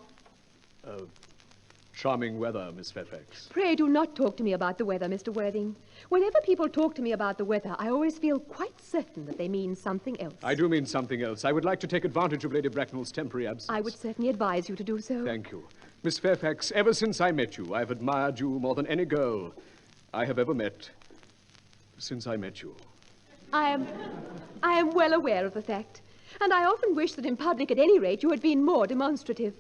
Charming weather, Miss Fairfax. Pray do not talk to me about the weather, Mr. Worthing. Whenever people talk to me about the weather, I always feel quite certain that they mean something else. I do mean something else. I would like to take advantage of Lady Bracknell's temporary absence. I would certainly advise you to do so. Thank you. Miss Fairfax, ever since I met you, I've admired you more than any girl I have ever met since I met you. I am well aware of the fact, and I often wish that in public, at any rate, you had been more demonstrative.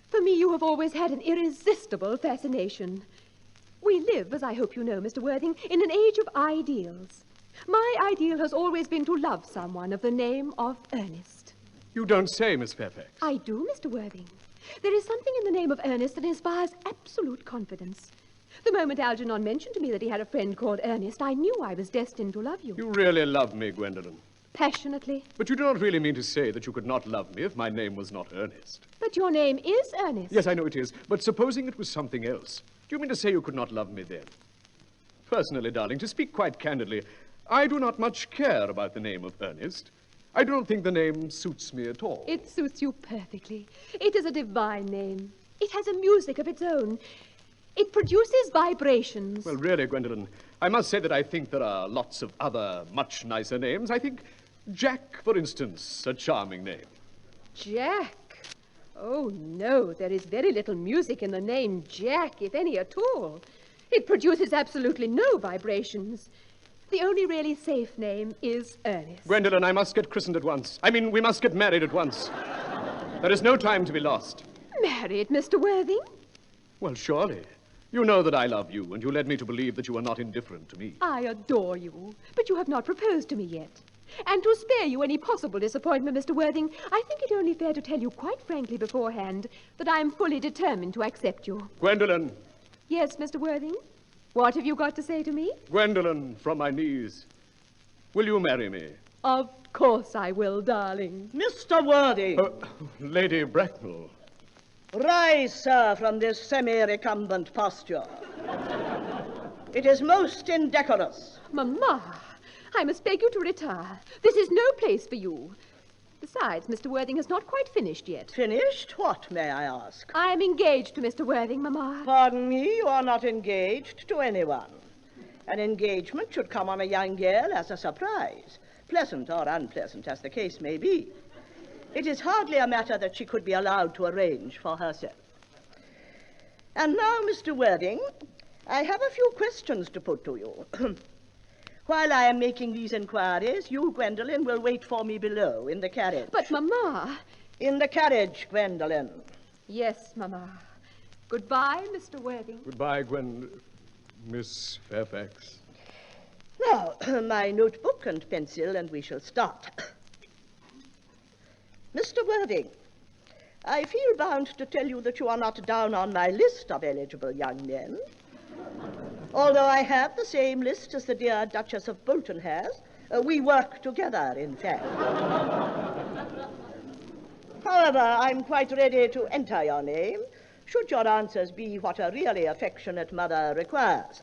For me, you have always had an irresistible fascination. We live, as I hope you know, Mr. Worthing, in an age of ideals. My ideal has always been to love someone of the name of Ernest. You don't say, Miss Fairfax. I do, Mr. Worthing. There is something in the name of Ernest that inspires absolute confidence. The moment Algernon mentioned to me that he had a friend called Ernest, I knew I was destined to love you. You really love me, Gwendolen. Passionately. But you do not really mean to say that you could not love me if my name was not Ernest. But your name is Ernest. Yes, I know it is. But supposing it was something else, do you mean to say you could not love me then? Personally, darling, to speak quite candidly, I do not much care about the name of Ernest. I do not think the name suits me at all. It suits you perfectly. It is a divine name. It has a music of its own. It produces vibrations. Well, really, Gwendolen, I must say that I think there are lots of other much nicer names. I think Jack, for instance, a charming name. Jack? Oh, no, there is very little music in the name Jack, if any at all. It produces absolutely no vibrations. The only really safe name is Ernest. Gwendolen, I must get christened at once. I mean, we must get married at once. There is no time to be lost. Married, Mr. Worthing? Well, surely. You know that I love you, and you led me to believe that you are not indifferent to me. I adore you, but you have not proposed to me yet. And to spare you any possible disappointment, Mr. Worthing, I think it only fair to tell you quite frankly beforehand that I am fully determined to accept you. Gwendolen. Yes, Mr. Worthing? What have you got to say to me? Gwendolen, from my knees. Will you marry me? Of course I will, darling. Mr. Worthing. Lady Bracknell. Rise, sir, from this semi-recumbent posture. It is most indecorous. Mamma, I must beg you to retire. This is no place for you. Besides, Mr. Worthing has not quite finished yet. Finished? What, may I ask? I am engaged to Mr. Worthing, Mamma. Pardon me, you are not engaged to anyone. An engagement should come on a young girl as a surprise, pleasant or unpleasant as the case may be. It is hardly a matter that she could be allowed to arrange for herself. And now, Mr. Worthing, I have a few questions to put to you. While I am making these inquiries, you, Gwendolen, will wait for me below in the carriage. But, Mamma... In the carriage, Gwendolen. Yes, Mamma. Goodbye, Mr. Worthing. Goodbye, Miss Fairfax. Now, my notebook and pencil, and we shall start. Mr. Worthing, I feel bound to tell you that you are not down on my list of eligible young men. Although I have the same list as the dear Duchess of Bolton has, we work together, in fact. However, I'm quite ready to enter your name, should your answers be what a really affectionate mother requires.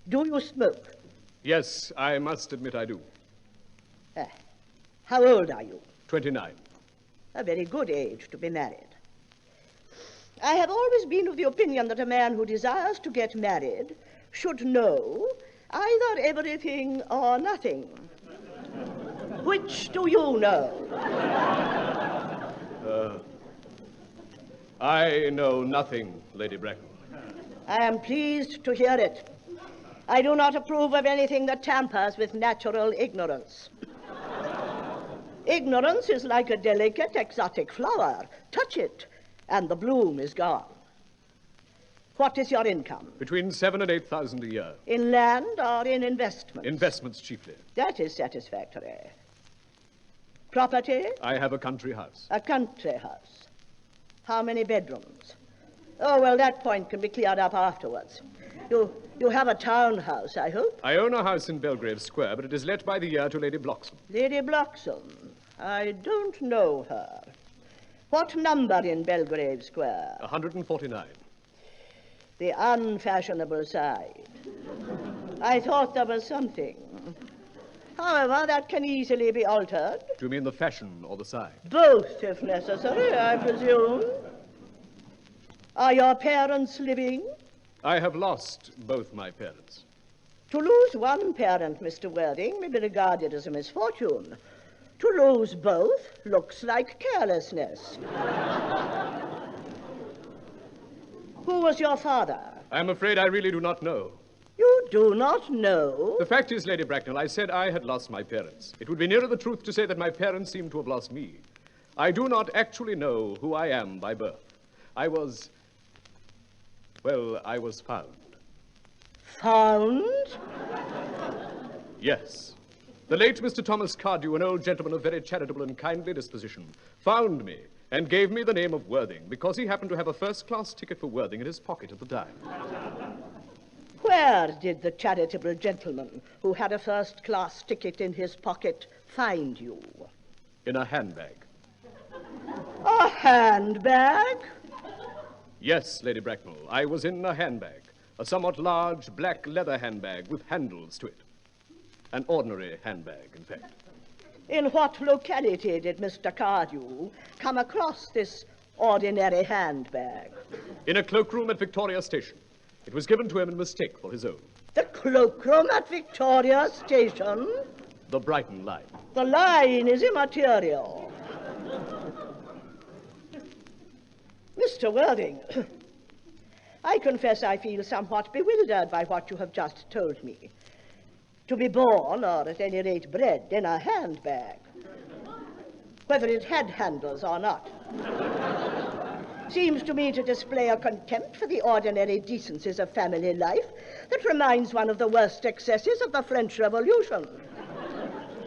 Do you smoke? Yes, I must admit I do. How old are you? 29. A very good age to be married. I have always been of the opinion that a man who desires to get married should know either everything or nothing. Which do you know? I know nothing, Lady Bracknell. I am pleased to hear it. I do not approve of anything that tampers with natural ignorance. Ignorance is like a delicate, exotic flower. Touch it, and the bloom is gone. What is your income? Between 7,000 and 8,000 a year. In land or in investments? Investments chiefly. That is satisfactory. Property? I have a country house. A country house. How many bedrooms? Oh, well, that point can be cleared up afterwards. You have a townhouse, I hope? I own a house in Belgrave Square, but it is let by the year to Lady Bloxham. Lady Bloxham? I don't know her. What number in Belgrave Square? 149. The unfashionable side. I thought there was something. However, that can easily be altered. Do you mean the fashion or the side? Both, if necessary, I presume. Are your parents living? I have lost both my parents. To lose one parent, Mr. Worthing, may be regarded as a misfortune. To lose both looks like carelessness. Who was your father? I'm afraid I really do not know. You do not know? The fact is, Lady Bracknell, I said I had lost my parents. It would be nearer the truth to say that my parents seem to have lost me. I do not actually know who I am by birth. I was found. Found? Yes. The late Mr. Thomas Cardew, an old gentleman of very charitable and kindly disposition, found me and gave me the name of Worthing because he happened to have a first-class ticket for Worthing in his pocket at the time. Where did the charitable gentleman who had a first-class ticket in his pocket find you? In a handbag. A handbag? Yes, Lady Bracknell, I was in a handbag. A somewhat large black leather handbag with handles to it. An ordinary handbag, in fact. In what locality did Mr. Cardew come across this ordinary handbag? In a cloakroom at Victoria Station. It was given to him in mistake for his own. The cloakroom at Victoria Station? The Brighton line. The line is immaterial. Mr. Worthing, I confess I feel somewhat bewildered by what you have just told me. To be born, or at any rate bred, in a handbag, whether it had handles or not, seems to me to display a contempt for the ordinary decencies of family life that reminds one of the worst excesses of the French Revolution.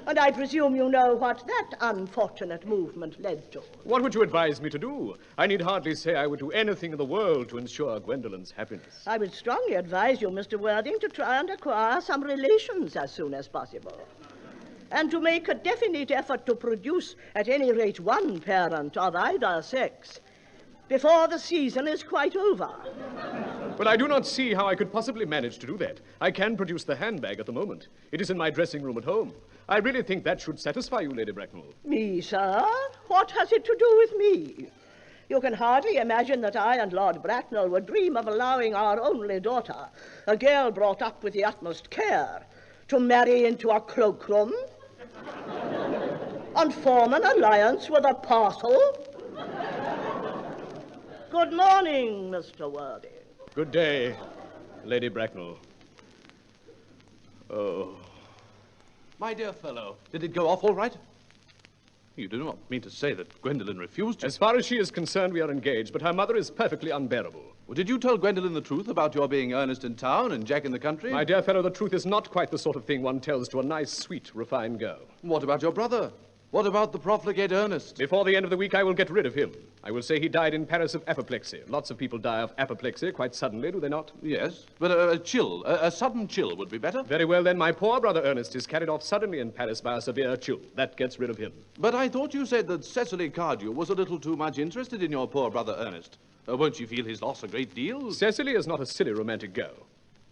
And I presume you know what that unfortunate movement led to. What would you advise me to do? I need hardly say I would do anything in the world to ensure Gwendolyn's happiness. I would strongly advise you, Mr. Worthing, to try and acquire some relations as soon as possible. And to make a definite effort to produce at any rate one parent of either sex before the season is quite over. But I do not see how I could possibly manage to do that. I can produce the handbag at the moment. It is in my dressing room at home. I really think that should satisfy you, Lady Bracknell. Me, sir? What has it to do with me? You can hardly imagine that I and Lord Bracknell would dream of allowing our only daughter, a girl brought up with the utmost care, to marry into a cloakroom and form an alliance with a parcel. Good morning, Mr. Worthing. Good day, Lady Bracknell. Oh. My dear fellow, did it go off all right? You do not mean to say that Gwendolen refused you? As far as she is concerned, we are engaged, but her mother is perfectly unbearable. Well, did you tell Gwendolen the truth about your being Ernest in town and Jack in the country? My dear fellow, the truth is not quite the sort of thing one tells to a nice, sweet, refined girl. What about your brother? What about the profligate Ernest? Before the end of the week, I will get rid of him. I will say he died in Paris of apoplexy. Lots of people die of apoplexy quite suddenly, do they not? Yes, but a chill, a sudden chill would be better. Very well, then. My poor brother Ernest is carried off suddenly in Paris by a severe chill. That gets rid of him. But I thought you said that Cecily Cardew was a little too much interested in your poor brother Ernest. Won't you feel his loss a great deal? Cecily is not a silly romantic girl.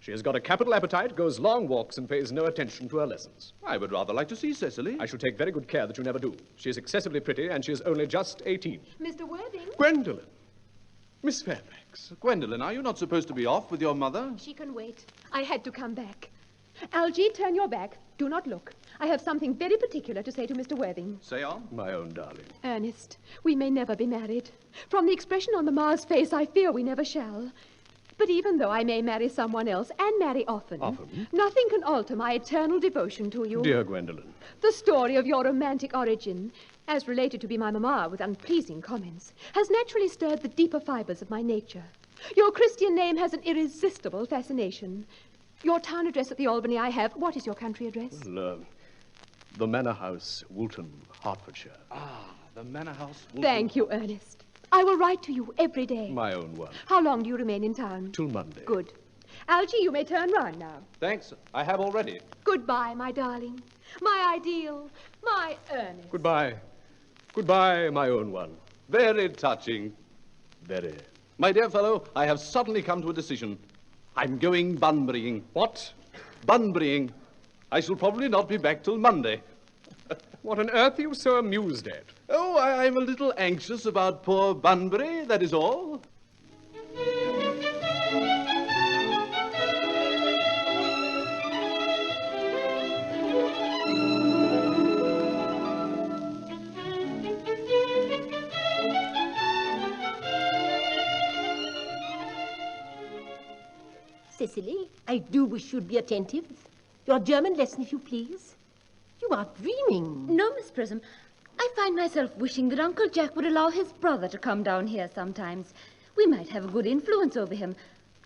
She has got a capital appetite, goes long walks, and pays no attention to her lessons. I would rather like to see Cecily. I shall take very good care that you never do. She is excessively pretty, and she is only just 18. Mr. Worthing? Gwendolen! Miss Fairfax. Gwendolen, are you not supposed to be off with your mother? She can wait. I had to come back. Algy, turn your back. Do not look. I have something very particular to say to Mr. Worthing. Say on. My own darling. Ernest, we may never be married. From the expression on the Ma's face, I fear we never shall. But even though I may marry someone else, and marry often, nothing can alter my eternal devotion to you. Dear Gwendolen. The story of your romantic origin, as related to be my mamma with unpleasing comments, has naturally stirred the deeper fibers of my nature. Your Christian name has an irresistible fascination. Your town address at the Albany I have. What is your country address? Well, the Manor House, Woolton, Hertfordshire. Ah, the Manor House, Woolton. Thank you, Ernest. I will write to you every day. My own one. How long do you remain in town? Till Monday. Good. Algy, you may turn round now. Thanks. I have already. Goodbye, my darling. My ideal. My Ernest. Goodbye. Goodbye, my own one. Very touching. Very. My dear fellow, I have suddenly come to a decision. I'm going Bunburying. What? Bunburying. I shall probably not be back till Monday. What on earth are you so amused at? Oh, I'm a little anxious about poor Bunbury, that is all. Cecily, I do wish you'd be attentive. Your German lesson, if you please. You are dreaming. No, Miss Prism. I find myself wishing that Uncle Jack would allow his brother to come down here sometimes. We might have a good influence over him.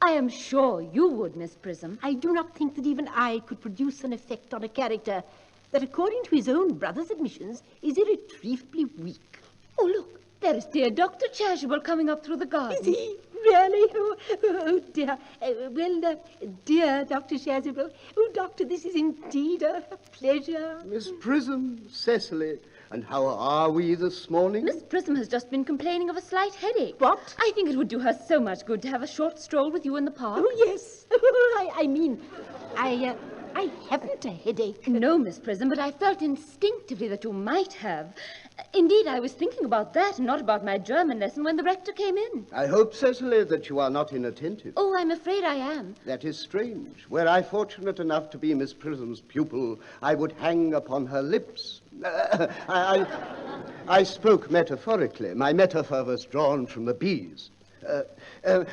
I am sure you would, Miss Prism. I do not think that even I could produce an effect on a character that, according to his own brother's admissions, is irretrievably weak. Oh, look, there is dear Dr. Chasuble coming up through the garden. Is he? Really? Oh, dear. Dear Dr. Chasuble. Oh, Doctor, this is indeed a pleasure. Miss Prism, Cecily, and how are we this morning? Miss Prism has just been complaining of a slight headache. What? I think it would do her so much good to have a short stroll with you in the park. Oh, yes. I mean, I haven't a headache. No, Miss Prism, but I felt instinctively that you might have. Indeed, I was thinking about that and not about my German lesson when the rector came in. I hope, Cecily, that you are not inattentive. Oh, I'm afraid I am. That is strange. Were I fortunate enough to be Miss Prism's pupil, I would hang upon her lips. I spoke metaphorically. My metaphor was drawn from the bees.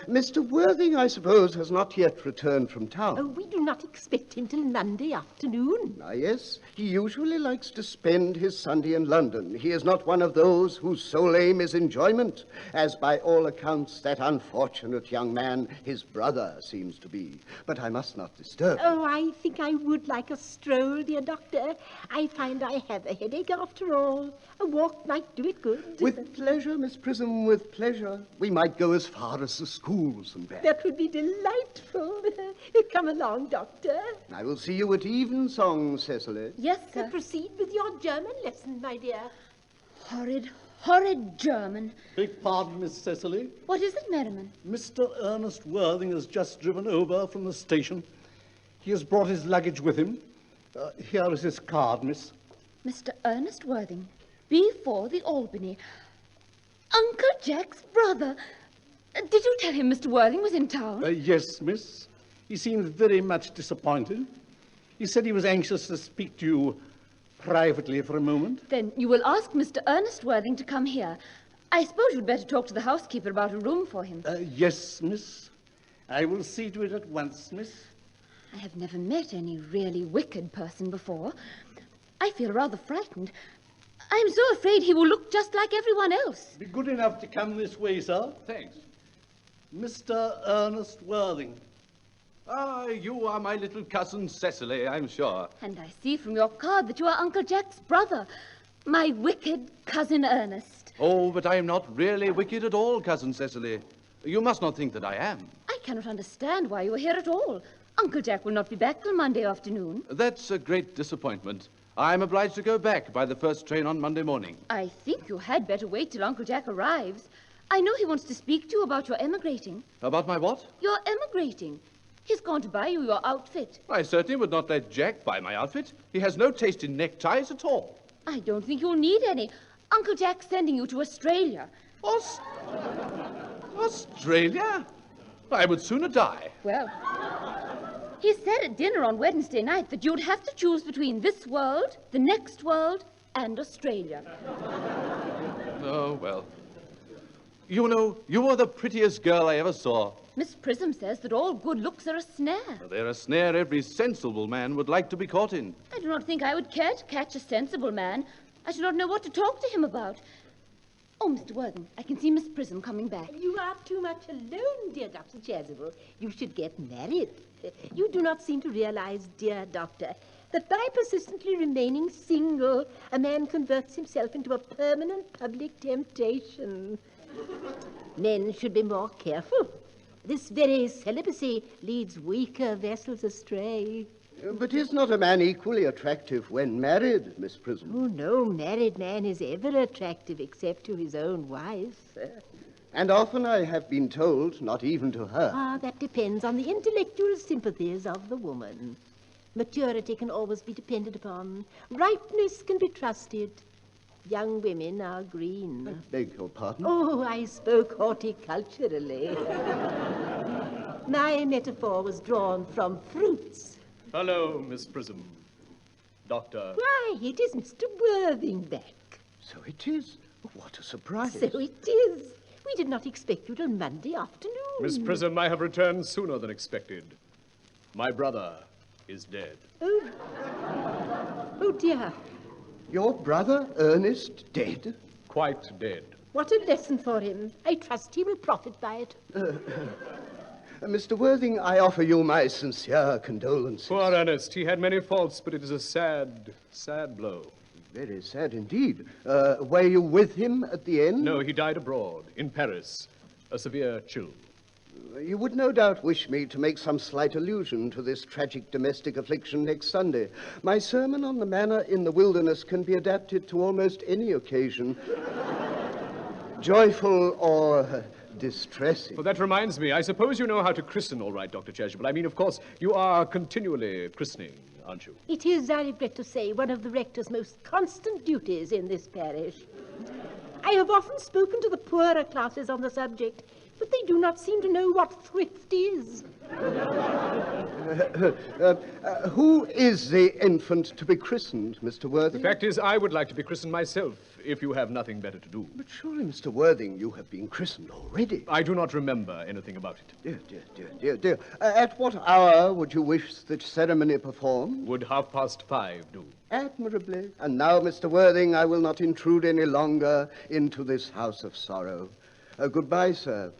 Mr. Worthing, I suppose, has not yet returned from town. Oh, we do not expect him till Monday afternoon. Ah, yes. He usually likes to spend his Sunday in London. He is not one of those whose sole aim is enjoyment, as by all accounts that unfortunate young man, his brother, seems to be. But I must not disturb him. Oh, I think I would like a stroll, dear Doctor. I find I have a headache after all. A walk might do it good. With pleasure, Miss Prism, with pleasure. We might go as far as the schools and back. That would be delightful. Come along, Doctor. I will see you at evensong, Cecily. Yes, sir. Proceed with your German lesson, my dear. Horrid, horrid German. Beg pardon, Miss Cecily. What is it, Merriman? Mr. Ernest Worthing has just driven over from the station. He has brought his luggage with him. Here is his card, miss. Mr. Ernest Worthing, B4 the Albany. Uncle Jack's brother. Did you tell him Mr. Worthing was in town? Yes, miss. He seemed very much disappointed. He said he was anxious to speak to you privately for a moment. Then you will ask Mr. Ernest Worthing to come here. I suppose you'd better talk to the housekeeper about a room for him. Yes, miss. I will see to it at once, miss. I have never met any really wicked person before. I feel rather frightened. I'm so afraid he will look just like everyone else. Be good enough to come this way, sir. Thanks. Mr. Ernest Worthing. Ah, you are my little cousin Cecily, I'm sure. And I see from your card that you are Uncle Jack's brother, my wicked cousin Ernest. Oh, but I am not really wicked at all, cousin Cecily. You must not think that I am. I cannot understand why you are here at all. Uncle Jack will not be back till Monday afternoon. That's a great disappointment. I'm obliged to go back by the first train on Monday morning. I think you had better wait till Uncle Jack arrives. I know he wants to speak to you about your emigrating. About my what? Your emigrating. He's going to buy you your outfit. I certainly would not let Jack buy my outfit. He has no taste in neckties at all. I don't think you'll need any. Uncle Jack's sending you to Australia. Australia? I would sooner die. Well, he said at dinner on Wednesday night that you'd have to choose between this world, the next world, and Australia. Oh, well. You know, you are the prettiest girl I ever saw. Miss Prism says that all good looks are a snare. They're a snare every sensible man would like to be caught in. I do not think I would care to catch a sensible man. I should not know what to talk to him about. Oh, Mr. Worthing, I can see Miss Prism coming back. You are too much alone, dear Dr. Chasuble. You should get married. You do not seem to realize, dear doctor, that by persistently remaining single, a man converts himself into a permanent public temptation. Men should be more careful. This very celibacy leads weaker vessels astray. But is not a man equally attractive when married, Miss Prism? Oh, no married man is ever attractive except to his own wife. And often I have been told, not even to her. Ah, that depends on the intellectual sympathies of the woman. Maturity can always be depended upon. Ripeness can be trusted. Young women are green. I beg your pardon? Oh, I spoke horticulturally. My metaphor was drawn from fruits. Hello, Miss Prism. Doctor. Why, it is Mr. Worthing back. So it is. What a surprise. So it is. We did not expect you till Monday afternoon. Miss Prism, I have returned sooner than expected. My brother is dead. Oh dear. Your brother, Ernest, dead? Quite dead. What a lesson for him. I trust he will profit by it. Mr. Worthing, I offer you my sincere condolences. Poor Ernest. He had many faults, but it is a sad, sad blow. Very sad indeed. Were you with him at the end? No, he died abroad, in Paris. A severe chill. You would no doubt wish me to make some slight allusion to this tragic domestic affliction next Sunday. My sermon on the manna in the wilderness can be adapted to almost any occasion, joyful or distressing. Well, that reminds me. I suppose you know how to christen all right, Dr. Chasuble. I mean, of course, you are continually christening, aren't you? It is, I regret to say, one of the rector's most constant duties in this parish. I have often spoken to the poorer classes on the subject, but they do not seem to know what thrift is. Who is the infant to be christened, Mr. Worthing? The fact is, I would like to be christened myself, if you have nothing better to do. But surely, Mr. Worthing, you have been christened already. I do not remember anything about it. Dear. At what hour would you wish the ceremony performed? Would 5:30 do? Admirably. And now, Mr. Worthing, I will not intrude any longer into this house of sorrow. Goodbye, sir.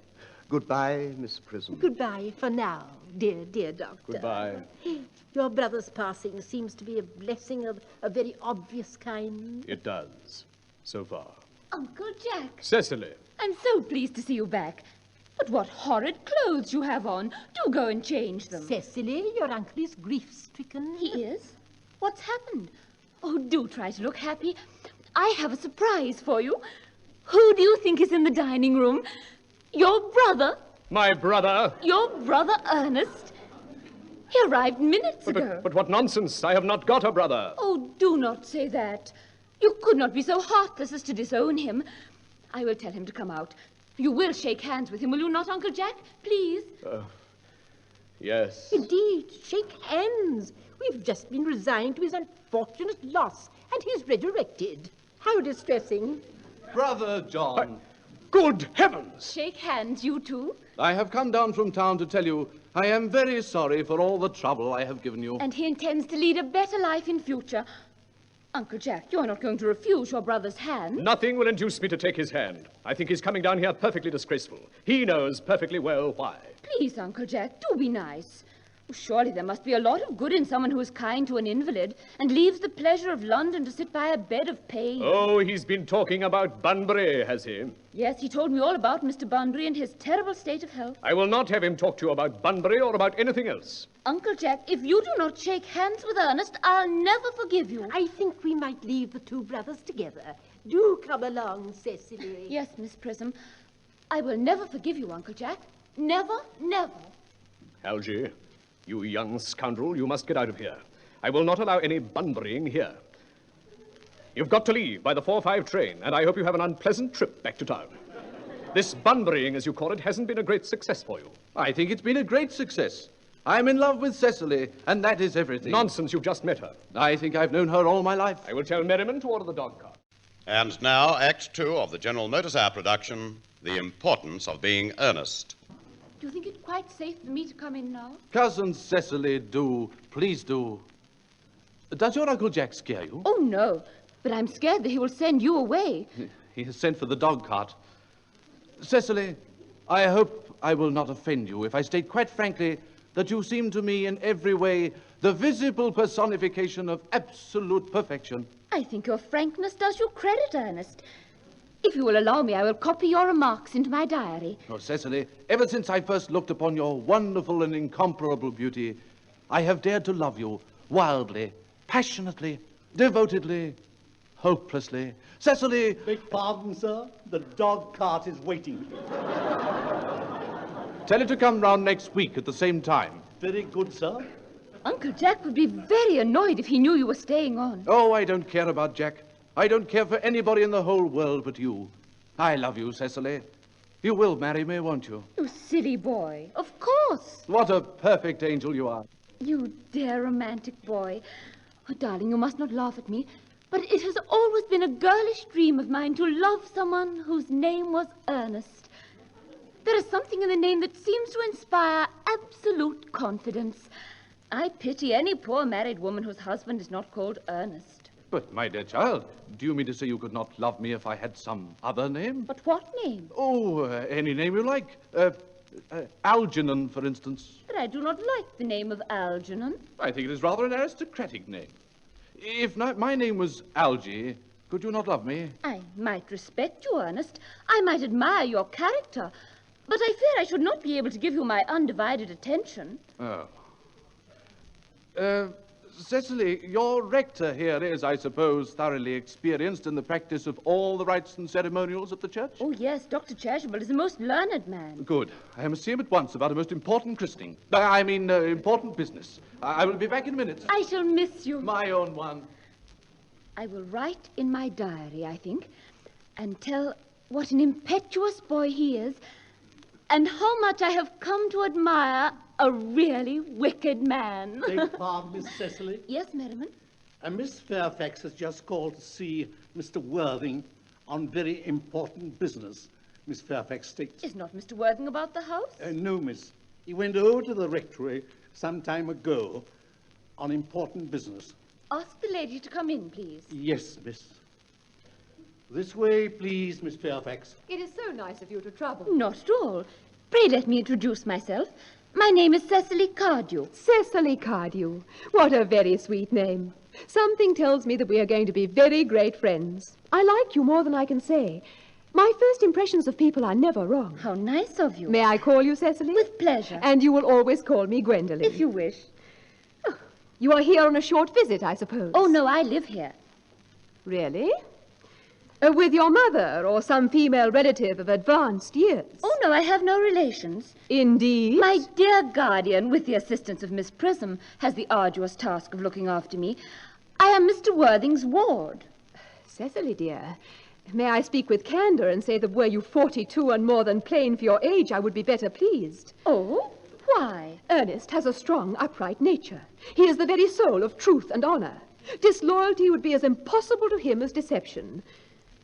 Goodbye, Miss Prism. Goodbye for now, dear doctor. Goodbye. Your brother's passing seems to be a blessing of a very obvious kind. It does, so far. Uncle Jack. Cecily. I'm so pleased to see you back. But what horrid clothes you have on. Do go and change them. Cecily, your uncle is grief-stricken. He is? What's happened? Oh, do try to look happy. I have a surprise for you. Who do you think is in the dining room? Your brother? My brother? Your brother Ernest? He arrived minutes ago. But what nonsense! I have not got a brother. Oh, do not say that. You could not be so heartless as to disown him. I will tell him to come out. You will shake hands with him, will you not, Uncle Jack? Please. Yes. Indeed, shake hands. We've just been resigned to his unfortunate loss, and he's resurrected. How distressing. Brother John. Good heavens! Shake hands, you two. I have come down from town to tell you I am very sorry for all the trouble I have given you. And he intends to lead a better life in future. Uncle Jack, you're not going to refuse your brother's hand. Nothing will induce me to take his hand. I think he's coming down here perfectly disgraceful. He knows perfectly well why. Please, Uncle Jack, do be nice. Surely there must be a lot of good in someone who is kind to an invalid and leaves the pleasure of London to sit by a bed of pain. Oh, he's been talking about Bunbury, has he? Yes, he told me all about Mr. Bunbury and his terrible state of health. I will not have him talk to you about Bunbury or about anything else. Uncle Jack, if you do not shake hands with Ernest, I'll never forgive you. I think we might leave the two brothers together. Do come along, Cecily. Yes, Miss Prism. I will never forgive you, Uncle Jack. Never, never. Algy, you young scoundrel, you must get out of here. I will not allow any Bunburying here. You've got to leave by the 4:05 train, and I hope you have an unpleasant trip back to town. This Bunburying, as you call it, hasn't been a great success for you. I think it's been a great success. I'm in love with Cecily, and that is everything. Nonsense, you've just met her. I think I've known her all my life. I will tell Merriman to order the dog cart. And now, Act 2 of the General Motors Hour production, the importance of being earnest. Do you think it quite safe for me to come in now? Cousin Cecily, do. Please do. Does your Uncle Jack scare you? Oh, no. But I'm scared that he will send you away. He has sent for the dog cart. Cecily, I hope I will not offend you if I state quite frankly that you seem to me in every way the visible personification of absolute perfection. I think your frankness does you credit, Ernest. If you will allow me, I will copy your remarks into my diary. Oh, Cecily, ever since I first looked upon your wonderful and incomparable beauty, I have dared to love you wildly, passionately, devotedly, hopelessly. Cecily... Beg pardon, sir. The dog cart is waiting. Tell it to come round next week at the same time. Very good, sir. Uncle Jack would be very annoyed if he knew you were staying on. Oh, I don't care about Jack. I don't care for anybody in the whole world but you. I love you, Cecily. You will marry me, won't you? You silly boy. Of course. What a perfect angel you are. You dear romantic boy. Oh, darling, you must not laugh at me, but it has always been a girlish dream of mine to love someone whose name was Ernest. There is something in the name that seems to inspire absolute confidence. I pity any poor married woman whose husband is not called Ernest. But, my dear child, do you mean to say you could not love me if I had some other name? But what name? Oh, any name you like. Algernon, for instance. But I do not like the name of Algernon. I think it is rather an aristocratic name. If not, my name was Algy, could you not love me? I might respect you, Ernest. I might admire your character. But I fear I should not be able to give you my undivided attention. Oh. Cecily, your rector here is, I suppose, thoroughly experienced in the practice of all the rites and ceremonials of the church? Oh, yes, Dr. Chasuble is a most learned man. Good. I must see him at once about a most important christening. Important business. I will be back in a minute. I shall miss you. My own one. I will write in my diary, I think, and tell what an impetuous boy he is, and how much I have come to admire a really wicked man. Beg pardon, Miss Cecily? Yes, Merriman? Miss Fairfax has just called to see Mr. Worthing on very important business, Miss Fairfax states. Is not Mr. Worthing about the house? No, miss. He went over to the rectory some time ago on important business. Ask the lady to come in, please. Yes, miss. This way, please, Miss Fairfax. It is so nice of you to trouble. Not at all. Pray let me introduce myself. My name is Cecily Cardew. Cecily Cardew. What a very sweet name. Something tells me that we are going to be very great friends. I like you more than I can say. My first impressions of people are never wrong. How nice of you. May I call you Cecily? With pleasure. And you will always call me Gwendolen. If you wish. Oh, you are here on a short visit, I suppose. Oh, no, I live here. Really? With your mother or some female relative of advanced years? Oh, no, I have no relations. Indeed? My dear guardian, with the assistance of Miss Prism, has the arduous task of looking after me. I am Mr. Worthing's ward. Cecily, dear, may I speak with candor and say that were you 42 and more than plain for your age, I would be better pleased. Oh? Why? Ernest has a strong, upright nature. He is the very soul of truth and honor. Disloyalty would be as impossible to him as deception.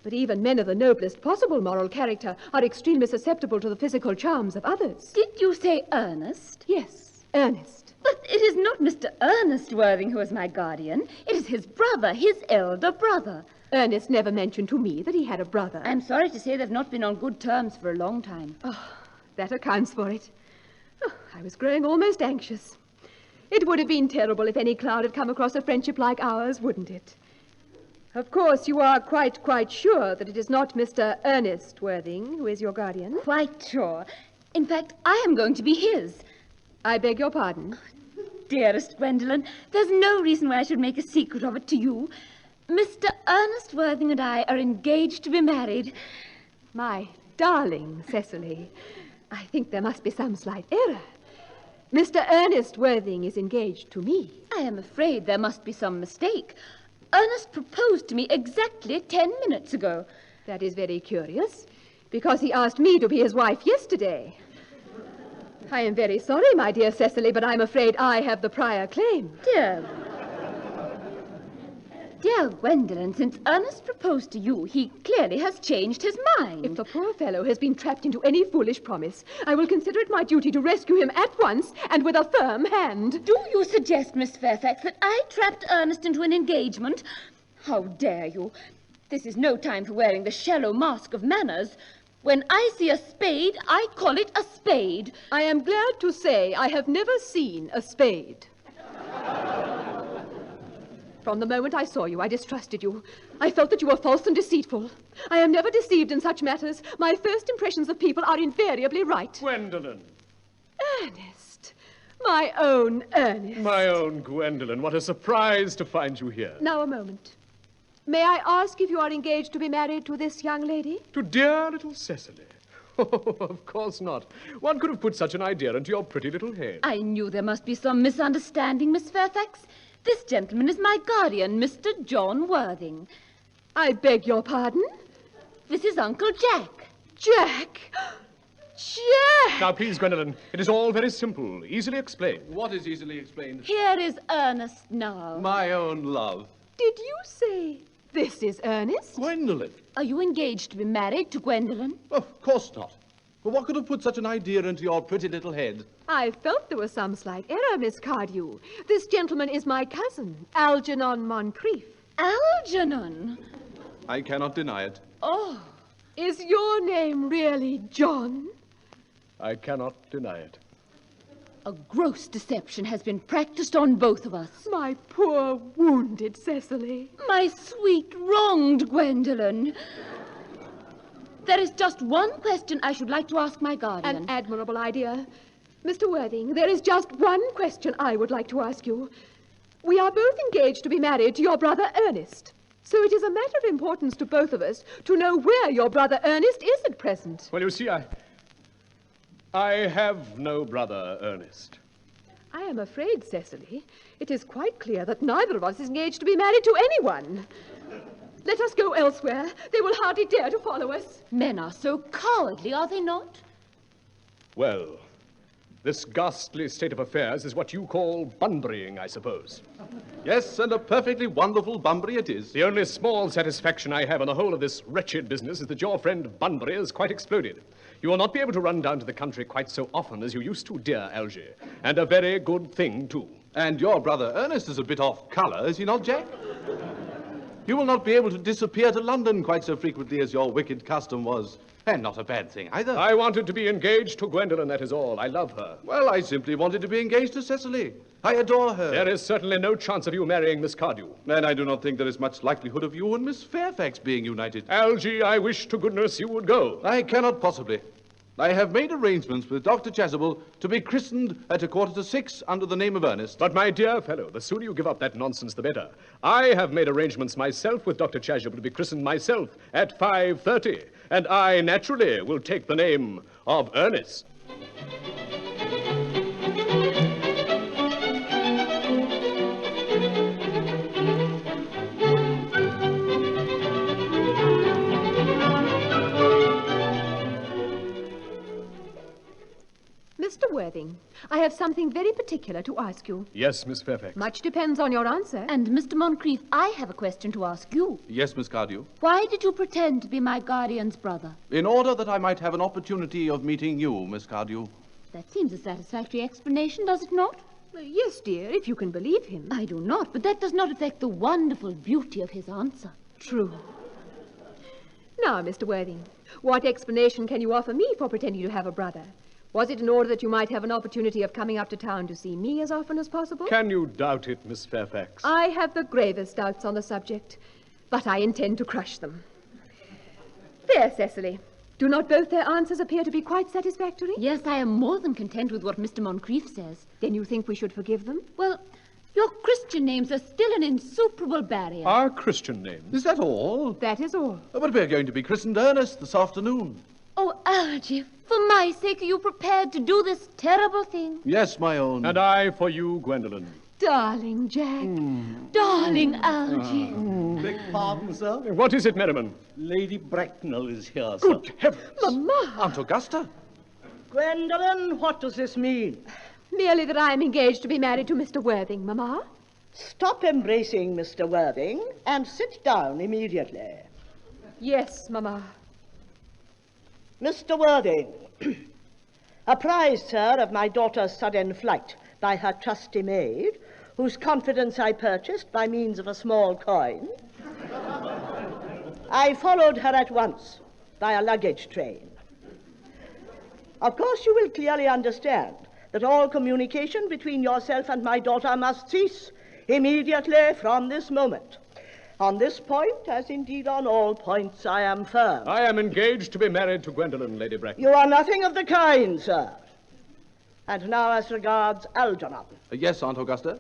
But even men of the noblest possible moral character are extremely susceptible to the physical charms of others. Did you say Ernest? Yes, Ernest. But it is not Mr. Ernest Worthing who is my guardian. It is his brother, his elder brother. Ernest never mentioned to me that he had a brother. I'm sorry to say they've not been on good terms for a long time. Oh, that accounts for it. Oh, I was growing almost anxious. It would have been terrible if any cloud had come across a friendship like ours, wouldn't it? Of course, you are quite sure that it is not Mr. Ernest Worthing who is your guardian? Quite sure. In fact, I am going to be his. I beg your pardon? Dearest Gwendolen, there's no reason why I should make a secret of it to you. Mr. Ernest Worthing and I are engaged to be married. My darling Cecily, I think there must be some slight error. Mr. Ernest Worthing is engaged to me. I am afraid there must be some mistake. Ernest proposed to me exactly 10 minutes ago. That is very curious, because he asked me to be his wife yesterday. I am very sorry, my dear Cecily, but I'm afraid I have the prior claim. Dear. dear Gwendolen, since Ernest proposed to you, he clearly has changed his mind. If the poor fellow has been trapped into any foolish promise, I will consider it my duty to rescue him at once and with a firm hand. Do you suggest, Miss Fairfax, that I trapped Ernest into an engagement? How dare you? This is no time for wearing the shallow mask of manners. When I see a spade, I call it a spade. I am glad to say I have never seen a spade. From the moment I saw you, I distrusted you. I felt that you were false and deceitful. I am never deceived in such matters. My first impressions of people are invariably right. Gwendolen. Ernest. My own Ernest. My own Gwendolen. What a surprise to find you here. Now, a moment. May I ask if you are engaged to be married to this young lady? To dear little Cecily. Oh, of course not. One could have put such an idea into your pretty little head. I knew there must be some misunderstanding, Miss Fairfax. This gentleman is my guardian, Mr. John Worthing. I beg your pardon? This is Uncle Jack. Jack? Jack! Now, please, Gwendolen, it is all very simple, easily explained. What is easily explained? Here is Ernest now. My own love. Did you say this is Ernest? Gwendolen. Are you engaged to be married to Gwendolen? Of course not. But what could have put such an idea into your pretty little head? I felt there was some slight error, Miss Cardew. This gentleman is my cousin, Algernon Moncrief. Algernon? I cannot deny it. Oh, is your name really John? I cannot deny it. A gross deception has been practiced on both of us. My poor wounded Cecily. My sweet wronged Gwendolen. There is just one question I should like to ask my guardian. An admirable idea. Mr. Worthing, there is just one question I would like to ask you. We are both engaged to be married to your brother Ernest. So it is a matter of importance to both of us to know where your brother Ernest is at present. Well, you see, I have no brother Ernest. I am afraid, Cecily, it is quite clear that neither of us is engaged to be married to anyone. Let us go elsewhere. They will hardly dare to follow us. Men are so cowardly, are they not? Well, this ghastly state of affairs is what you call Bunburying, I suppose. Yes, and a perfectly wonderful Bunbury it is. The only small satisfaction I have on the whole of this wretched business is that your friend Bunbury has quite exploded. You will not be able to run down to the country quite so often as you used to, dear Algy. And a very good thing, too. And your brother Ernest is a bit off colour, is he not, Jack? You will not be able to disappear to London quite so frequently as your wicked custom was. And not a bad thing, either. I wanted to be engaged to Gwendolen, that is all. I love her. Well, I simply wanted to be engaged to Cecily. I adore her. There is certainly no chance of you marrying Miss Cardew. And I do not think there is much likelihood of you and Miss Fairfax being united. Algy, I wish to goodness you would go. I cannot possibly. I have made arrangements with Dr. Chasuble to be christened at 5:45 under the name of Ernest. But, my dear fellow, the sooner you give up that nonsense, the better. I have made arrangements myself with Dr. Chasuble to be christened myself at 5:30, and I, naturally, will take the name of Ernest. Mr. Worthing, I have something very particular to ask you. Yes, Miss Fairfax. Much depends on your answer. And, Mr. Moncrief, I have a question to ask you. Yes, Miss Cardew. Why did you pretend to be my guardian's brother? In order that I might have an opportunity of meeting you, Miss Cardew. That seems a satisfactory explanation, does it not? Yes, dear, if you can believe him. I do not, but that does not affect the wonderful beauty of his answer. True. Now, Mr. Worthing, what explanation can you offer me for pretending to have a brother? Was it in order that you might have an opportunity of coming up to town to see me as often as possible? Can you doubt it, Miss Fairfax? I have the gravest doubts on the subject, but I intend to crush them. There, Cecily. Do not both their answers appear to be quite satisfactory? Yes, I am more than content with what Mr. Moncrief says. Then you think we should forgive them? Well, your Christian names are still an insuperable barrier. Our Christian names? Is that all? That is all. But we're going to be christened Ernest this afternoon. Oh, Algy, for my sake, are you prepared to do this terrible thing? Yes, my own. And I for you, Gwendolen. Darling Jack. Darling Algy. Beg pardon, sir? What is it, Merriman? Lady Bracknell is here, sir. Good heavens! Mamma! Aunt Augusta? Gwendolen, what does this mean? Merely that I am engaged to be married to Mr. Worthing, Mamma. Stop embracing, Mr. Worthing, and sit down immediately. Yes, Mamma. Mr. Worthing, apprised, sir, of my daughter's sudden flight by her trusty maid, whose confidence I purchased by means of a small coin, I followed her at once by a luggage train. Of course, you will clearly understand that all communication between yourself and my daughter must cease immediately from this moment. On this point, as indeed on all points, I am firm. I am engaged to be married to Gwendolen, Lady Bracknell. You are nothing of the kind, sir. And now as regards Algernon. Yes, Aunt Augusta?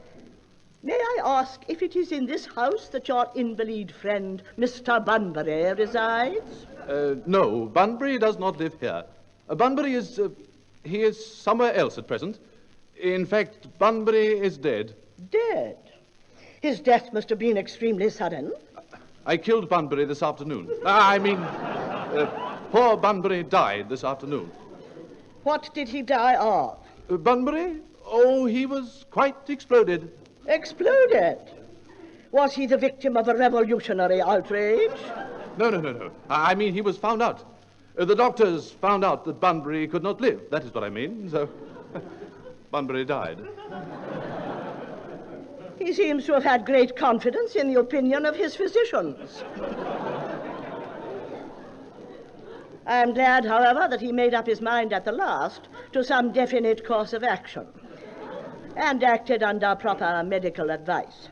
May I ask if it is in this house that your invalid friend, Mr. Bunbury, resides? No, Bunbury does not live here. Bunbury is... he is somewhere else at present. In fact, Bunbury is dead. Dead? His death must have been extremely sudden. I killed Bunbury this afternoon. Poor Bunbury died this afternoon. What did he die of? Bunbury? Oh, he was quite exploded. Exploded? Was he the victim of a revolutionary outrage? No. I mean, he was found out. The doctors found out that Bunbury could not live. That is what I mean. So, Bunbury died. He seems to have had great confidence in the opinion of his physicians. I am glad, however, that he made up his mind at the last to some definite course of action and acted under proper medical advice.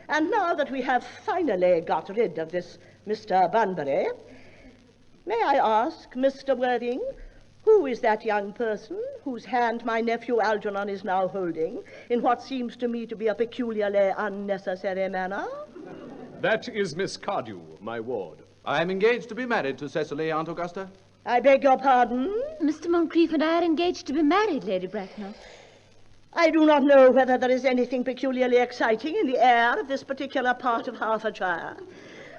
And now that we have finally got rid of this Mr. Bunbury, may I ask, Mr. Worthing, who is that young person whose hand my nephew Algernon is now holding in what seems to me to be a peculiarly unnecessary manner? That is Miss Cardew, my ward. I am engaged to be married to Cecily, Aunt Augusta. I beg your pardon? Mr. Moncrief and I are engaged to be married, Lady Bracknell. I do not know whether there is anything peculiarly exciting in the air of this particular part of Hertfordshire,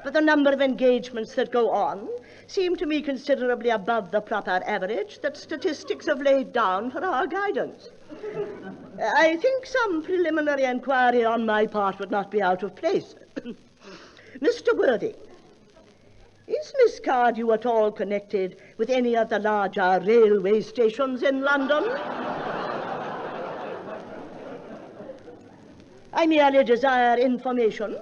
but the number of engagements that go on seem to me considerably above the proper average that statistics have laid down for our guidance. I think some preliminary inquiry on my part would not be out of place. Mr. Worthing, is Miss Cardew at all connected with any of the larger railway stations in London? I merely desire information.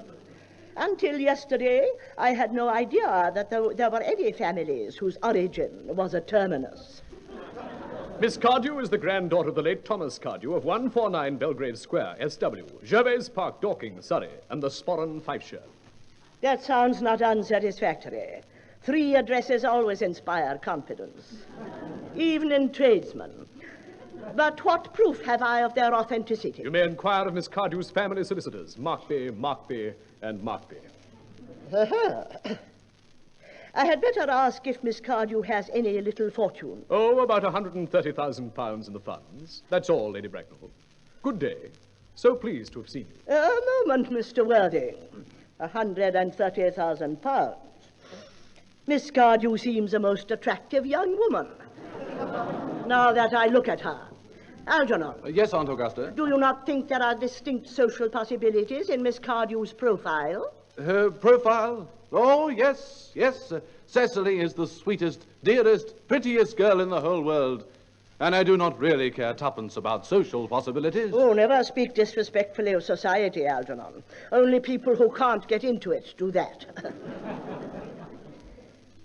Until yesterday, I had no idea that there were any families whose origin was a terminus. Miss Cardew is the granddaughter of the late Thomas Cardew of 149 Belgrave Square, SW, Gervais Park, Dorking, Surrey, and the Sporran, Fifeshire. That sounds not unsatisfactory. 3 addresses always inspire confidence, even in tradesmen. But what proof have I of their authenticity? You may inquire of Miss Cardew's family solicitors, Markby, and Markby. I had better ask if Miss Cardew has any little fortune. Oh, about £130,000 in the funds. That's all, Lady Bracknell. Good day. So pleased to have seen you. A moment, Mr. Worthing. £130,000. Miss Cardew seems a most attractive young woman. Now that I look at her. Algernon. Yes, Aunt Augusta? Do you not think there are distinct social possibilities in Miss Cardew's profile? Her profile? Oh, yes. Cecily is the sweetest, dearest, prettiest girl in the whole world. And I do not really care tuppence about social possibilities. Oh, never speak disrespectfully of society, Algernon. Only people who can't get into it do that.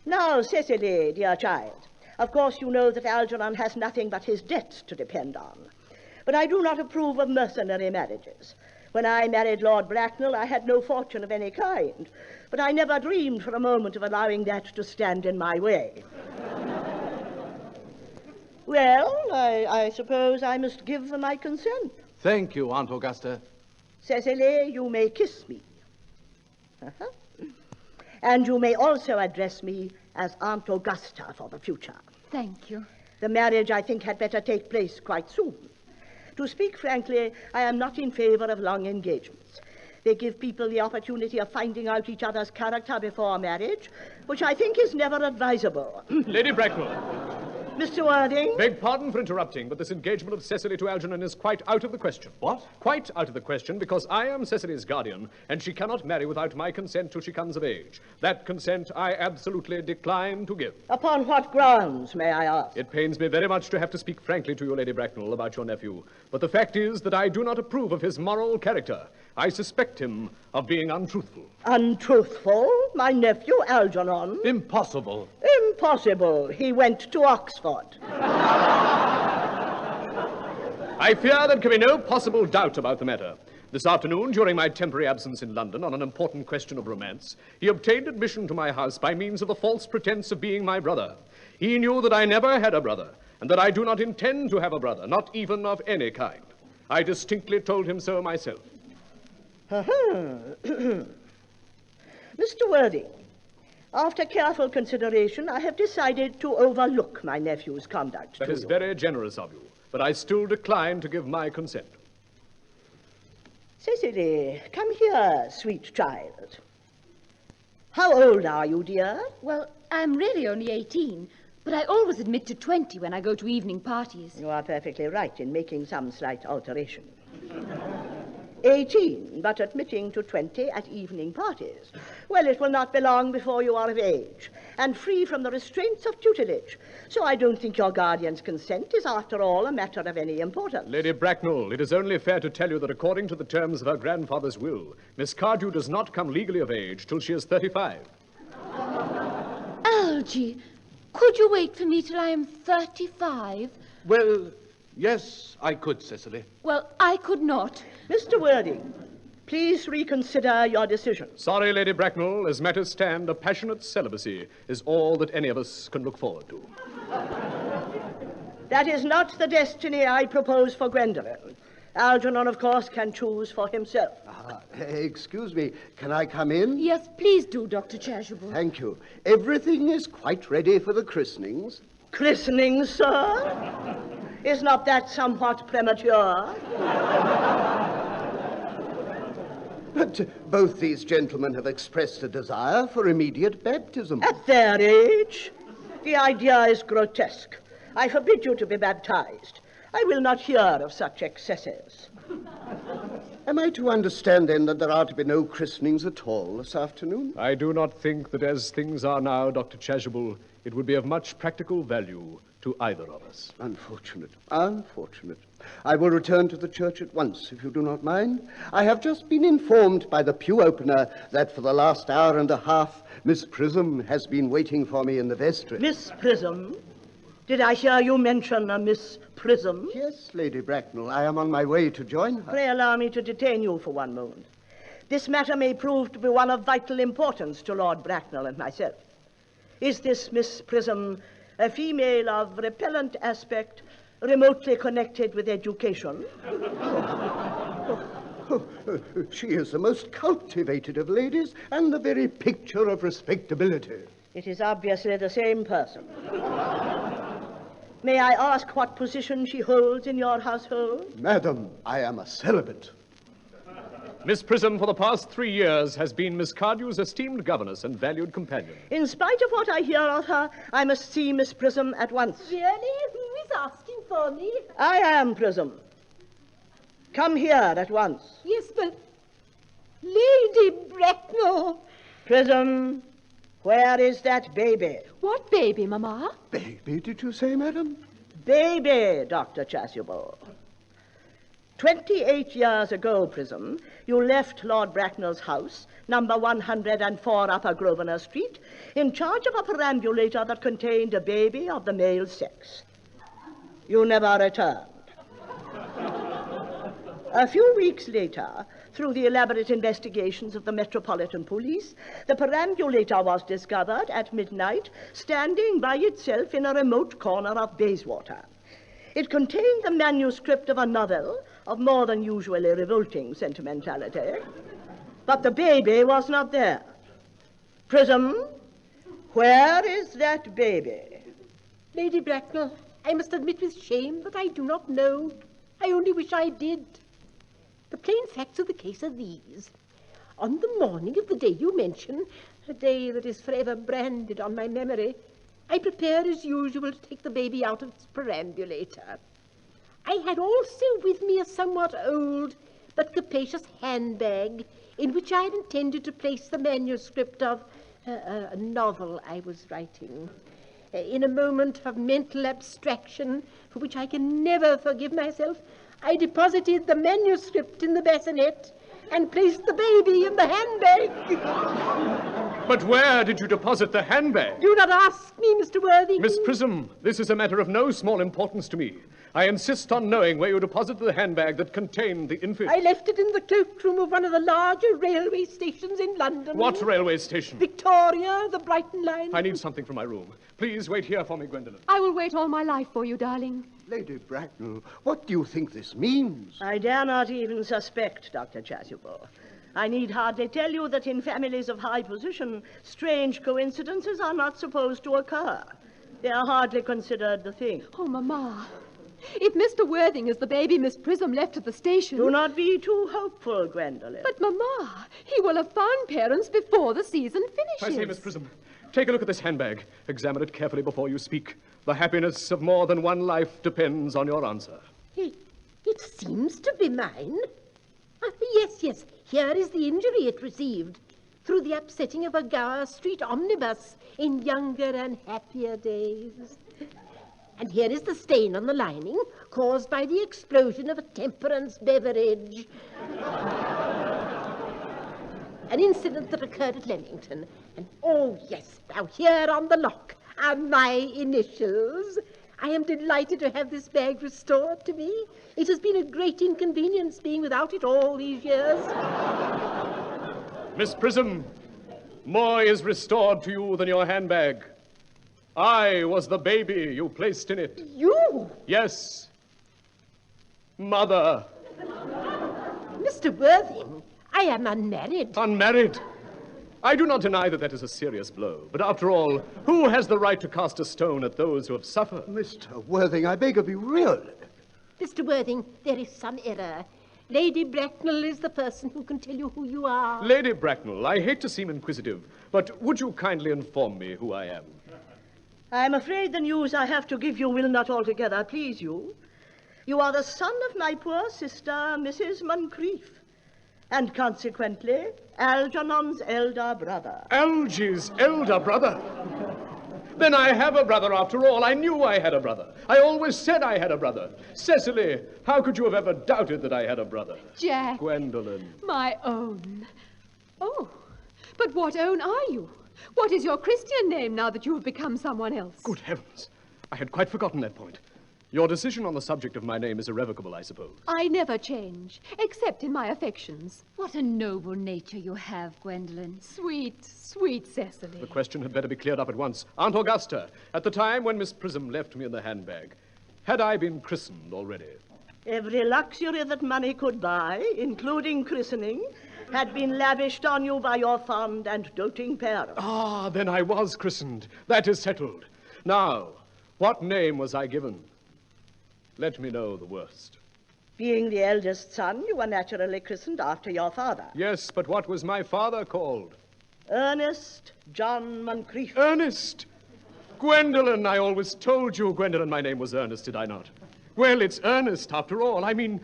Now, Cecily, dear child, of course you know that Algernon has nothing but his debts to depend on. But I do not approve of mercenary marriages. When I married Lord Bracknell, I had no fortune of any kind, but I never dreamed for a moment of allowing that to stand in my way. Well, I suppose I must give my consent. Thank you, Aunt Augusta. Cecily, you may kiss me. And you may also address me as Aunt Augusta for the future. Thank you. The marriage, I think, had better take place quite soon. To speak frankly, I am not in favor of long engagements. They give people the opportunity of finding out each other's character before marriage, which I think is never advisable. Lady Bracknell. Mr. Worthing? Beg pardon for interrupting, but this engagement of Cecily to Algernon is quite out of the question. What? Quite out of the question, because I am Cecily's guardian, and she cannot marry without my consent till she comes of age. That consent I absolutely decline to give. Upon what grounds, may I ask? It pains me very much to have to speak frankly to you, Lady Bracknell, about your nephew, but the fact is that I do not approve of his moral character. I suspect him of being untruthful. Untruthful? My nephew, Algernon? Impossible. Impossible. He went to Oxford. I fear there can be no possible doubt about the matter. This afternoon, during my temporary absence in London on an important question of romance, he obtained admission to my house by means of the false pretense of being my brother. He knew that I never had a brother, and that I do not intend to have a brother, not even of any kind. I distinctly told him so myself. Mr. Worthing, after careful consideration, I have decided to overlook my nephew's conduct. That is very generous of you, but I still decline to give my consent. Cecily, come here, sweet child. How old are you, dear? Well, I'm really only 18, but I always admit to 20 when I go to evening parties. You are perfectly right in making some slight alteration. 18, but admitting to 20 at evening parties. Well, it will not be long before you are of age and free from the restraints of tutelage. So I don't think your guardian's consent is, after all, a matter of any importance. Lady Bracknell, it is only fair to tell you that according to the terms of her grandfather's will, Miss Cardew does not come legally of age till she is 35. Algy, could you wait for me till I am 35? Well, yes, I could, Cecily. Well, I could not. Mr. Worthing, please reconsider your decision. Sorry, Lady Bracknell. As matters stand, a passionate celibacy is all that any of us can look forward to. That is not the destiny I propose for Gwendolen. Algernon, of course, can choose for himself. Excuse me, can I come in? Yes, please do, Dr. Chasuble. Thank you. Everything is quite ready for the christenings. Christenings, sir? Is not that somewhat premature? But both these gentlemen have expressed a desire for immediate baptism. At their age? The idea is grotesque. I forbid you to be baptized. I will not hear of such excesses. Am I to understand, then, that there are to be no christenings at all this afternoon? I do not think that as things are now, Dr. Chasuble, it would be of much practical value to either of us. Unfortunate. Unfortunate. I will return to the church at once, if you do not mind. I have just been informed by the pew opener that for the last hour and a half, Miss Prism has been waiting for me in the vestry. Miss Prism? Did I hear you mention a Miss Prism? Yes, Lady Bracknell. I am on my way to join her. Pray allow me to detain you for one moment. This matter may prove to be one of vital importance to Lord Bracknell and myself. Is this Miss Prism a female of repellent aspect, remotely connected with education? She is the most cultivated of ladies and the very picture of respectability. It is obviously the same person. May I ask what position she holds in your household? Madam, I am a celibate. Miss Prism, for the past 3 years, has been Miss Cardew's esteemed governess and valued companion. In spite of what I hear of her, I must see Miss Prism at once. Really? Who is asking for me? I am Prism. Come here at once. Yes, but... Lady Bracknell. Prism, where is that baby? What baby, Mamma? Baby, did you say, madam? Baby, Dr. Chasuble. 28 years ago, Prism, you left Lord Bracknell's house, number 104 Upper Grosvenor Street, in charge of a perambulator that contained a baby of the male sex. You never returned. A few weeks later, through the elaborate investigations of the Metropolitan Police, the perambulator was discovered at midnight, standing by itself in a remote corner of Bayswater. It contained the manuscript of a novel of more than usually revolting sentimentality, but the baby was not there. Prism, where is that baby? Lady Bracknell, I must admit with shame that I do not know. I only wish I did. The plain facts of the case are these. On the morning of the day you mention, a day that is forever branded on my memory, I prepared as usual to take the baby out of its perambulator. I had also with me a somewhat old but capacious handbag in which I had intended to place the manuscript of a novel I was writing. In a moment of mental abstraction, for which I can never forgive myself, I deposited the manuscript in the bassinet and placed the baby in the handbag. But where did you deposit the handbag? Do not ask me, Mr. Worthing. Miss Prism, this is a matter of no small importance to me. I insist on knowing where you deposited the handbag that contained the infant. I left it in the cloakroom of one of the larger railway stations in London. What railway station? Victoria, the Brighton line. I need something from my room. Please wait here for me, Gwendolen. I will wait all my life for you, darling. Lady Bracknell, what do you think this means? I dare not even suspect, Dr. Chasuble. I need hardly tell you that in families of high position, strange coincidences are not supposed to occur. They are hardly considered the thing. Oh, Mamma. If Mr. Worthing is the baby Miss Prism left at the station... Do not be too hopeful, Gwendolen. But, Mamma, he will have found parents before the season finishes. I say, Miss Prism, take a look at this handbag. Examine it carefully before you speak. The happiness of more than one life depends on your answer. It seems to be mine. Yes. Here is the injury it received through the upsetting of a Gower Street omnibus in younger and happier days. And here is the stain on the lining caused by the explosion of a temperance beverage. An incident that occurred at Leamington. And, oh, yes, now here on the lock are my initials. I am delighted to have this bag restored to me. It has been a great inconvenience being without it all these years. Miss Prism, more is restored to you than your handbag. I was the baby you placed in it. You? Yes. Mother. Mr. Worthing, I am unmarried. Unmarried? I do not deny that is a serious blow. But after all, who has the right to cast a stone at those who have suffered? Mr. Worthing, I beg of you, really. Mr. Worthing, there is some error. Lady Bracknell is the person who can tell you who you are. Lady Bracknell, I hate to seem inquisitive, but would you kindly inform me who I am? I'm afraid the news I have to give you will not altogether please you. You are the son of my poor sister, Mrs. Moncrief, and consequently, Algernon's elder brother. Algy's elder brother? Then I have a brother after all. I knew I had a brother. I always said I had a brother. Cecily, how could you have ever doubted that I had a brother? Jack. Gwendolen. My own. Oh, but what own are you? What is your Christian name now that you have become someone else? Good heavens. I had quite forgotten that point. Your decision on the subject of my name is irrevocable, I suppose. I never change, except in my affections. What a noble nature you have, Gwendolen. Sweet, sweet Cecily. The question had better be cleared up at once. Aunt Augusta, at the time when Miss Prism left me in the handbag, had I been christened already? Every luxury that money could buy, including christening, had been lavished on you by your fond and doting parents. Ah, then I was christened. That is settled. Now, what name was I given? Let me know the worst. Being the eldest son, you were naturally christened after your father. Yes, but what was my father called? Ernest John Moncrief. Ernest? Gwendolen, I always told you, Gwendolen, my name was Ernest, did I not? Well, it's Ernest after all. I mean,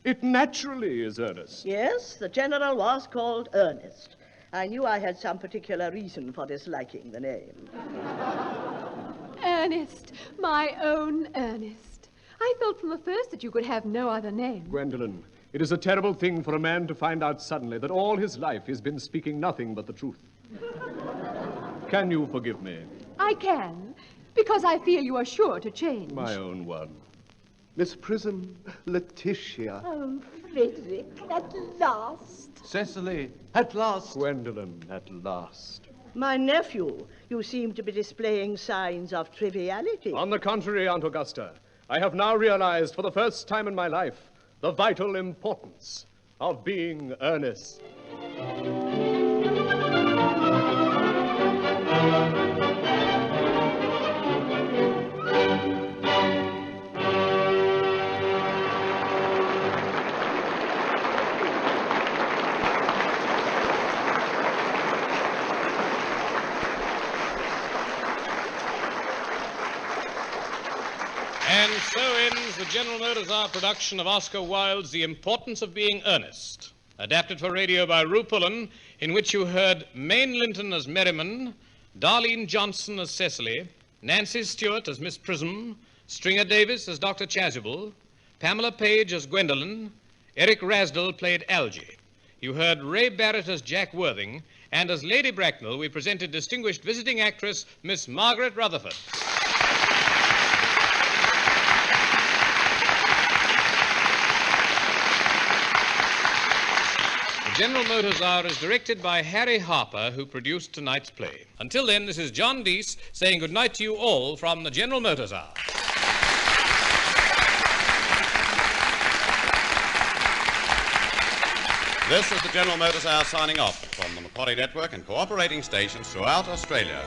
it naturally is Ernest. Yes, the general was called Ernest. I knew I had some particular reason for disliking the name. Ernest, my own Ernest. I felt from the first that you could have no other name. Gwendolen, it is a terrible thing for a man to find out suddenly that all his life he's been speaking nothing but the truth. Can you forgive me? I can, because I feel you are sure to change. My own one. Miss Prism, Letitia. Oh, Frederick, at last. Cecily, at last. Gwendolen, at last. My nephew, you seem to be displaying signs of triviality. On the contrary, Aunt Augusta, I have now realized for the first time in my life the vital importance of being earnest. General Motors Hour production of Oscar Wilde's The Importance of Being Earnest, adapted for radio by Rue Pullen, in which you heard Mayne Linton as Merriman, Darlene Johnson as Cecily, Nancy Stewart as Miss Prism, Stringer Davis as Dr. Chasuble, Pamela Page as Gwendolen, Eric Rasdell played Algy. You heard Ray Barrett as Jack Worthing, and as Lady Bracknell, we presented distinguished visiting actress Miss Margaret Rutherford. The General Motors Hour is directed by Harry Harper, who produced tonight's play. Until then, this is John Deese saying good night to you all from the General Motors Hour. This is the General Motors Hour signing off from the Macquarie Network and cooperating stations throughout Australia.